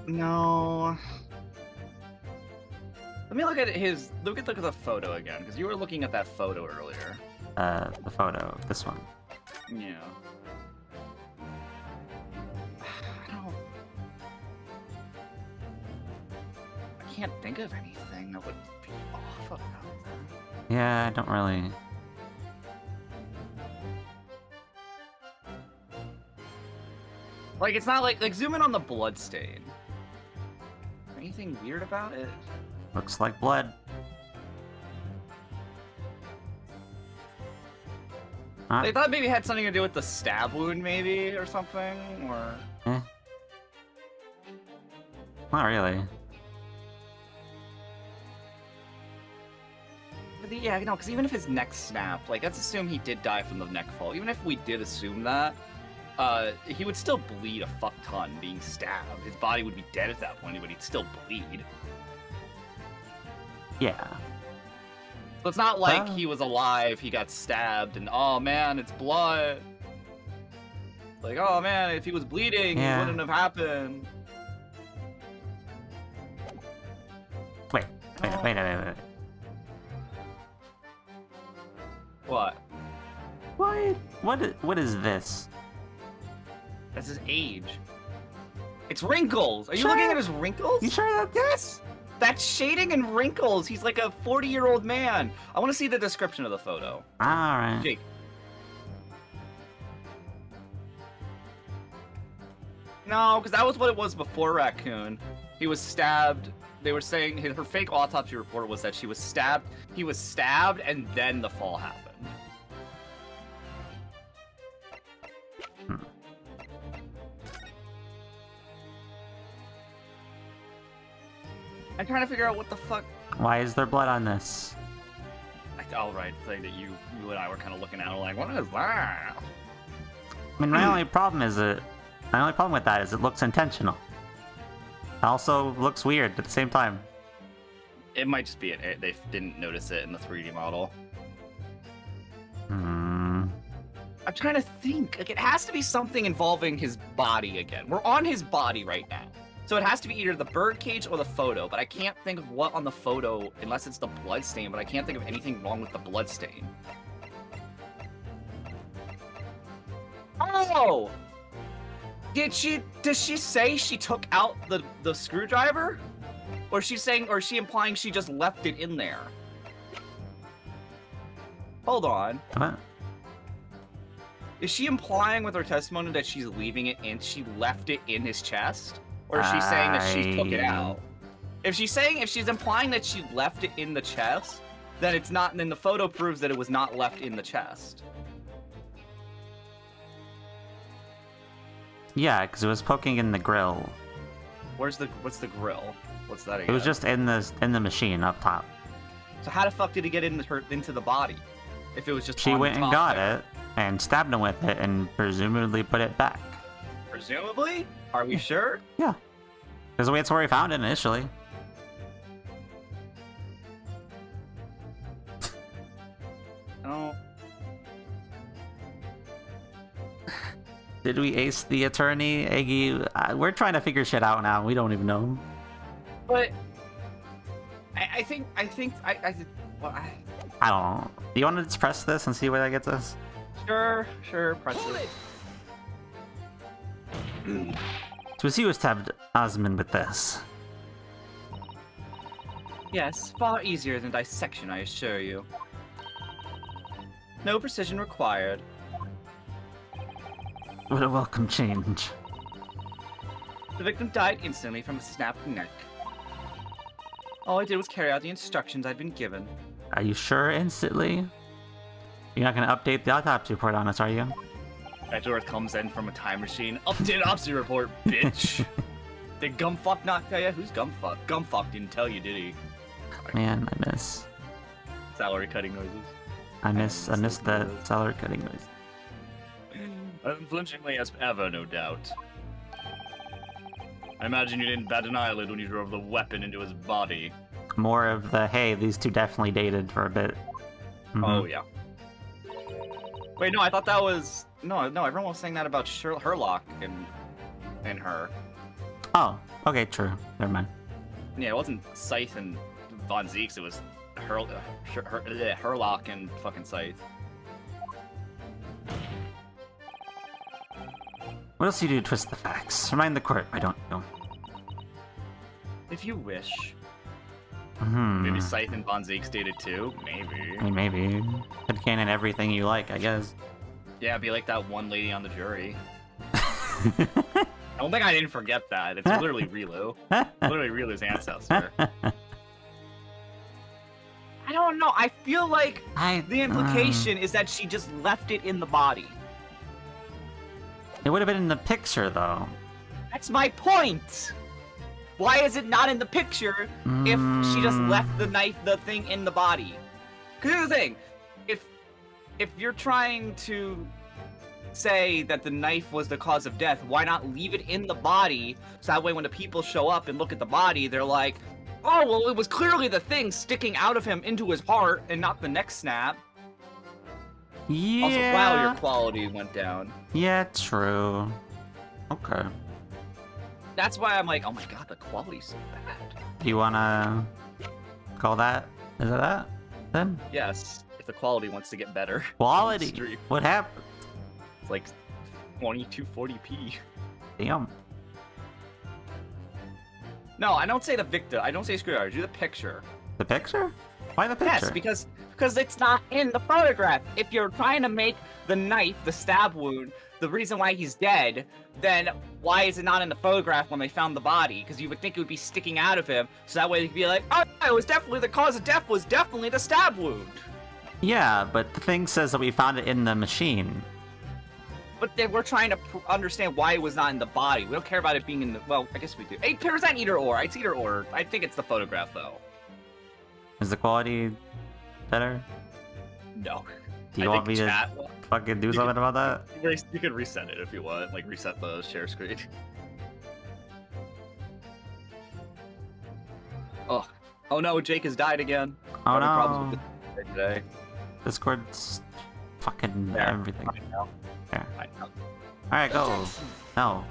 No... Let me look at his... Look at the photo again, because you were looking at that photo earlier. The photo. This one. Yeah. I can't think of anything that would be off about that. Yeah, I don't really... Like, it's not like zoom in on the blood stain. Anything weird about it? Looks like blood. They thought maybe it had something to do with the stab wound, maybe, or something, or... Not really. But yeah, no, because even if his neck snapped, like, let's assume he did die from the neck fall. Even if we did assume that, he would still bleed a fuck ton being stabbed. His body would be dead at that point, but he'd still bleed. Yeah. So it's not like he was alive, he got stabbed, and oh man, it's blood. Like, oh man, if he was bleeding, it wouldn't have happened. Wait. What? What is this? That's his age. It's wrinkles! Are you Sure. looking at his wrinkles? You sure that's... Yes! That's shading and wrinkles! He's like a 40-year-old man! I want to see the description of the photo. Alright. Jake. No, because that was what it was before Raccoon. He was stabbed. They were saying her fake autopsy report was that she was stabbed. He was stabbed, and then the fall happened. I'm trying to figure out what the fuck. Why is there blood on this? All right, the thing that you and I were kind of looking at, like, what is that? I mean, my only problem with that is it looks intentional. It also looks weird at the same time. It might just be they didn't notice it in the 3D model. Hmm. I'm trying to think. Like, it has to be something involving his body again. We're on his body right now. So it has to be either the birdcage or the photo, but I can't think of what on the photo, unless it's the bloodstain, but I can't think of anything wrong with the bloodstain. Oh! Does she say she took out the screwdriver? Or is she implying she just left it in there? Hold on. What? Is she implying with her testimony that she's leaving it in, she left it in his chest? Or is she saying that she took it out? If she's implying that she left it in the chest, then it's not, then the photo proves that it was not left in the chest. Yeah, because it was poking in the grill. What's the grill? What's that again? It was just in the machine up top. So how the fuck did it get into the body? If it was just She on went the and top got there? it and stabbed him with it and presumably put it back. Presumably? Are we sure? Yeah. Because that's where we found it initially. No. Did we ace the attorney, Eggy? We're trying to figure shit out now. We don't even know. But I think well, I don't know. Do you want to just press this and see where that gets us? sure, press it. So was you stabbed Osmond with this? Yes, far easier than dissection, I assure you. No precision required. What a welcome change. The victim died instantly from a snapped neck. All I did was carry out the instructions I'd been given. Are you sure instantly? You're not going to update the autopsy report on us, are you? Edgeworth comes in from a time machine. Updated autopsy report, bitch! Did Gumfuck not tell you? Who's Gumfuck? Gumfuck didn't tell you, did he? Man, I miss Salary cutting noises. I miss the salary cutting noise. Unflinchingly as ever, no doubt. I imagine you didn't bat an eyelid when you drove the weapon into his body. More of the, hey, these two definitely dated for a bit. Mhm. Oh, yeah. Wait, no, I thought that was... No, everyone was saying that about Herlock and her. Oh, okay, true. Never mind. Yeah, it wasn't Scythe and Von Zeeks, it was Herlock and fucking Scythe. What else do you do to twist the facts? Remind the court. I don't know. If you wish. Hmm. Maybe Scythe and Von Zeeks dated too? Maybe. I mean, maybe. Could canon everything you like, I guess. Yeah, be like that one lady on the jury. I don't think I didn't forget that. It's literally Relu. Literally Relu's ancestor. I don't know. I feel like the implication is that she just left it in the body. It would have been in the picture, though. That's my point! Why is it not in the picture if she just left the thing in the body? Because here's the thing, if you're trying to say that the knife was the cause of death, why not leave it in the body? So that way when the people show up and look at the body, they're like, oh, well, it was clearly the thing sticking out of him into his heart and not the neck snap. Yeah. Also, wow, your quality went down. Yeah, true. Okay. That's why I'm like, oh my god, the quality's so bad. Do you wanna call that? Is it that? Then? Yes, if the quality wants to get better. Quality? Stream. What happened? It's like 2240p. Damn. No, I don't say the victim. I don't say screwdriver. Do the picture. The picture? Why the picture? Yes, because it's not in the photograph. If you're trying to make the knife, the stab wound, the reason why he's dead, then why is it not in the photograph when they found the body? Because you would think it would be sticking out of him, so that way they could be like, oh, it was definitely the cause of death was definitely the stab wound. Yeah, but the thing says that we found it in the machine. But then we're trying to understand why it was not in the body. We don't care about it being in the... Well, I guess we do. 8% either or. It's either or. I think it's the photograph, though. Is the quality better? No. Do you want me to fucking do something about that? You can reset it if you want. Like, reset the share screen. Oh. Oh no, Jake has died again. Oh no. Problems with today. Discord's fucking There. everything. There. I know. Alright, go. No.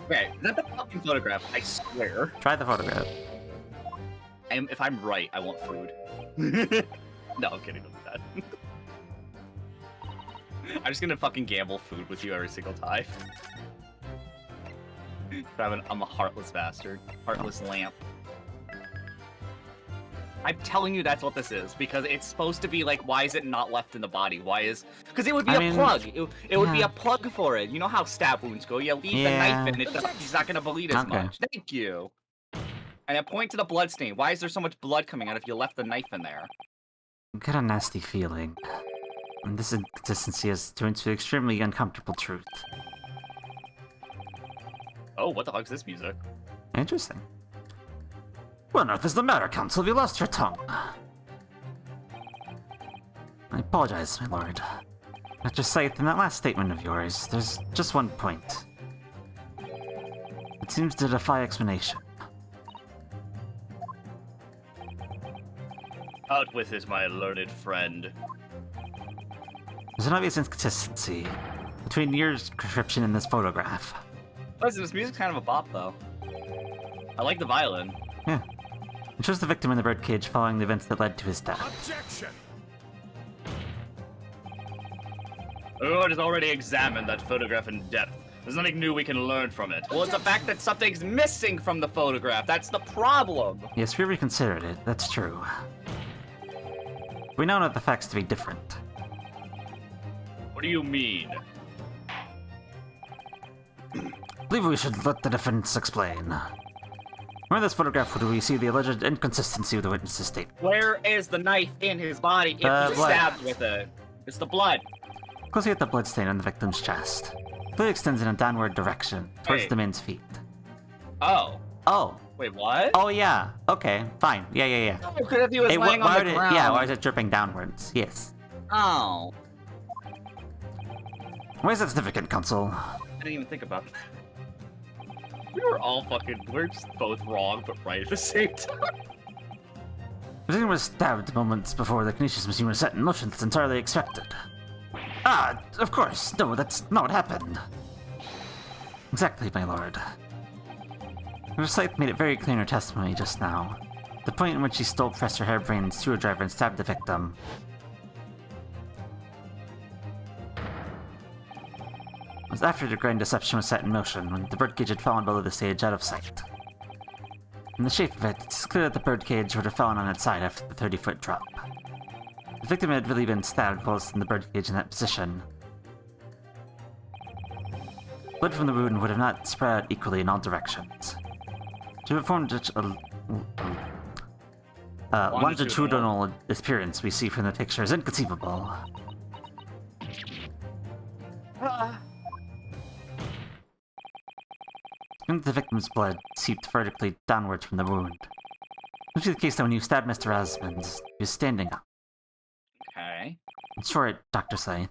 Okay, is that the fucking photograph? I swear. Try the photograph. And if I'm right, I want food. No, I'm kidding. Don't do that. I'm just gonna fucking gamble food with you every single time. I'm a heartless bastard. Heartless lamp. I'm telling you that's what this is, because it's supposed to be like, why is it not left in the body? Why is... Because it would be a plug. It would be a plug for it. You know how stab wounds go. You leave the knife in it, he's not going to bleed as much. Thank you. And then point to the blood stain. Why is there so much blood coming out if you left the knife in there? I get a nasty feeling. And this inconsistency has turned to extremely uncomfortable truth. Oh, what the fuck is this music? Interesting. What on earth is the matter, Counsel? Have you lost your tongue? I apologize, my lord. Dr. Scythe, in that last statement of yours, there's just one point. It seems to defy explanation. Out with it, my learned friend. There's an obvious inconsistency between your description and this photograph. Listen, this music's kind of a bop, though. I like the violin. Yeah. It shows the victim in the birdcage following the events that led to his death. Objection! The Lord has already examined that photograph in depth. There's nothing new we can learn from it. Well, it's the fact that something's missing from the photograph. That's the problem. Yes, we reconsidered it. That's true. We now know the facts to be different. What do you mean? I believe we should let the defense explain. Where in this photograph do we see the alleged inconsistency with the witness's statement? Where is the knife in his body if he stabbed with it? It's the blood. Closely at the bloodstain on the victim's chest. It clearly extends in a downward direction, towards Wait. the man's feet. Oh. Oh. Wait, what? Oh, yeah. Okay, fine. Yeah. Because if he was laying on the ground. Yeah, why is it dripping downwards? Yes. Oh. Why is that significant, Counsel? I didn't even think about that. We're just both wrong, but right at the same time. The victim was stabbed moments before the Canisius machine was set in motion. That's entirely expected. Ah, of course. No, that's not what happened. Exactly, my lord. Her Scythe made it very clear in her testimony just now. The point in which she stole Professor Hairbrain's screwdriver and stabbed the victim. It was after the grand deception was set in motion, when the birdcage had fallen below the stage out of sight. In the shape of it, it's clear that the birdcage would have fallen on its side after the 30-foot drop. The victim had really been stabbed close in the birdcage in that position. Blood from the wound would have not spread out equally in all directions. To have formed such a longitudinal appearance we see from the picture is inconceivable. The victim's blood seeped vertically downwards from the wound. This is the case that when you stabbed Mr. Osmond, he was standing up. Okay. In short, Dr. Scythe,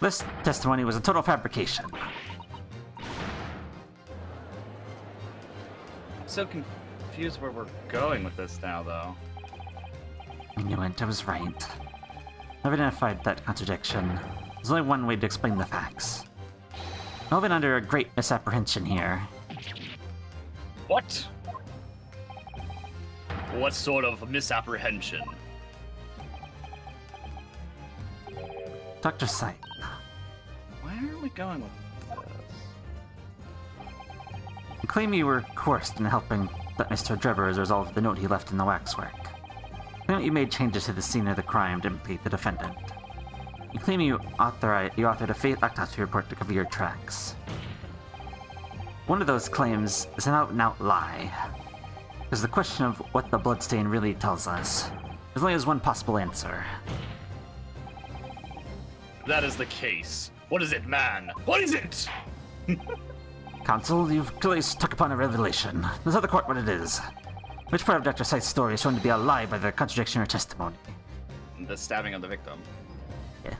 This testimony was a total fabrication. I'm so confused where we're going with this now, though. I knew it, I was right. I've identified that contradiction. There's only one way to explain the facts. I've been under a great misapprehension here. What? What sort of misapprehension? Dr. Sight. Where are we going with this? You claim you were coerced in helping that Mr. Drebber as a result of the note he left in the waxwork. You claim you made changes to the scene of the crime to implicate the defendant. You claim you authored a fake autopsy report to cover your tracks. One of those claims is an out-and-out lie. There's the question of what the bloodstain really tells us. There's only one possible answer. If that is the case, what is it, man? What is it? Counsel, you've clearly struck upon a revelation. Let's tell the court what it is. Which part of Dr. Sight's story is shown to be a lie by the contradiction in her testimony? The stabbing of the victim. Yeah.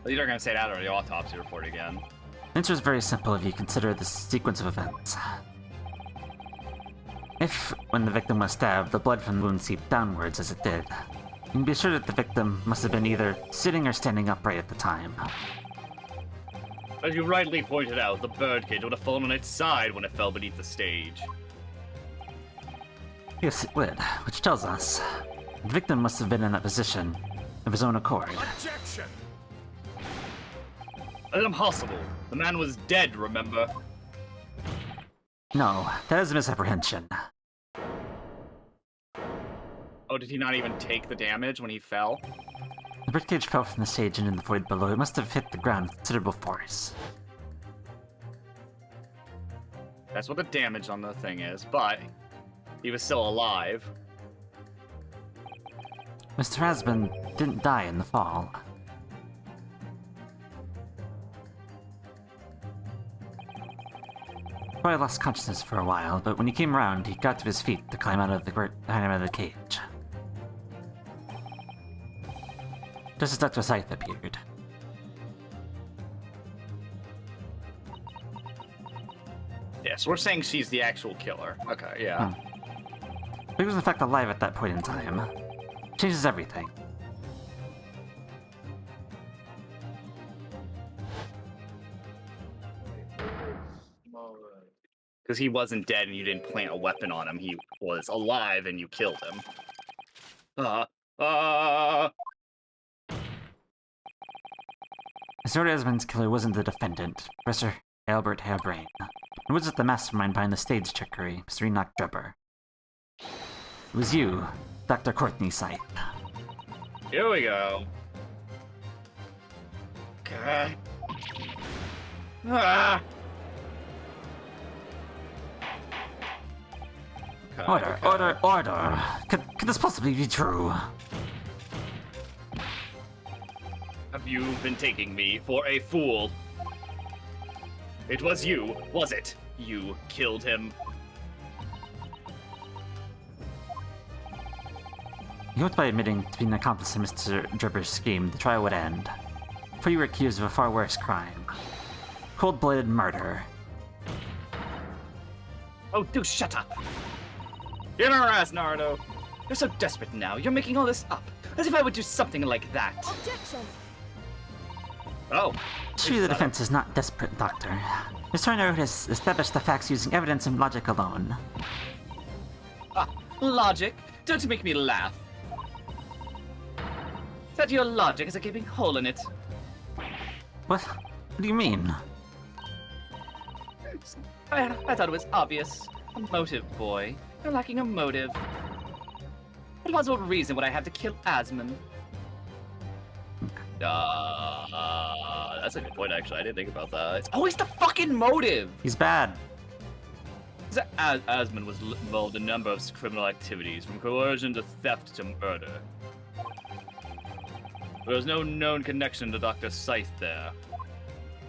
Well, you're not gonna say that or the autopsy report again. The answer is very simple if you consider the sequence of events. If, when the victim was stabbed, the blood from the wound seeped downwards as it did, you can be sure that the victim must have been either sitting or standing upright at the time. As you rightly pointed out, the birdcage would have fallen on its side when it fell beneath the stage. Yes, it would, which tells us the victim must have been in that position of his own accord. Objection! That is impossible. The man was dead, remember? No, that is a misapprehension. Oh, did he not even take the damage when he fell? The birdcage fell from the stage and in the void below. It must have hit the ground with considerable force. That's what the damage on the thing is, but he was still alive. Mr. Asman didn't die in the fall. Probably lost consciousness for a while, but when he came around, he got to his feet to climb out of the cage. Just as Dr. Scythe appeared. Yeah, so we're saying she's the actual killer. Okay, yeah. But he was in fact alive at that point in time. Changes everything. Because he wasn't dead and you didn't plant a weapon on him. He was alive and you killed him. Mr. Asman's killer wasn't the defendant, Professor Albert Harebrain. It wasn't the mastermind behind the stage trickery, Mr. Enoch Drebber. It was you, Dr. Courtney Scythe. Here we go. Okay. Ah! Okay, Order, okay. order, order! Could this possibly be true? Have you been taking me for a fool? It was you, was it? You killed him. You hoped by admitting to being an accomplice in Mr. Drebber's scheme, the trial would end. For you were accused of a far worse crime. Cold-blooded murder. Oh, do shut up! Get on our ass, Naruto! You're so desperate now, you're making all this up. As if I would do something like that. Objection! Oh. Surely the defense is not desperate, Doctor. Mr. Arno has established the facts using evidence and logic alone. Ah, logic? Don't make me laugh. That your logic has a gaping hole in it. What? What do you mean? I thought it was obvious. A motive, boy. You're lacking a motive. What plausible reason would I have to kill Asman? That's a good point, actually. I didn't think about that. It's always the fucking motive! He's bad. Asman was involved in a number of criminal activities, from coercion to theft to murder. There was no known connection to Dr. Scythe there.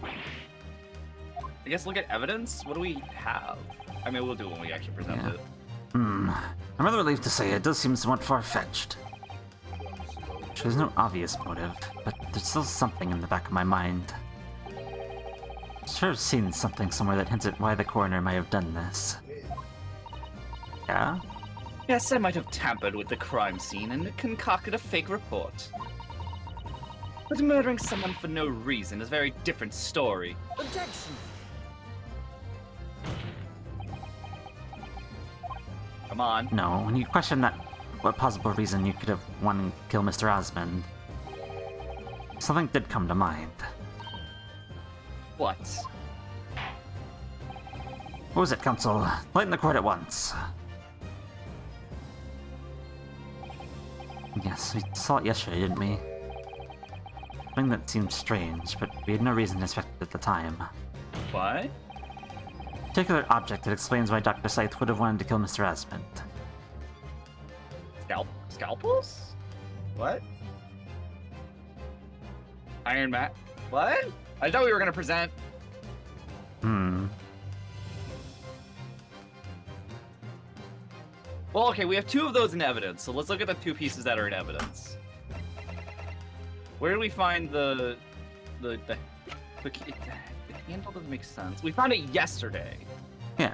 I guess look at evidence? What do we have? I mean, we'll do it when we actually present it. I'm rather relieved to say it does seem somewhat far-fetched. there's no obvious motive, but there's still something in the back of my mind. Sure, I've seen something somewhere that hints at why the coroner might have done this. Yeah? Yes, I might have tampered with the crime scene and concocted a fake report. But murdering someone for no reason is a very different story. Objection! Come on. No, when you question that, what possible reason you could have wanted to kill Mr. Osmond, something did come to mind. What? What was it, Counsel? Lighten the court at once. Yes, we saw it yesterday, didn't we? Something that seemed strange, but we had no reason to suspect it at the time. What? A particular object that explains why Dr. Scythe would have wanted to kill Mr. Osmond. Scalpels? What? Iron Man? What? I thought we were gonna present. Well, okay, we have 2 of those in evidence, so let's look at the 2 pieces that are in evidence. Where do we find the handle doesn't make sense. We found it yesterday. Yeah.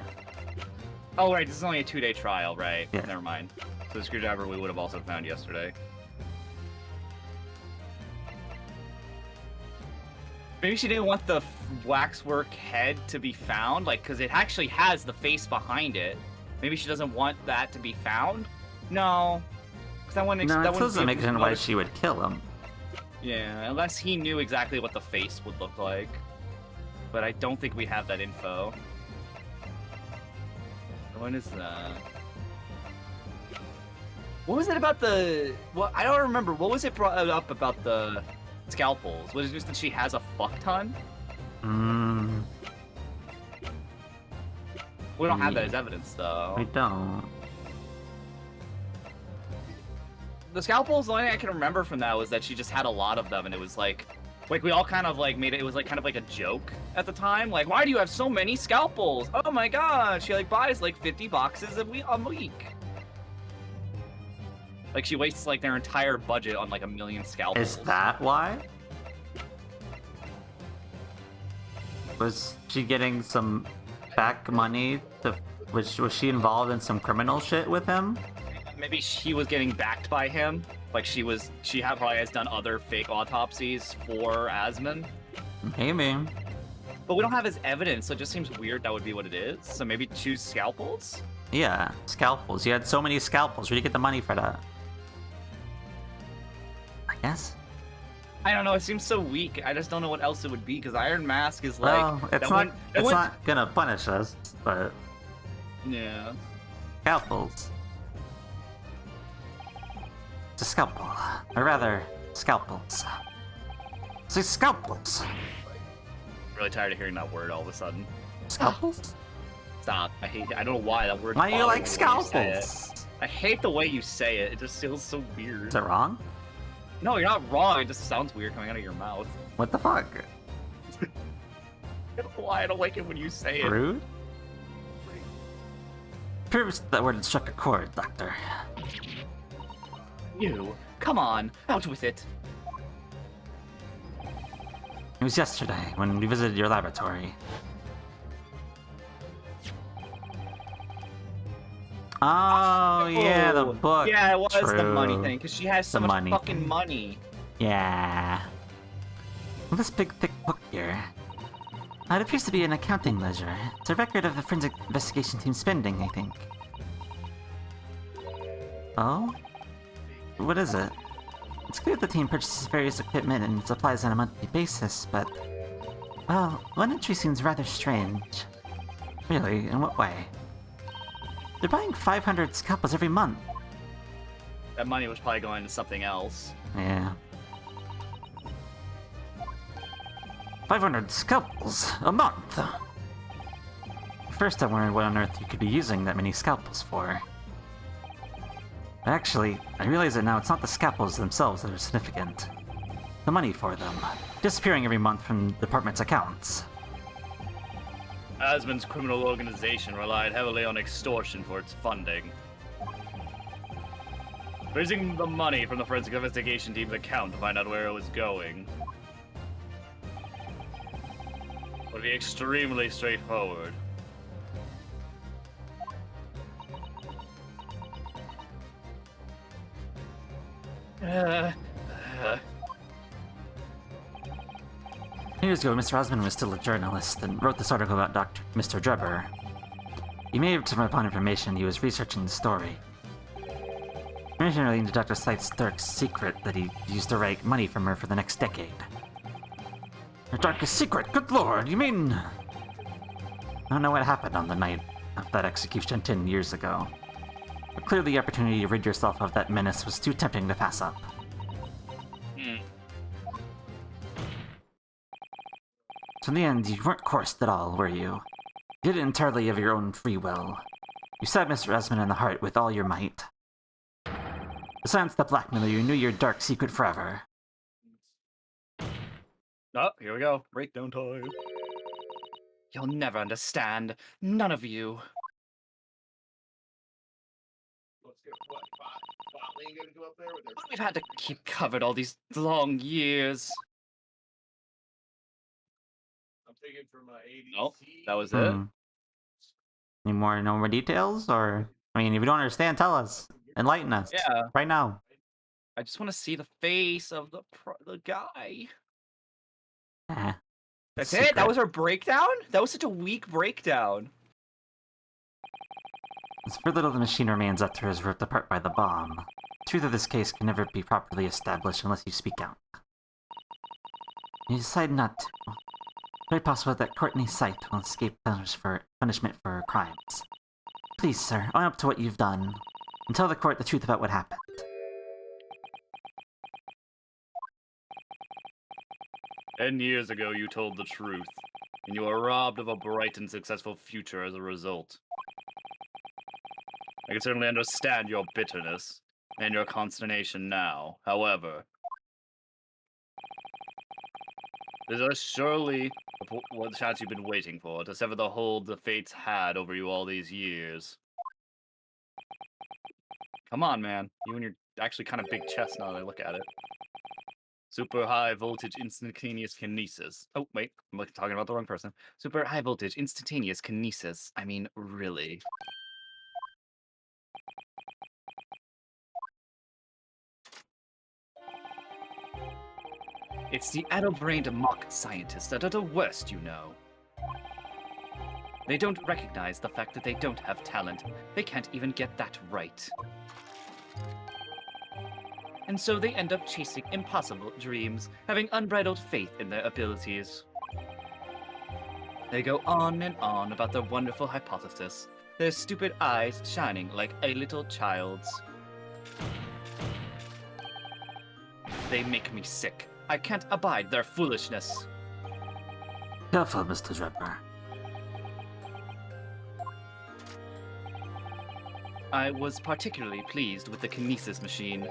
Oh, right, this is only a 2-day trial, right? Yeah. Never mind. So the screwdriver we would have also found yesterday. Maybe she didn't want the waxwork head to be found, like, because it actually has the face behind it. Maybe she doesn't want that to be found? No. Because that wouldn't... No, that it doesn't make sense why she would kill him. Yeah, unless he knew exactly what the face would look like. But I don't think we have that info. What is that? What was it about the... Well, I don't remember. What was it brought up about the scalpels? Was it just that she has a fuck ton? We don't have that as evidence, though. We don't. The scalpels, the only thing I can remember from that was that she just had a lot of them, and it was like we all kind of like made it. It was like kind of like a joke at the time. Like, why do you have so many scalpels? Oh my god! She like buys like 50 boxes a week. Like she wastes like their entire budget on like 1 million scalpels. Is that why? Was she getting some back money to... Was she involved in some criminal shit with him? Maybe she was getting backed by him. Like she probably has done other fake autopsies for Asmund. Maybe. But we don't have his evidence, so it just seems weird that would be what it is. So maybe choose scalpels? Yeah, scalpels. You had so many scalpels. Where do you get the money for that? I guess. I don't know. It seems so weak. I just don't know what else it would be because Iron Mask is like. Well, it's not gonna punish us, but yeah. Scalpels. It's a scalpel, or rather, scalpels. Say scalpels. Really tired of hearing that word all of a sudden. Scalpels? Stop. I hate it. I don't know why that word. Why do you like bothers me when you say it. scalpels? I hate the way you say it. It just feels so weird. Is it wrong? No, you're not wrong. It just sounds weird coming out of your mouth. What the fuck? I don't know why I don't like it when you say it. Rude? Proves that word struck a chord, Doctor. You. Come on. Out with it. It was yesterday when we visited your laboratory. Oh, yeah, the book. Yeah, it was the True. money thing, because she has so The much money fucking thing. money. Yeah. Well, this big, thick book here. It appears to be an accounting ledger. It's a record of the forensic investigation team's spending, I think. Oh? What is it? It's clear the team purchases various equipment and supplies on a monthly basis, but... Well, one entry seems rather strange. Really? In what way? They're buying 500 scalpels every month. That money was probably going to something else. Yeah. 500 scalpels a month! First I wondered what on earth you could be using that many scalpels for. Actually, I realize that now it's not the scalpels themselves that are significant. The money for them. Disappearing every month from the department's accounts. Asmund's criminal organization relied heavily on extortion for its funding. Raising the money from the forensic investigation team's account to find out where it was going would be extremely straightforward. Years ago, Mr. Osmond was still a journalist and wrote this article about Mr. Drebber. You may have stumbled upon information he was researching the story. Information relating to Dr. Scythe's dark secret that he used to raise money from her for the next decade. Her darkest secret? Good lord, you mean... I don't know what happened on the night of that execution 10 years ago. But clearly the opportunity to rid yourself of that menace was too tempting to pass up. So in the end, you weren't coerced at all, were you? You did it entirely of your own free will. You stabbed Mr. Osmond in the heart with all your might. To silence the blackmailer, you knew your dark secret forever. Oh, here we go. Breakdown time. You'll never understand. None of you. We've had to keep covered all these long years. I'm thinking for my ADC. Oh, that was it? Any more, no more details? Or, I mean, if you don't understand, tell us. Enlighten us. Yeah. Right now. I just want to see the face of the guy. That's Secret. it? That was our breakdown? That was such a weak breakdown. As for little the machine remains after it is ripped apart by the bomb, the truth of this case can never be properly established unless you speak out. You decide not to. It's very possible that Courtney Scythe will escape punishment for her crimes. Please, sir, own up to what you've done, and tell the court the truth about what happened. 10 years ago, you told the truth, and you were robbed of a bright and successful future as a result. I can certainly understand your bitterness and your consternation now. However, this is surely the chance you've been waiting for, to sever the hold the fates had over you all these years. Come on, man. You and your actually kind of big chest now that I look at it. Super high voltage instantaneous kinesis. Oh, wait, I'm talking about the wrong person. Super high voltage instantaneous kinesis. I mean, really. It's the addle-brained mock scientists that are the worst, you know. They don't recognize the fact that they don't have talent. They can't even get that right. And so they end up chasing impossible dreams, having unbridled faith in their abilities. They go on and on about their wonderful hypothesis, their stupid eyes shining like a little child's. They make me sick. I can't abide their foolishness. Careful, Mr. Drebber. I was particularly pleased with the kinesis machine.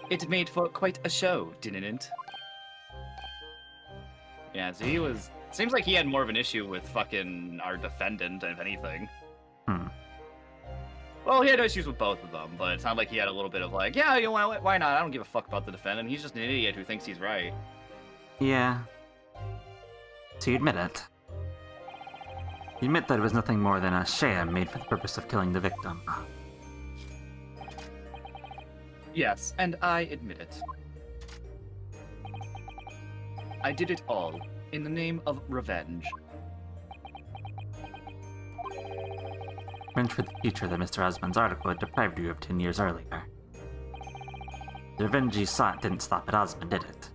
It made for quite a show, didn't it? Yeah, so he was... Seems like he had more of an issue with fucking our defendant, if anything. Well, he had issues with both of them, but it sounded like he had a little bit of like, yeah, you know, why not? I don't give a fuck about the defendant. He's just an idiot who thinks he's right. Yeah. So you admit it. You admit that it was nothing more than a sham made for the purpose of killing the victim. Yes, and I admit it. I did it all in the name of revenge. Revenge for the future that Mr. Osmond's article had deprived you of 10 years earlier. The revenge you sought didn't stop at Osmond, did it?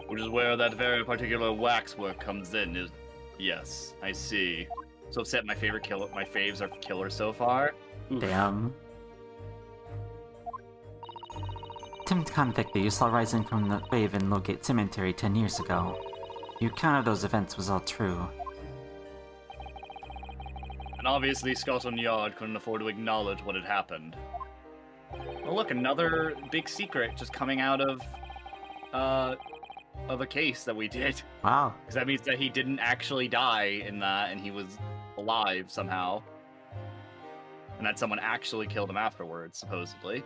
Which is where that very particular waxwork comes in. Is yes, I see. So upset my faves are killers so far. Oof. Damn. Timid convict that you saw rising from the grave in Lowgate Cemetery 10 years ago. Your account of those events was all true. And obviously Scotland Yard couldn't afford to acknowledge what had happened. Well, look, another big secret just coming out of a case that we did. Wow. Because that means that he didn't actually die in that, and he was alive somehow. and that someone actually killed him afterwards, supposedly.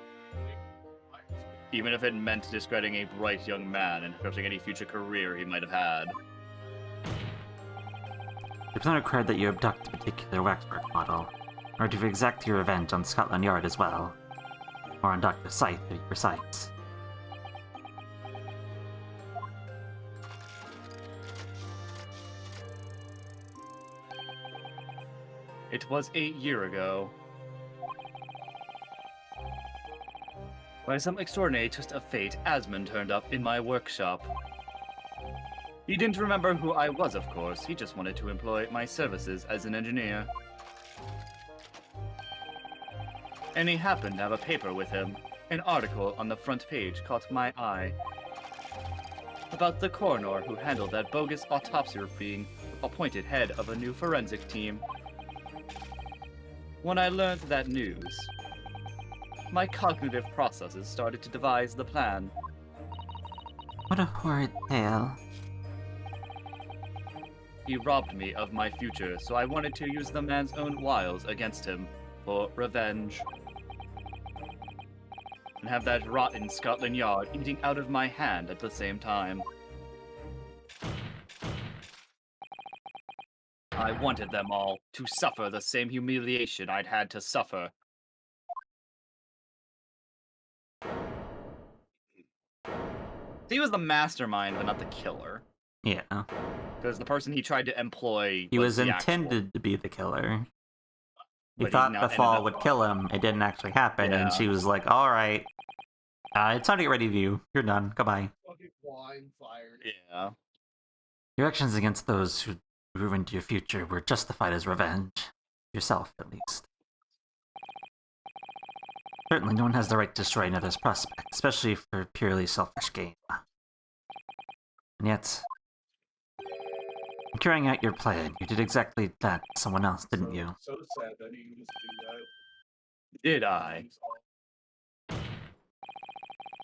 Even if it meant discrediting a bright young man and hurting any future career he might have had. It's not required that you abduct a particular waxwork model, or to exact your revenge on Scotland Yard as well, or on Dr. Scythe to be precise. It was 8 years ago. By some extraordinary twist of fate, Asmund turned up in my workshop. He didn't remember who I was, of course. He just wanted to employ my services as an engineer. And he happened to have a paper with him. An article on the front page caught my eye. About the coroner who handled that bogus autopsy being appointed head of a new forensic team. When I learned that news, my cognitive processes started to devise the plan. What a horrid tale. He robbed me of my future, so I wanted to use the man's own wiles against him for revenge. And have that rotten Scotland Yard eating out of my hand at the same time. I wanted them all to suffer the same humiliation I'd had to suffer. He was the mastermind, but not the killer. Yeah. Because the person he tried to employ He was the intended to be the killer. He But he thought now the ended fall up- would kill him. It didn't actually happen, and Yeah. she was like, alright. It's time to get ready with you. You're done. Goodbye. Yeah. Your actions against those who ruined your future were justified as revenge. Yourself, at least. Certainly no one has the right to destroy another's prospect, especially for purely selfish gain. And yet, in carrying out your plan, you did exactly that to someone else, didn't you? So sad that he just do that. Did I?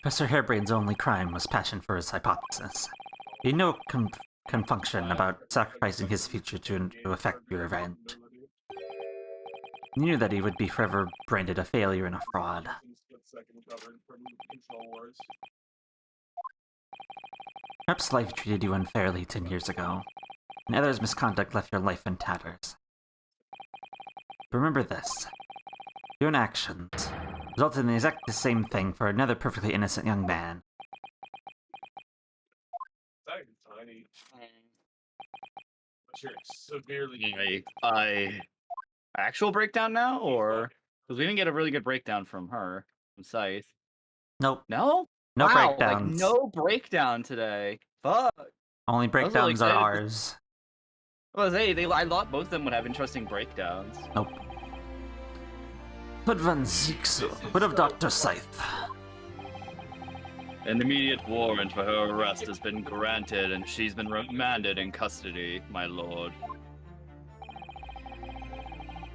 Professor Hairbrain's only crime was passion for his hypothesis. He had no compunction about sacrificing his future to effect your revenge. He knew that he would be forever branded a failure and a fraud. Perhaps life treated you unfairly 10 years ago, and others' misconduct left your life in tatters. Remember this. Your own actions resulted in the exact same thing for another perfectly innocent young man. Tiny. But you're severely. Actual breakdown now, or because we didn't get a really good breakdown from her, from Scythe. Nope. No. No Wow, breakdowns. Like, no breakdown today. Fuck. Only was really breakdowns are excited. ours. Well, hey, I thought both of them would have interesting breakdowns. Nope. But Van Ziekso, what of Dr. Scythe? An immediate warrant for her arrest has been granted, and she's been remanded in custody, my lord.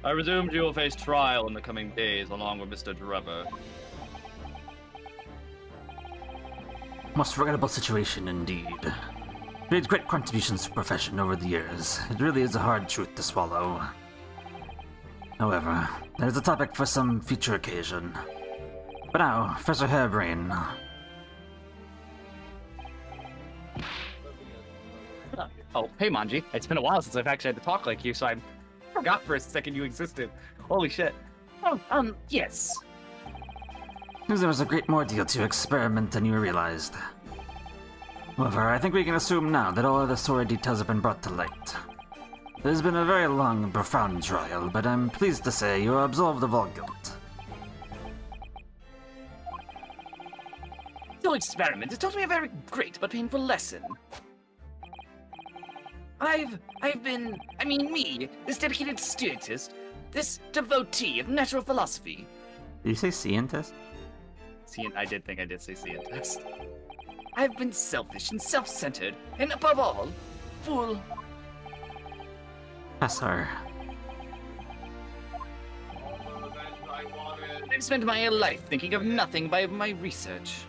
I presume she will face trial in the coming days, along with Mr. Drebber. Most regrettable situation indeed. Made great contributions to the profession over the years. It really is a hard truth to swallow. However, that is a topic for some future occasion. But now, Professor Hairbrain. Oh, hey Manji. It's been a while since I've actually had to talk like you, so I forgot for a second you existed. Holy shit. Oh, yes. There was a great more deal to your experiment than you realized. However, I think we can assume now that all of the sordid details have been brought to light. It has been a very long and profound trial, but I'm pleased to say you are absolved of all guilt. Your experiment has taught me a very great but painful lesson. Me, this dedicated scientist, this devotee of natural philosophy. Did you say scientist? I did think I did say scientist. I've been selfish and self-centered, and above all, fool. Professor. I've spent my life thinking of nothing by my research.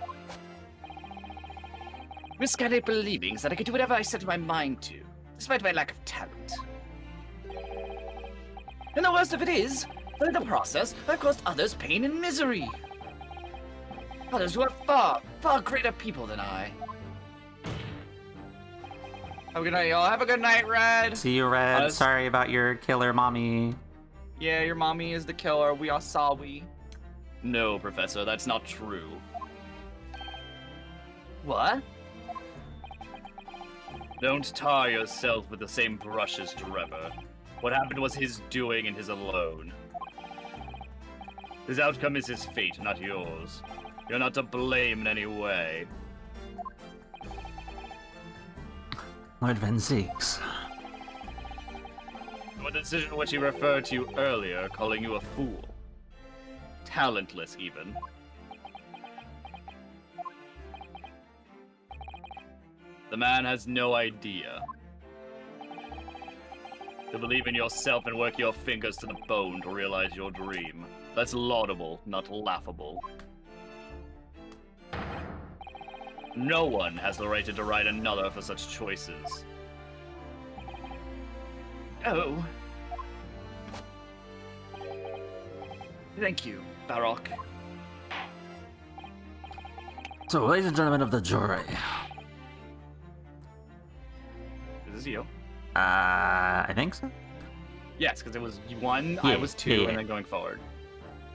Misguided believings that I could do whatever I set my mind to, despite my lack of talent. And the worst of it is, but in the process, I've caused others pain and misery. Others who are far, far greater people than I. Have a good night, y'all. Have a good night, Red. See you, Red. Us. Sorry about your killer mommy. Yeah, your mommy is the killer. We are sorry. No, Professor, that's not true. What? Don't tar yourself with the same brush as Trevor. What happened was his doing and his alone. His outcome is his fate, not yours. You're not to blame in any way. Lord Van Zeeks. A decision which he referred to you earlier, calling you a fool. Talentless, even. The man has no idea. To believe in yourself and work your fingers to the bone to realize your dream. That's laudable, not laughable. No one has the right to deride another for such choices. Oh. Thank you, Baroque. So, ladies and gentlemen of the jury. Is this you? I think so. Yes, because it was 1, Yeah, I was 2, yeah. and then going forward.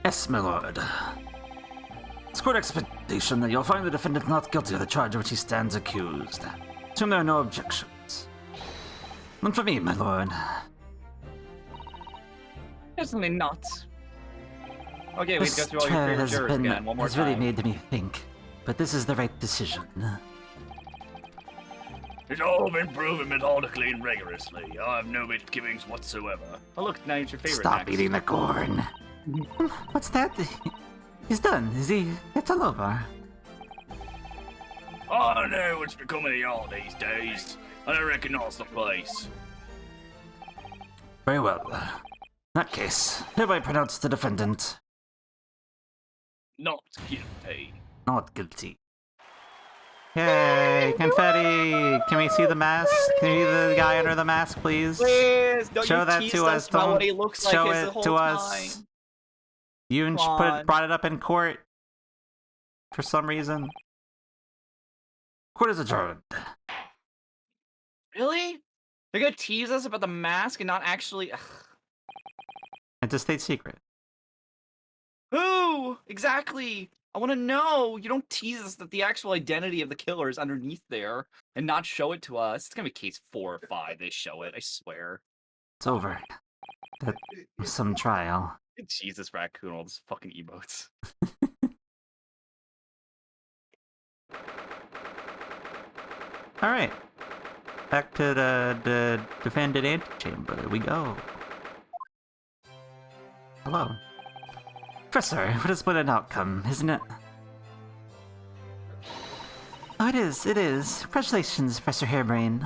Yes, my lord. It's court expectation that you'll find the defendant not guilty of the charge of which he stands accused. To whom there are no objections. None for me, my lord. Certainly not. Okay, we This go through all your trial favorite has jurors again one more has really time. made me think, but this is the right decision. It's all been proven methodically and rigorously. I have no misgivings whatsoever. Oh look, now it's your favorite Stop next. eating the corn. What's that? He's done. Is he? It's all over. I know what's becoming of y'all these days. I don't recognize the place. Very well. In that case, hereby pronounce the defendant Not guilty. not guilty. Yay! Confetti! Can we see the mask? Can we see the guy under the mask, please? Please, don't Show you that tease to us. about Don't what he looks like show is it the whole to time. us. You and Come on. brought it up in court for some reason. Court is adjourned. Really? They're gonna tease us about the mask and not actually. Ugh. It's a state secret. Who? Exactly. I want to know. You don't tease us that the actual identity of the killer is underneath there and not show it to us. It's gonna be case 4 or 5. They show it. I swear. It's over. That was some trial. Jesus, raccoon, all those fucking emotes. All right. Back to the defendant antechamber we go. Hello. Professor, what a splendid outcome, isn't it? Oh, it is, it is. Congratulations, Professor Hairbrain.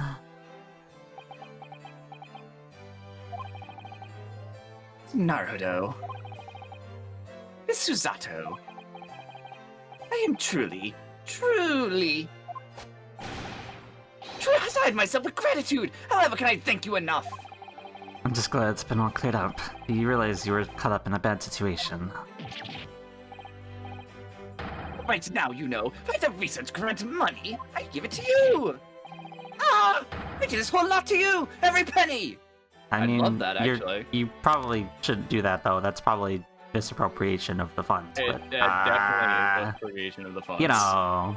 Naruto. Miss Susato. I am truly beside myself with gratitude. However can I thank you enough? I'm just glad it's been all cleared up. You realize you were caught up in a bad situation. Right now, you know, if I had a research grant money, I'd give it to you. Ah, I give this whole lot to you, every penny. I I'd mean, love that, you're- actually. you probably shouldn't do that, though. That's probably misappropriation of the funds. It but, definitely is a creation of the funds. you know,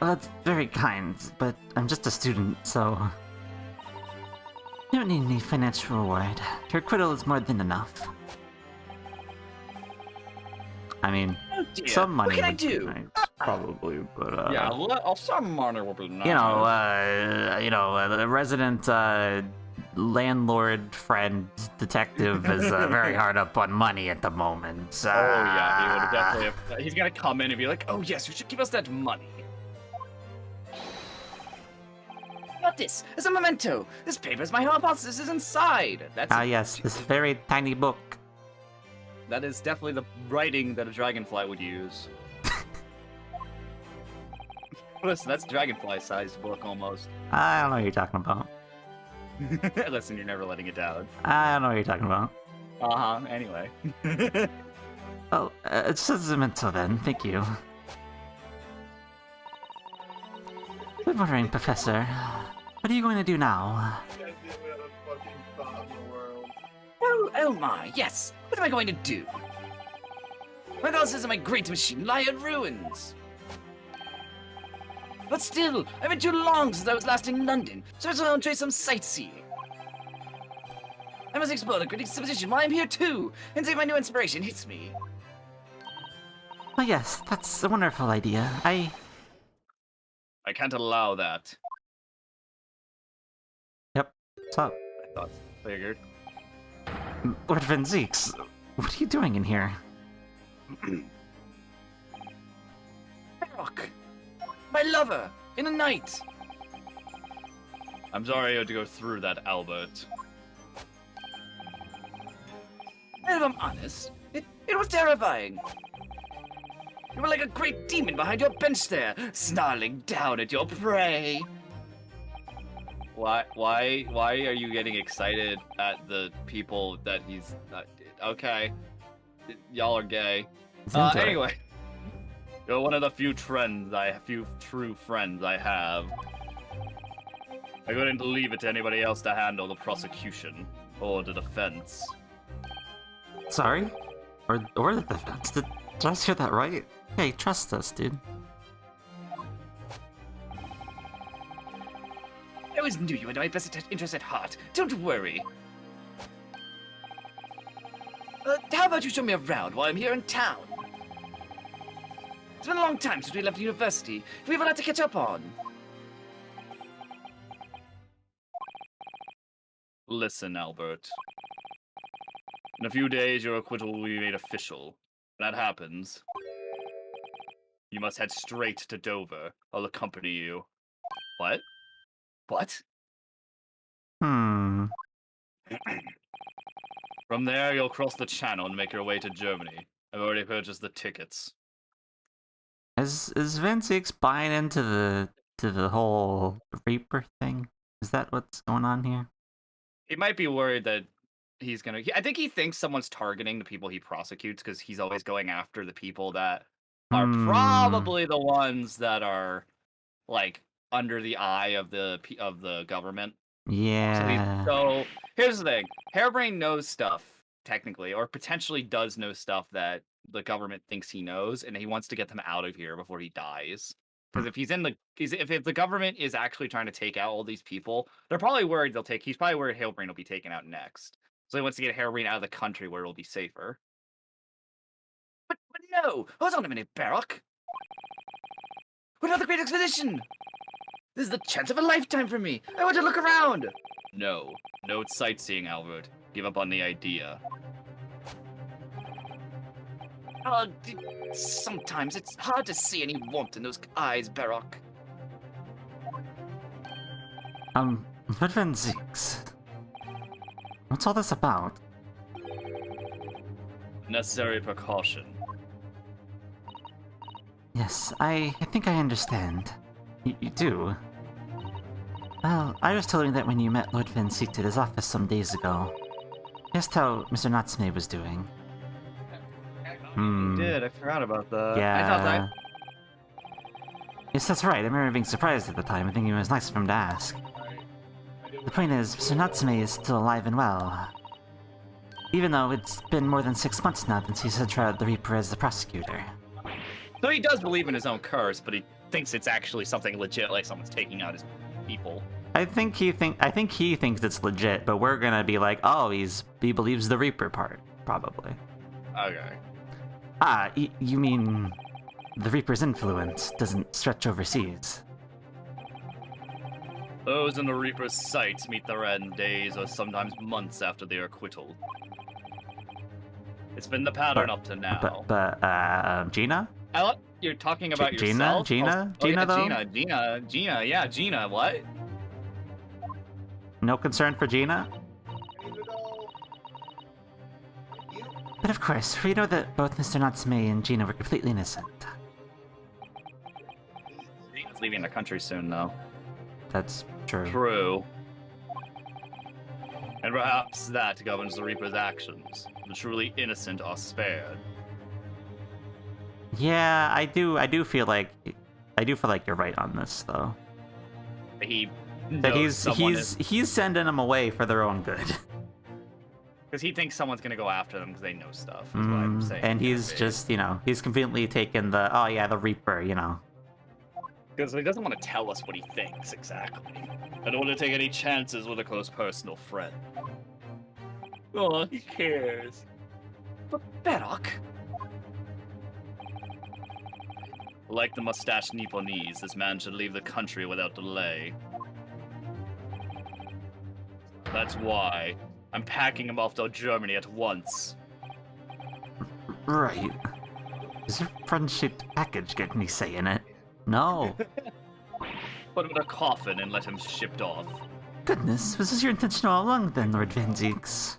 well, that's very kind, but I'm just a student, so you don't need any financial reward. Your acquittal is more than enough. I mean, Oh dear. some money What can I would be do? nice, probably, but Yeah, some money will be nice. the resident landlord friend detective is very hard up on money at the moment. Oh yeah, he would have definitely. He's gonna come in and be like, "Oh yes, you should give us that money." Not this. As a memento. This paper is my hypothesis is inside. That's Yes, this very tiny book. That is definitely the writing that a dragonfly would use. Listen, that's dragonfly-sized book almost. I don't know what you're talking about. Listen, you're never letting it down. I don't know what you're talking about. Anyway. Well, it's sentimental then, thank you. Good morning, Professor. What are you going to do now? Can't get rid of fucking thought in the world. Oh my, yes. What am I going to do? My houses and my great machine lie in ruins. But still, I've been too long since I was last in London, so I just want to enjoy some sightseeing. I must explore the Great Ace Exposition while I'm here too, and see if my new inspiration hits me. Oh yes, that's a wonderful idea. I can't allow that. Yep. What's up? I thought figured. Lord Van Zeeks, what are you doing in here? Rock, my lover, in a night. I'm sorry you had to go through that, Albert. And if I'm honest, it was terrifying. You were like a great demon behind your bench there, snarling down at your prey. Why are you getting excited at the people that he's... okay. Y'all are gay. He's into it. Anyway. You're one of the few true friends I have. I couldn't leave it to anybody else to handle the prosecution or the defense. Sorry? Or the defense? Did I hear that right? Hey, trust us, dude. I always knew you had my best interest at heart. Don't worry. How about you show me around while I'm here in town? It's been a long time since we left university. We have a lot to catch up on. Listen, Albert. In a few days, your acquittal will be made official. When that happens, you must head straight to Dover. I'll accompany you. What? What? Hmm. From there, you'll cross the channel and make your way to Germany. I've already purchased the tickets. Is Van Zeeks buying into the whole Reaper thing? Is that what's going on here? He might be worried that he's gonna... I think he thinks someone's targeting the people he prosecutes because he's always going after the people that are probably the ones that are, like, under the eye of the government. Yeah. So here's the thing: Hairbrain knows stuff technically, or potentially does know stuff that the government thinks he knows, and he wants to get them out of here before he dies. Because if he's in the if the government is actually trying to take out all these people, they're probably worried he's probably worried Hairbrain will be taken out next. So he wants to get Hairbrain out of the country where it'll be safer. But no! Hold on a minute, Baroque! What about the Great Expedition? This is the chance of a lifetime for me! I want to look around! No sightseeing, Albert. Give up on the idea. Sometimes it's hard to see any warmth in those eyes, Baroque. Lord Van Zeeks. What's all this about? Necessary precaution. Yes, I think I understand. You do? Well, I was told that when you met Lord Van Zeeks at his office some days ago. Just how Mr. Natsume was doing. You did, I forgot about that. Yeah. I thought that. Yes, that's right. I remember being surprised at the time and thinking it was nice of him to ask. The point is, Mr. Natsume is still alive and well. Even though it's been more than 6 months now since he's tried the Reaper as the prosecutor. So he does believe in his own curse, but he thinks it's actually something legit, like someone's taking out his people. I think he thinks it's legit, but we're gonna be like, oh, he believes the Reaper part, probably. Okay. Ah, you mean the Reaper's influence doesn't stretch overseas? Those in the Reaper's sight meet their end days or sometimes months after their acquittal. It's been the pattern up to now. But Gina? You're talking about Gina? yourself? Gina? Oh, Gina, yeah, though? Gina, yeah, Gina, what? No concern for Gina? But of course, we know that both Mr. Natsume and Gina were completely innocent. Gina's leaving the country soon, though. That's true. True. And perhaps that governs the Reaper's actions. The truly innocent are spared. Yeah, I do feel like you're right on this, though. He That knows he's sending them away for their own good. because he thinks someone's gonna go after them because they know stuff. Is what I'm saying. And he's just, he's conveniently taken the Reaper, Because he doesn't want to tell us what he thinks exactly. I don't want to take any chances with a close personal friend. Oh, he cares. But Berok, Like the mustached Nipponese, this man should leave the country without delay. That's why I'm packing him off to Germany at once. Right. Does your friend-shaped package get any say in it? No. Put him in a coffin and let him shipped off. Goodness, was this your intention all along then, Lord Van Zieks?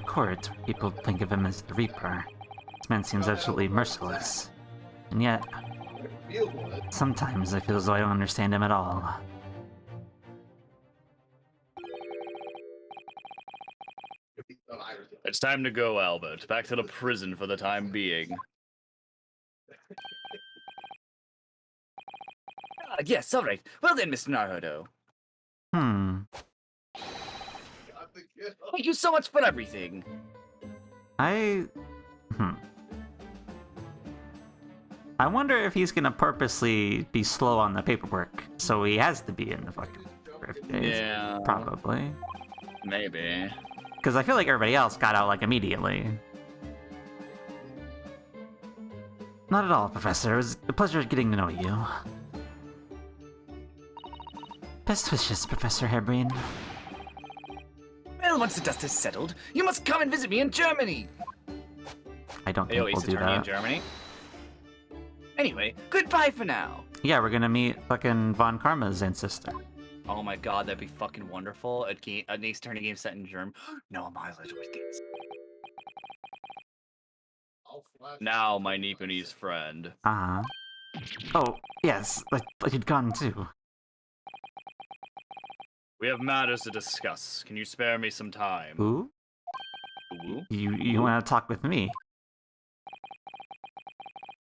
Court, people think of him as the Reaper. This man seems absolutely merciless. And yet, sometimes I feel as though I don't understand him at all. It's time to go, Albert. Back to the prison for the time being. yes, all right. Well then, Mr. Naruto. Thank you so much for everything. I wonder if he's gonna purposely be slow on the paperwork, so he has to be in the fucking days. Yeah. Probably. Maybe. Because I feel like everybody else got out, like, immediately. Not at all, Professor. It was a pleasure getting to know you. Best wishes, Professor Hairbrain. Well, once the dust is settled, you must come and visit me in Germany. I don't think Ace we'll do Attorney in that. Germany. Anyway, goodbye for now. Yeah, we're gonna meet fucking Von Karma's ancestor. Oh my god, that'd be fucking wonderful. An Ace Attorney game set in German. No mileage with games. Now, my Nipponese friend. Uh-huh. Oh, yes, like you'd gone too. We have matters to discuss. Can you spare me some time? Who? Ooh. You want to talk with me?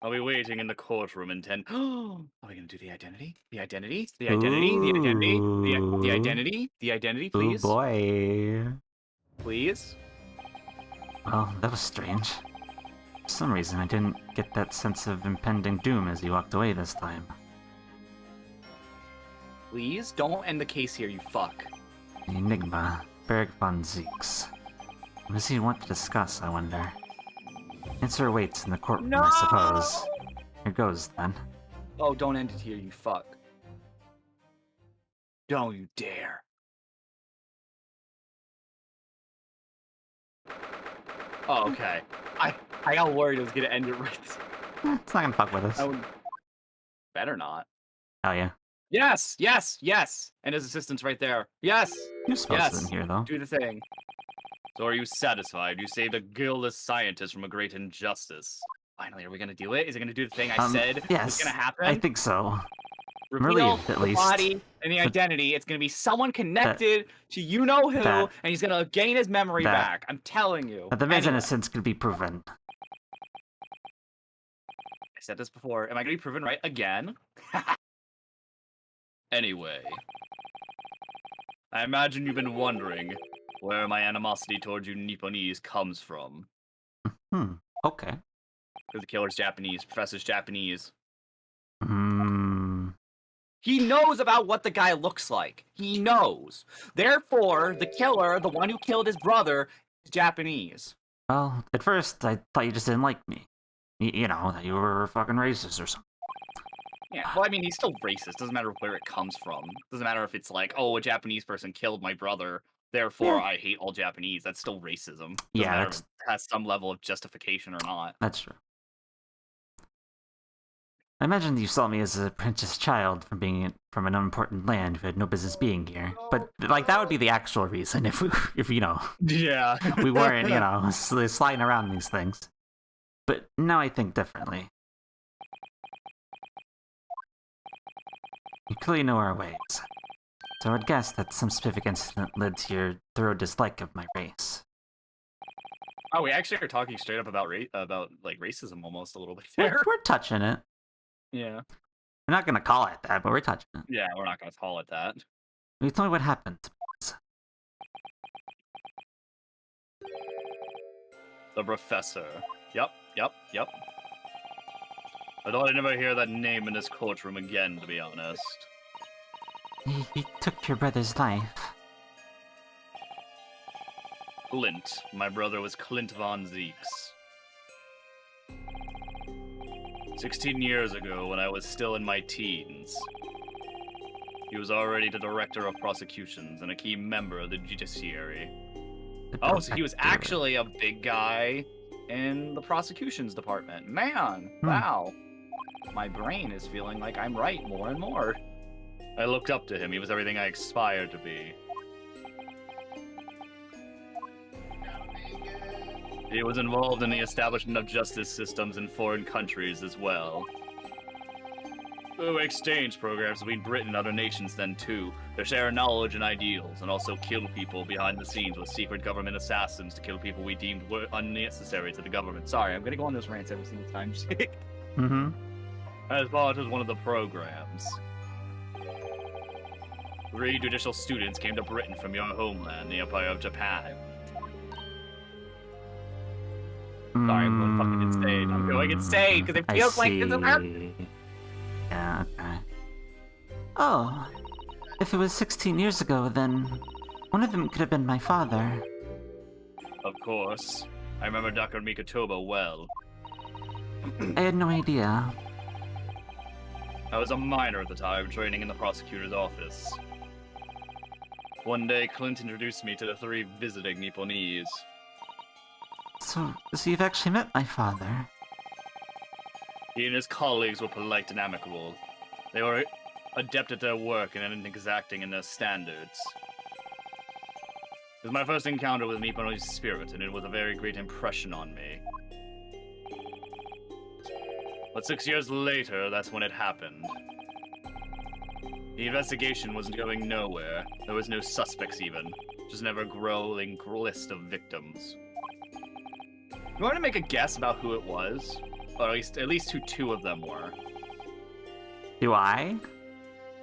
I'll be waiting in the courtroom in 10. Are we gonna do the identity? The identity? The identity? The identity? The identity? The identity, please? Oh boy. Please? Well, that was strange. For some reason, I didn't get that sense of impending doom as you walked away this time. Please? Don't end the case here, you fuck. The Enigma, Berg von Zieks. What does he want to discuss, I wonder? Answer awaits in the courtroom, I suppose. Here goes, then. Oh, don't end it here, you fuck. Don't you dare. Oh, okay. I got worried it was gonna end it right. It's not gonna fuck with us. I would... Better not. Oh yeah. Yes, yes, yes. And his assistant's right there. Yes. You're supposed Yes. to in here, though. Do the thing. So are you satisfied? You saved a guiltless scientist from a great injustice. Finally, are we gonna do it? Is it gonna do the thing I said yes, was gonna happen? I think so. Reveal relieved, at the least. body and the identity. It's gonna be someone connected to you know who, that- and he's gonna gain his memory that- back. I'm telling you. That the man's Anyway, innocence could be proven. I said this before. Am I gonna be proven right again? Anyway. I imagine you've been wondering where my animosity towards you Nipponese comes from. Okay. Because the killer's Japanese, Professor's Japanese. He knows about what the guy looks like. He knows. Therefore, the killer, the one who killed his brother, is Japanese. Well, at first, I thought you just didn't like me. You know, that you were fucking racist or something. Yeah, well, I mean, he's still racist. Doesn't matter where it comes from. Doesn't matter if it's like, oh, a Japanese person killed my brother, therefore Yeah. I hate all Japanese. That's still racism. Doesn't Yeah, matter that's- if it has some level of justification or not. That's true. I imagine you saw me as a apprentice child from being from an unimportant land who had no business being here. But, like, that would be the actual reason if you know, Yeah. we weren't, you know, sliding around these things. But now I think differently. You clearly know our ways. So I'd guess that some specific incident led to your thorough dislike of my race. Oh, we actually are talking straight up about like racism almost a little bit We're, there. we're touching it. Yeah. We're not gonna call it that, but we're touching it. Yeah, we're not gonna call it that. You tell me what happened. The professor. Yep. I thought I'd never hear that name in this courtroom again, to be honest. He took your brother's life. Clint. My brother was Clint von Zeeks. 16 years ago, when I was still in my teens, he was already the director of prosecutions and a key member of the judiciary. Oh, so he was actually a big guy in the prosecutions department. Man, wow. My brain is feeling like I'm right more and more. I looked up to him. He was everything I aspired to be. He was involved in the establishment of justice systems in foreign countries as well. Through exchange programs between Britain and other nations then too, to share knowledge and ideals, and also kill people behind the scenes with secret government assassins to kill people we deemed were unnecessary to the government. Sorry, I'm gonna go on those rants every single time. As part of one of the programs. 3 judicial students came to Britain from your homeland, the Empire of Japan. Sorry, I'm going fucking insane. I'm going insane because it feels like this is Yeah, okay. Oh, if it was 16 years ago, then one of them could have been my father. Of course. I remember Dr. Mikatoba well. I had no idea. I was a minor at the time, training in the prosecutor's office. One day, Clint introduced me to the 3 visiting Nipponese. So you've actually met my father? He and his colleagues were polite and amicable. They were adept at their work and exacting in their standards. It was my first encounter with Nipponese spirit, and it was a very great impression on me. But 6 years later, that's when it happened. The investigation was going nowhere. There was no suspects even. Just never growing list of victims. You want to make a guess about who it was? Or at least who 2 of them were. Do I?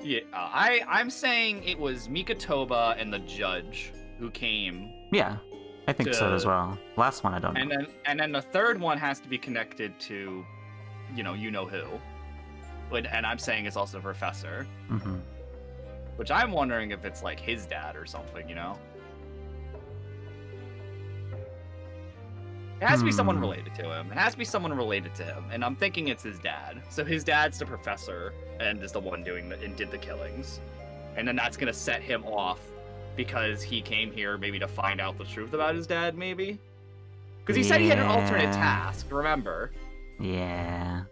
Yeah, I'm saying it was Mikatoba and the judge who came. Yeah, I think so as well. Last one I don't know. And then the third one has to be connected to, you know who. And I'm saying it's also the professor. Which I'm wondering if it's like his dad or something, you know? It has to be someone related to him. It has to be someone related to him. And I'm thinking it's his dad. So his dad's the professor and is the one doing and did the killings. And then that's going to set him off because he came here maybe to find out the truth about his dad, maybe? Because he said he had an alternate task, remember? Yeah.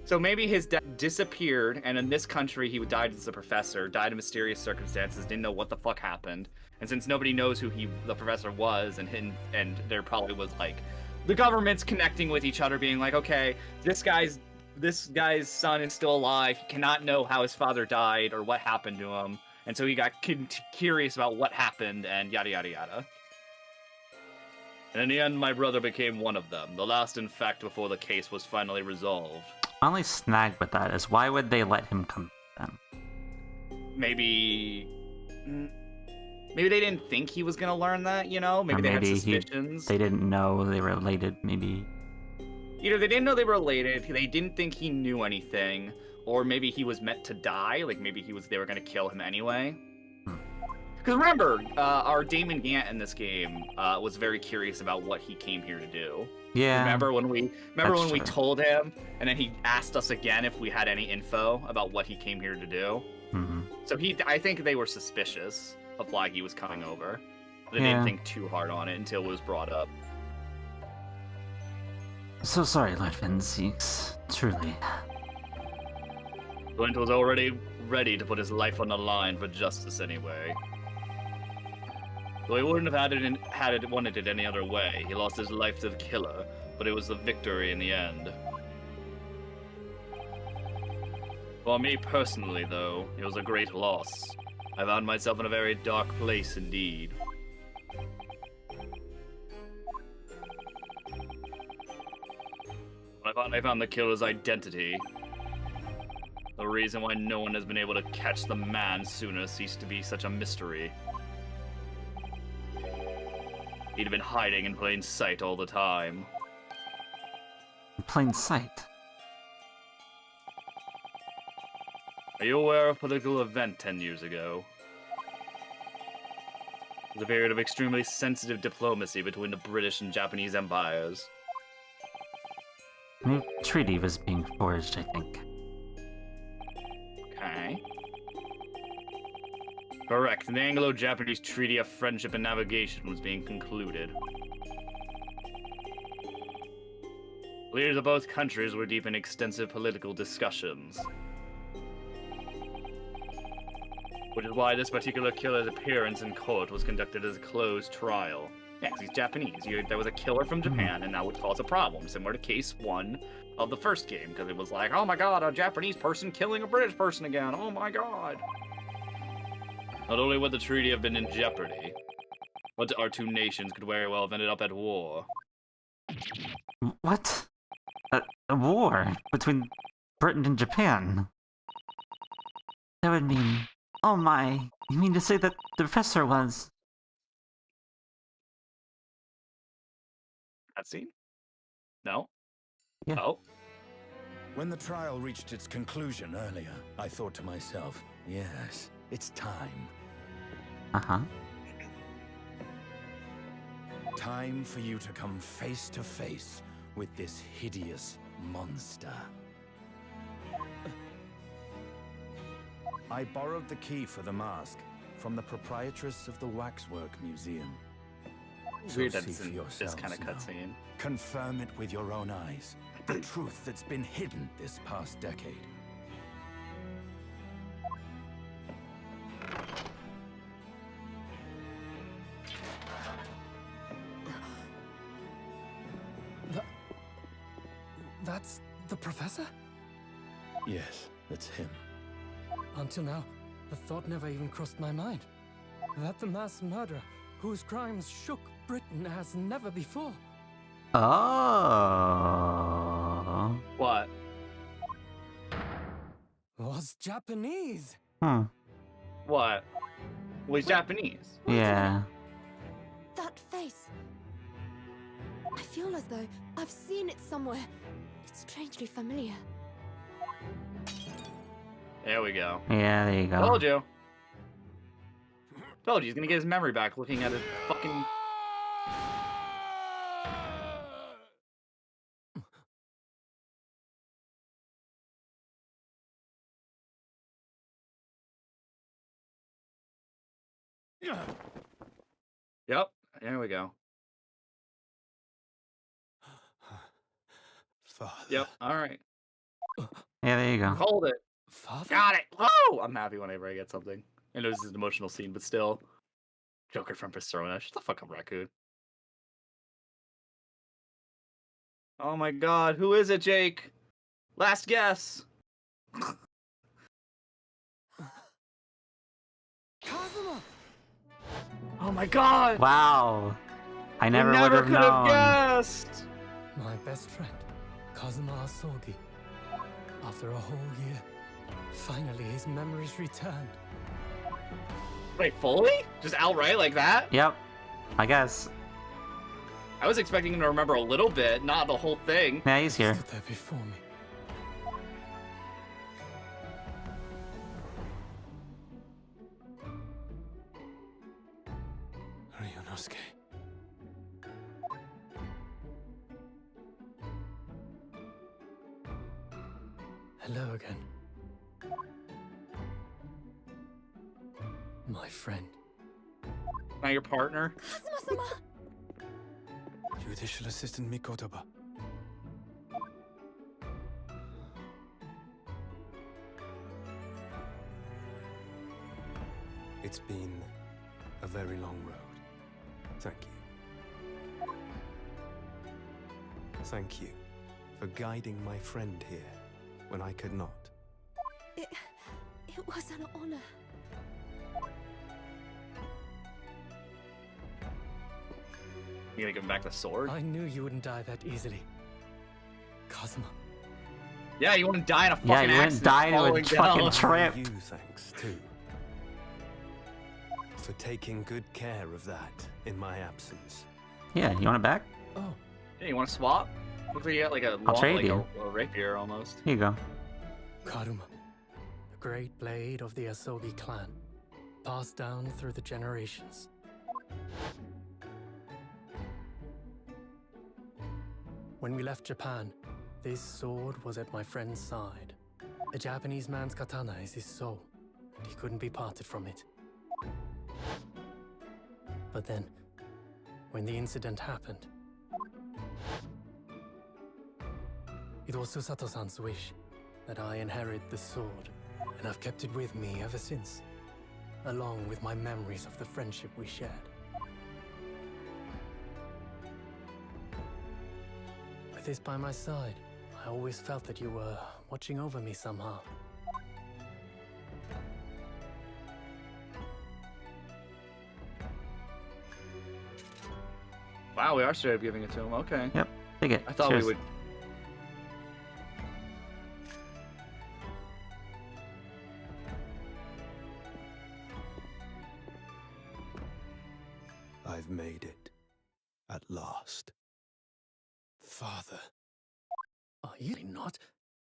So maybe his dad disappeared, and in this country he died as a professor, died in mysterious circumstances, didn't know what the fuck happened. And since nobody knows who the professor was, and there probably was like the government's connecting with each other, being like, okay, this guy's son is still alive. He cannot know how his father died or what happened to him, and so he got curious about what happened and yada yada yada. And in the end, my brother became one of them, the last, in fact, before the case was finally resolved. My only snag with that is why would they let him come then? Maybe they didn't think he was gonna learn that, you know? Maybe they had suspicions. They didn't know they were related, maybe. Either they didn't know they were related, they didn't think he knew anything, or maybe he was meant to die, like maybe they were gonna kill him anyway. Because remember, our Damon Gant in this game was very curious about what he came here to do. Yeah. Remember when we told him, and then he asked us again if we had any info about what he came here to do. So I think they were suspicious of why he was coming over. They didn't think too hard on it until it was brought up. So sorry, Lord Van Zeeks. Truly. Clint was already ready to put his life on the line for justice anyway. Though he wouldn't have wanted it any other way. He lost his life to the killer, but it was the victory in the end. For me personally, though, it was a great loss. I found myself in a very dark place indeed. When I finally found the killer's identity, the reason why no one has been able to catch the man sooner ceased to be such a mystery. He'd been hiding in plain sight all the time. In plain sight. Are you aware of a political event 10 years ago? It was a period of extremely sensitive diplomacy between the British and Japanese empires. A new treaty was being forged, I think. Okay. Correct. The Anglo-Japanese Treaty of Friendship and Navigation was being concluded. Leaders of both countries were deep in extensive political discussions. Which is why this particular killer's appearance in court was conducted as a closed trial. Yeah, 'cause he's Japanese. There was a killer from Japan, and that would cause a problem, similar to case 1 of the first game, because it was like, oh my god, a Japanese person killing a British person again, oh my god. Not only would the treaty have been in jeopardy, but our two nations could very well have ended up at war. What? A war between Britain and Japan? That would mean... Oh my, you mean to say that the professor was... Cutscene? No? Yeah. Oh? When the trial reached its conclusion earlier, I thought to myself, yes, it's time. Uh-huh. Time for you to come face to face with this hideous monster. I borrowed the key for the mask from the proprietress of the Waxwork Museum. So Weird see that's for in this yourselves kind of now. cutscene. Confirm it with your own eyes. The truth that's been hidden this past decade. That's the professor? Yes, that's him. Until now, the thought never even crossed my mind. That the mass murderer, whose crimes shook Britain as never before. Oh. What? Was Japanese. What? Well, he's Japanese. Yeah. That face. I feel as though I've seen it somewhere. It's strangely familiar. There we go. Yeah, there you go. Told you. Told you, he's gonna get his memory back looking at his fucking... Yep, there we go. Father. Yep, alright. Yeah, there you go. Hold it. Father? Got it! Whoa! I'm happy whenever I get something. I know this is an emotional scene, but still. Joker from Persona. Shut the fuck up, Raccoon. Oh my god, who is it, Jake? Last guess. Kazuma! Oh my god! Wow. I never would never have could known. have guessed! My best friend, Kazuma Asogi. After a whole year, finally his memories returned. Wait, fully? Just outright like that? Yep. I guess. I was expecting him to remember a little bit, not the whole thing. Yeah, he's here. Stood there before me. Ryunosuke. Hello again. My friend. Now your partner? Kazuma-sama! Judicial Assistant Mikotoba. It's been a very long road. Thank you. Thank you for guiding my friend here when I could not. It was an honor. You gonna give him back the sword? I knew you wouldn't die that easily. Kazuma. Yeah, you wouldn't die in a fucking Yeah, you wouldn't accident die to a falling fucking down. trip. You thanks too. For taking good care of that in my absence. Yeah, you want it back? Oh, Yeah, you want to swap? Looks like you got like a I'll long, trade like you. a rapier almost. Here you go. Karuma. The great blade of the Asogi clan. Passed down through the generations. When we left Japan, this sword was at my friend's side. A Japanese man's katana is his soul, and he couldn't be parted from it. But then, when the incident happened, it was Susato-san's wish that I inherit the sword, and I've kept it with me ever since, along with my memories of the friendship we shared. With this by my side, I always felt that you were watching over me somehow. Wow, we are straight up giving it to him. Okay. Yep, take it. I thought Cheers. we would. I've made it. At last. Father. Are you not?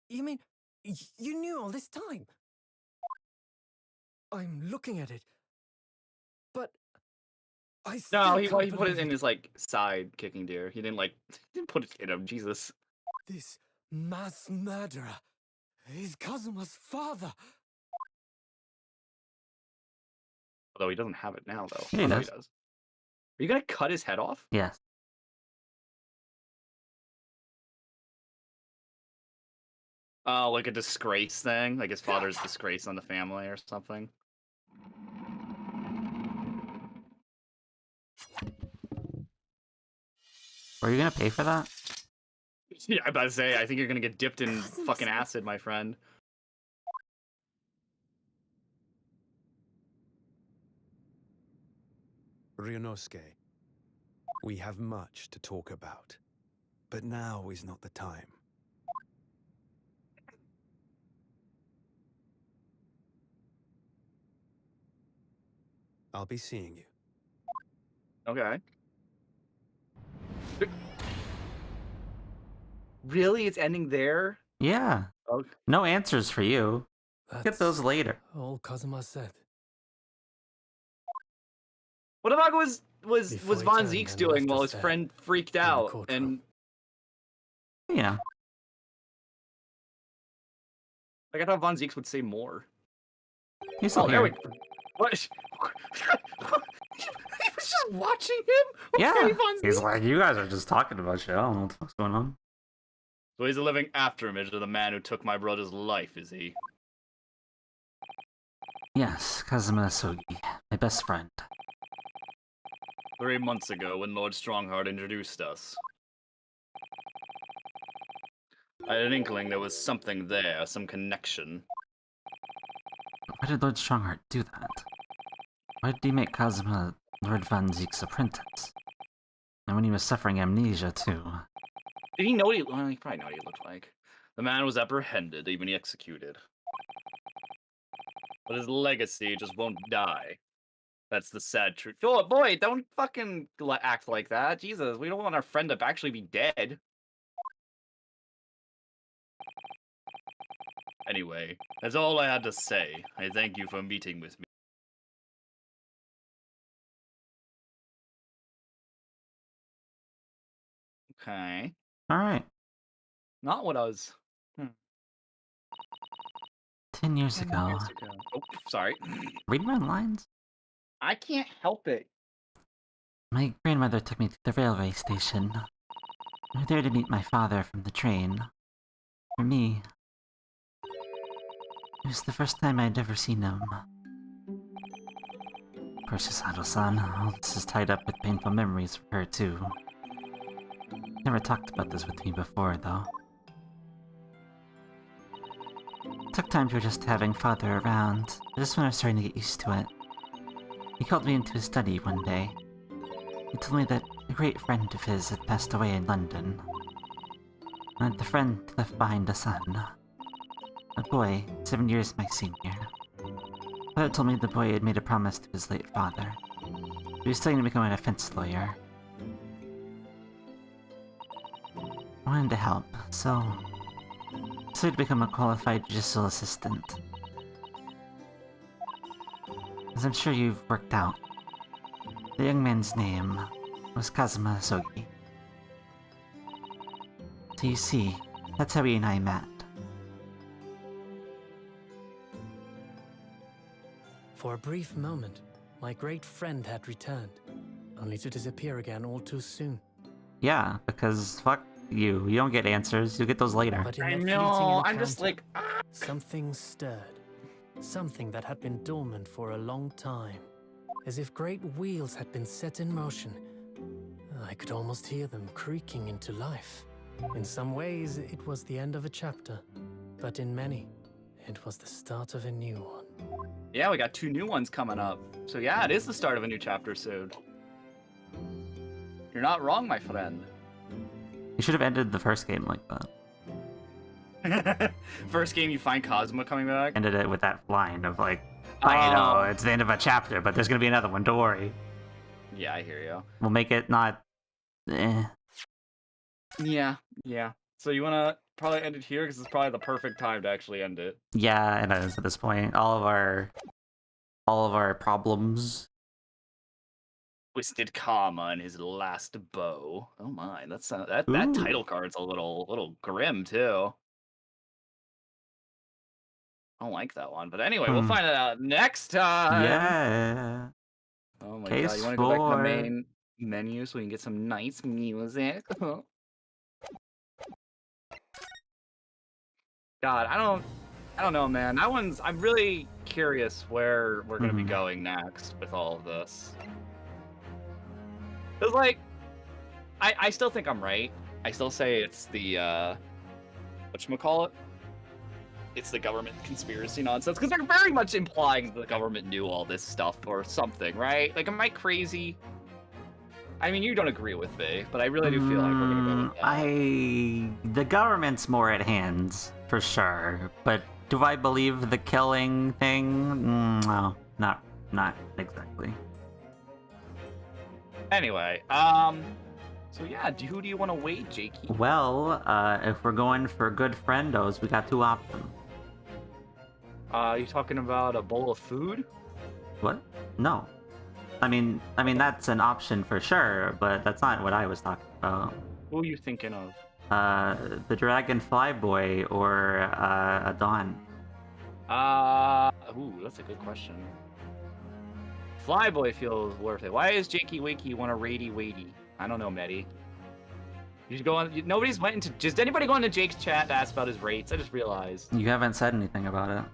You mean, you knew all this time? I'm looking at it. But I still No, he can't put it believe in his like side kicking deer. He didn't like didn't put it in him. Jesus. This mass murderer is Kazuma's father. Although he doesn't have it now, though. Yeah, he Oh, no, does. he does. Are you gonna cut his head off? Yes. Oh, like a disgrace thing? Like his father's disgrace on the family or something? Were you gonna pay for that? Yeah, I'm about to say, I think you're gonna get dipped in Cousin fucking Smith. acid, my friend. Ryunosuke, we have much to talk about. But now is not the time. I'll be seeing you. Okay. Really? It's ending there? Yeah. Okay. No answers for you. Get That's those later. all Kazuma said. What the fuck was Before he Von turned Zeke's and doing left while us his there friend freaked in the out? courtroom. And You know. like I thought Von Zeke's would say more. He's still Oh, there we here. go. What? He was just watching him? Okay, Yeah. Von He's Zeke. like, you guys are just talking about shit. I don't know what the fuck's going on. So he's a living afterimage of the man who took my brother's life, is he? Yes, Kazuma Sogi, my best friend. 3 months ago, when Lord Strongheart introduced us, I had an inkling there was something there, some connection. Why did Lord Strongheart do that? Why did he make Kazuma Lord Van Zeke's apprentice? And when he was suffering amnesia, too. Did he know what he... Well, he probably knew what he looked like. The man was apprehended, even he executed. But his legacy just won't die. That's the sad truth. Oh, boy, don't fucking act like that. Jesus, we don't want our friend to actually be dead. Anyway, that's all I had to say. I thank you for meeting with me. Okay. Alright. Not what I was... 10 years 10 ago. years ago. Oh, sorry. Read my lines? I can't help it. My grandmother took me to the railway station. We were there to meet my father from the train. For me, it was the first time I'd ever seen him. Poor Susato-san, all this is tied up with painful memories for her too. Never talked about this with me before, though. Took time to adjust to having father around, but just when I was starting to get used to it. He called me into his study one day. He told me that a great friend of his had passed away in London. And the friend left behind a son. A boy, 7 years my senior. Father told me the boy had made a promise to his late father. He was studying to become a defense lawyer. I wanted to help, so I decided to become a qualified judicial assistant. As I'm sure you've worked out, the young man's name was Kazuma Sogi. So you see, that's how he and I met. For a brief moment, my great friend had returned, only to disappear again all too soon. Yeah, because fuck you. You don't get answers, you'll get those later. But in I that know, fleeting I'm just encounter, like, something stirred. Something that had been dormant for a long time. As if great wheels had been set in motion. I could almost hear them creaking into life. In some ways, it was the end of a chapter. But in many, it was the start of a new one. yeah, we got 2 new ones coming up. So yeah, it is the start of a new chapter soon. You're not wrong, my friend. You should have ended the first game like that. First game, you find Cosmo coming back. Ended it with that line of like, I know. oh, it's the end of a chapter, but there's gonna be another one, don't worry. Yeah, I hear you. We'll make it not... Yeah. So you wanna probably end it here because it's probably the perfect time to actually end it. Yeah, it is at this point. All of our problems. Twisted Karma and his last bow. Oh my, that Ooh. title card's a little grim too. I don't like that one, but anyway, we'll find it out next time. Yeah. Oh my Case god, you want to go back to the 4. main menu so we can get some nice music? God, I don't know, man. I'm really curious where we're gonna be going next with all of this. Cause like, I still think I'm right. I still say it's the whatchamacallit? It's the government conspiracy nonsense, because they're very much implying the government knew all this stuff or something, right? Like, am I crazy? I mean, you don't agree with me, but I really do feel like we're gonna go with that. The government's more at hand, for sure. But do I believe the killing thing? No, not exactly. Anyway, so yeah, who do you want to wait, Jakey? Well, if we're going for good friendos, we got 2 options. You talking about a bowl of food? What? No. I mean that's an option for sure, but that's not what I was talking about. Who are you thinking of? The Dragonfly Boy or a Dawn. Ooh, that's a good question. Flyboy feels worth it. Why is Jakey Wakey want a Rady Weighty? I don't know, Medi. You should go on. Nobody's went into. Just anybody go into Jake's chat to ask about his rates? I just realized. You haven't said anything about it.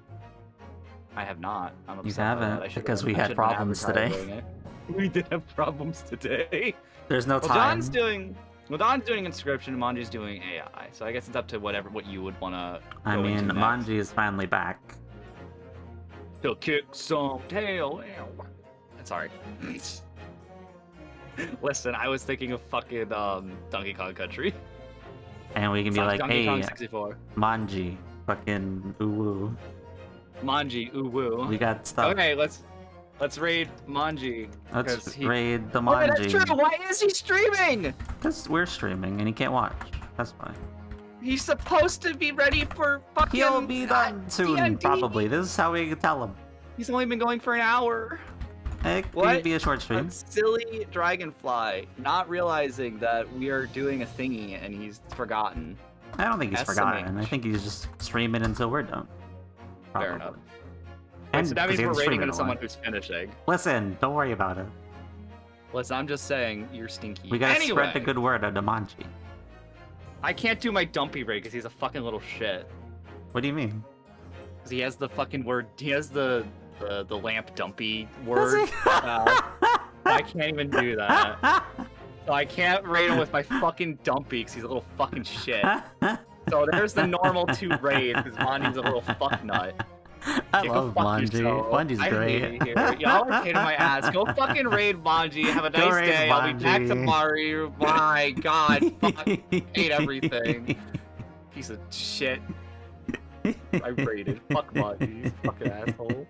I have not. I'm upset. You haven't, because we had problems today. We did have problems today. There's no time. Don's doing inscription, and Manji's doing AI. So I guess it's up to what you would want to. I mean, Manji is finally back. He'll kick some tail. Sorry. Listen, I was thinking of fucking Donkey Kong Country. And we can be like, Donkey hey, Kong 64. Manji, fucking ooh-woo. Manji, ooh-woo. We got stuff. Okay, let's raid Manji. Let's raid the Manji. Oh, that's true. Why is he streaming? Because we're streaming and he can't watch. That's why. He's supposed to be ready for fucking. He'll be done soon, D&D. probably. This is how we tell him. He's only been going for an hour. It could be a short stream. A silly dragonfly, not realizing that we are doing a thingy and he's forgotten. I don't think he's forgotten. I think he's just streaming until we're done. Probably. Fair enough. And so that means because we're he rating hasn't into someone streamed who's finishing. Listen, don't worry about it. Listen, I'm just saying, you're stinky. We gotta anyway, spread the good word of Manji. I can't do my dumpy raid because he's a fucking little shit. What do you mean? Because he has the fucking word, he has the lamp dumpy word. I can't even do that. So I can't raid him with my fucking dumpy because he's a little fucking shit. So there's the normal 2 raid because Manji's a little fucknut. I Go love fuck Manji. yourself. Manji's I great. hate it here. Y'all are kidding my ass. Go fucking raid Manji. Have a Go nice raid day. I'll be back Manji. tomorrow. My god. Fuck. Hate everything. Piece of shit. I raided. Fuck Manji. Fucking asshole.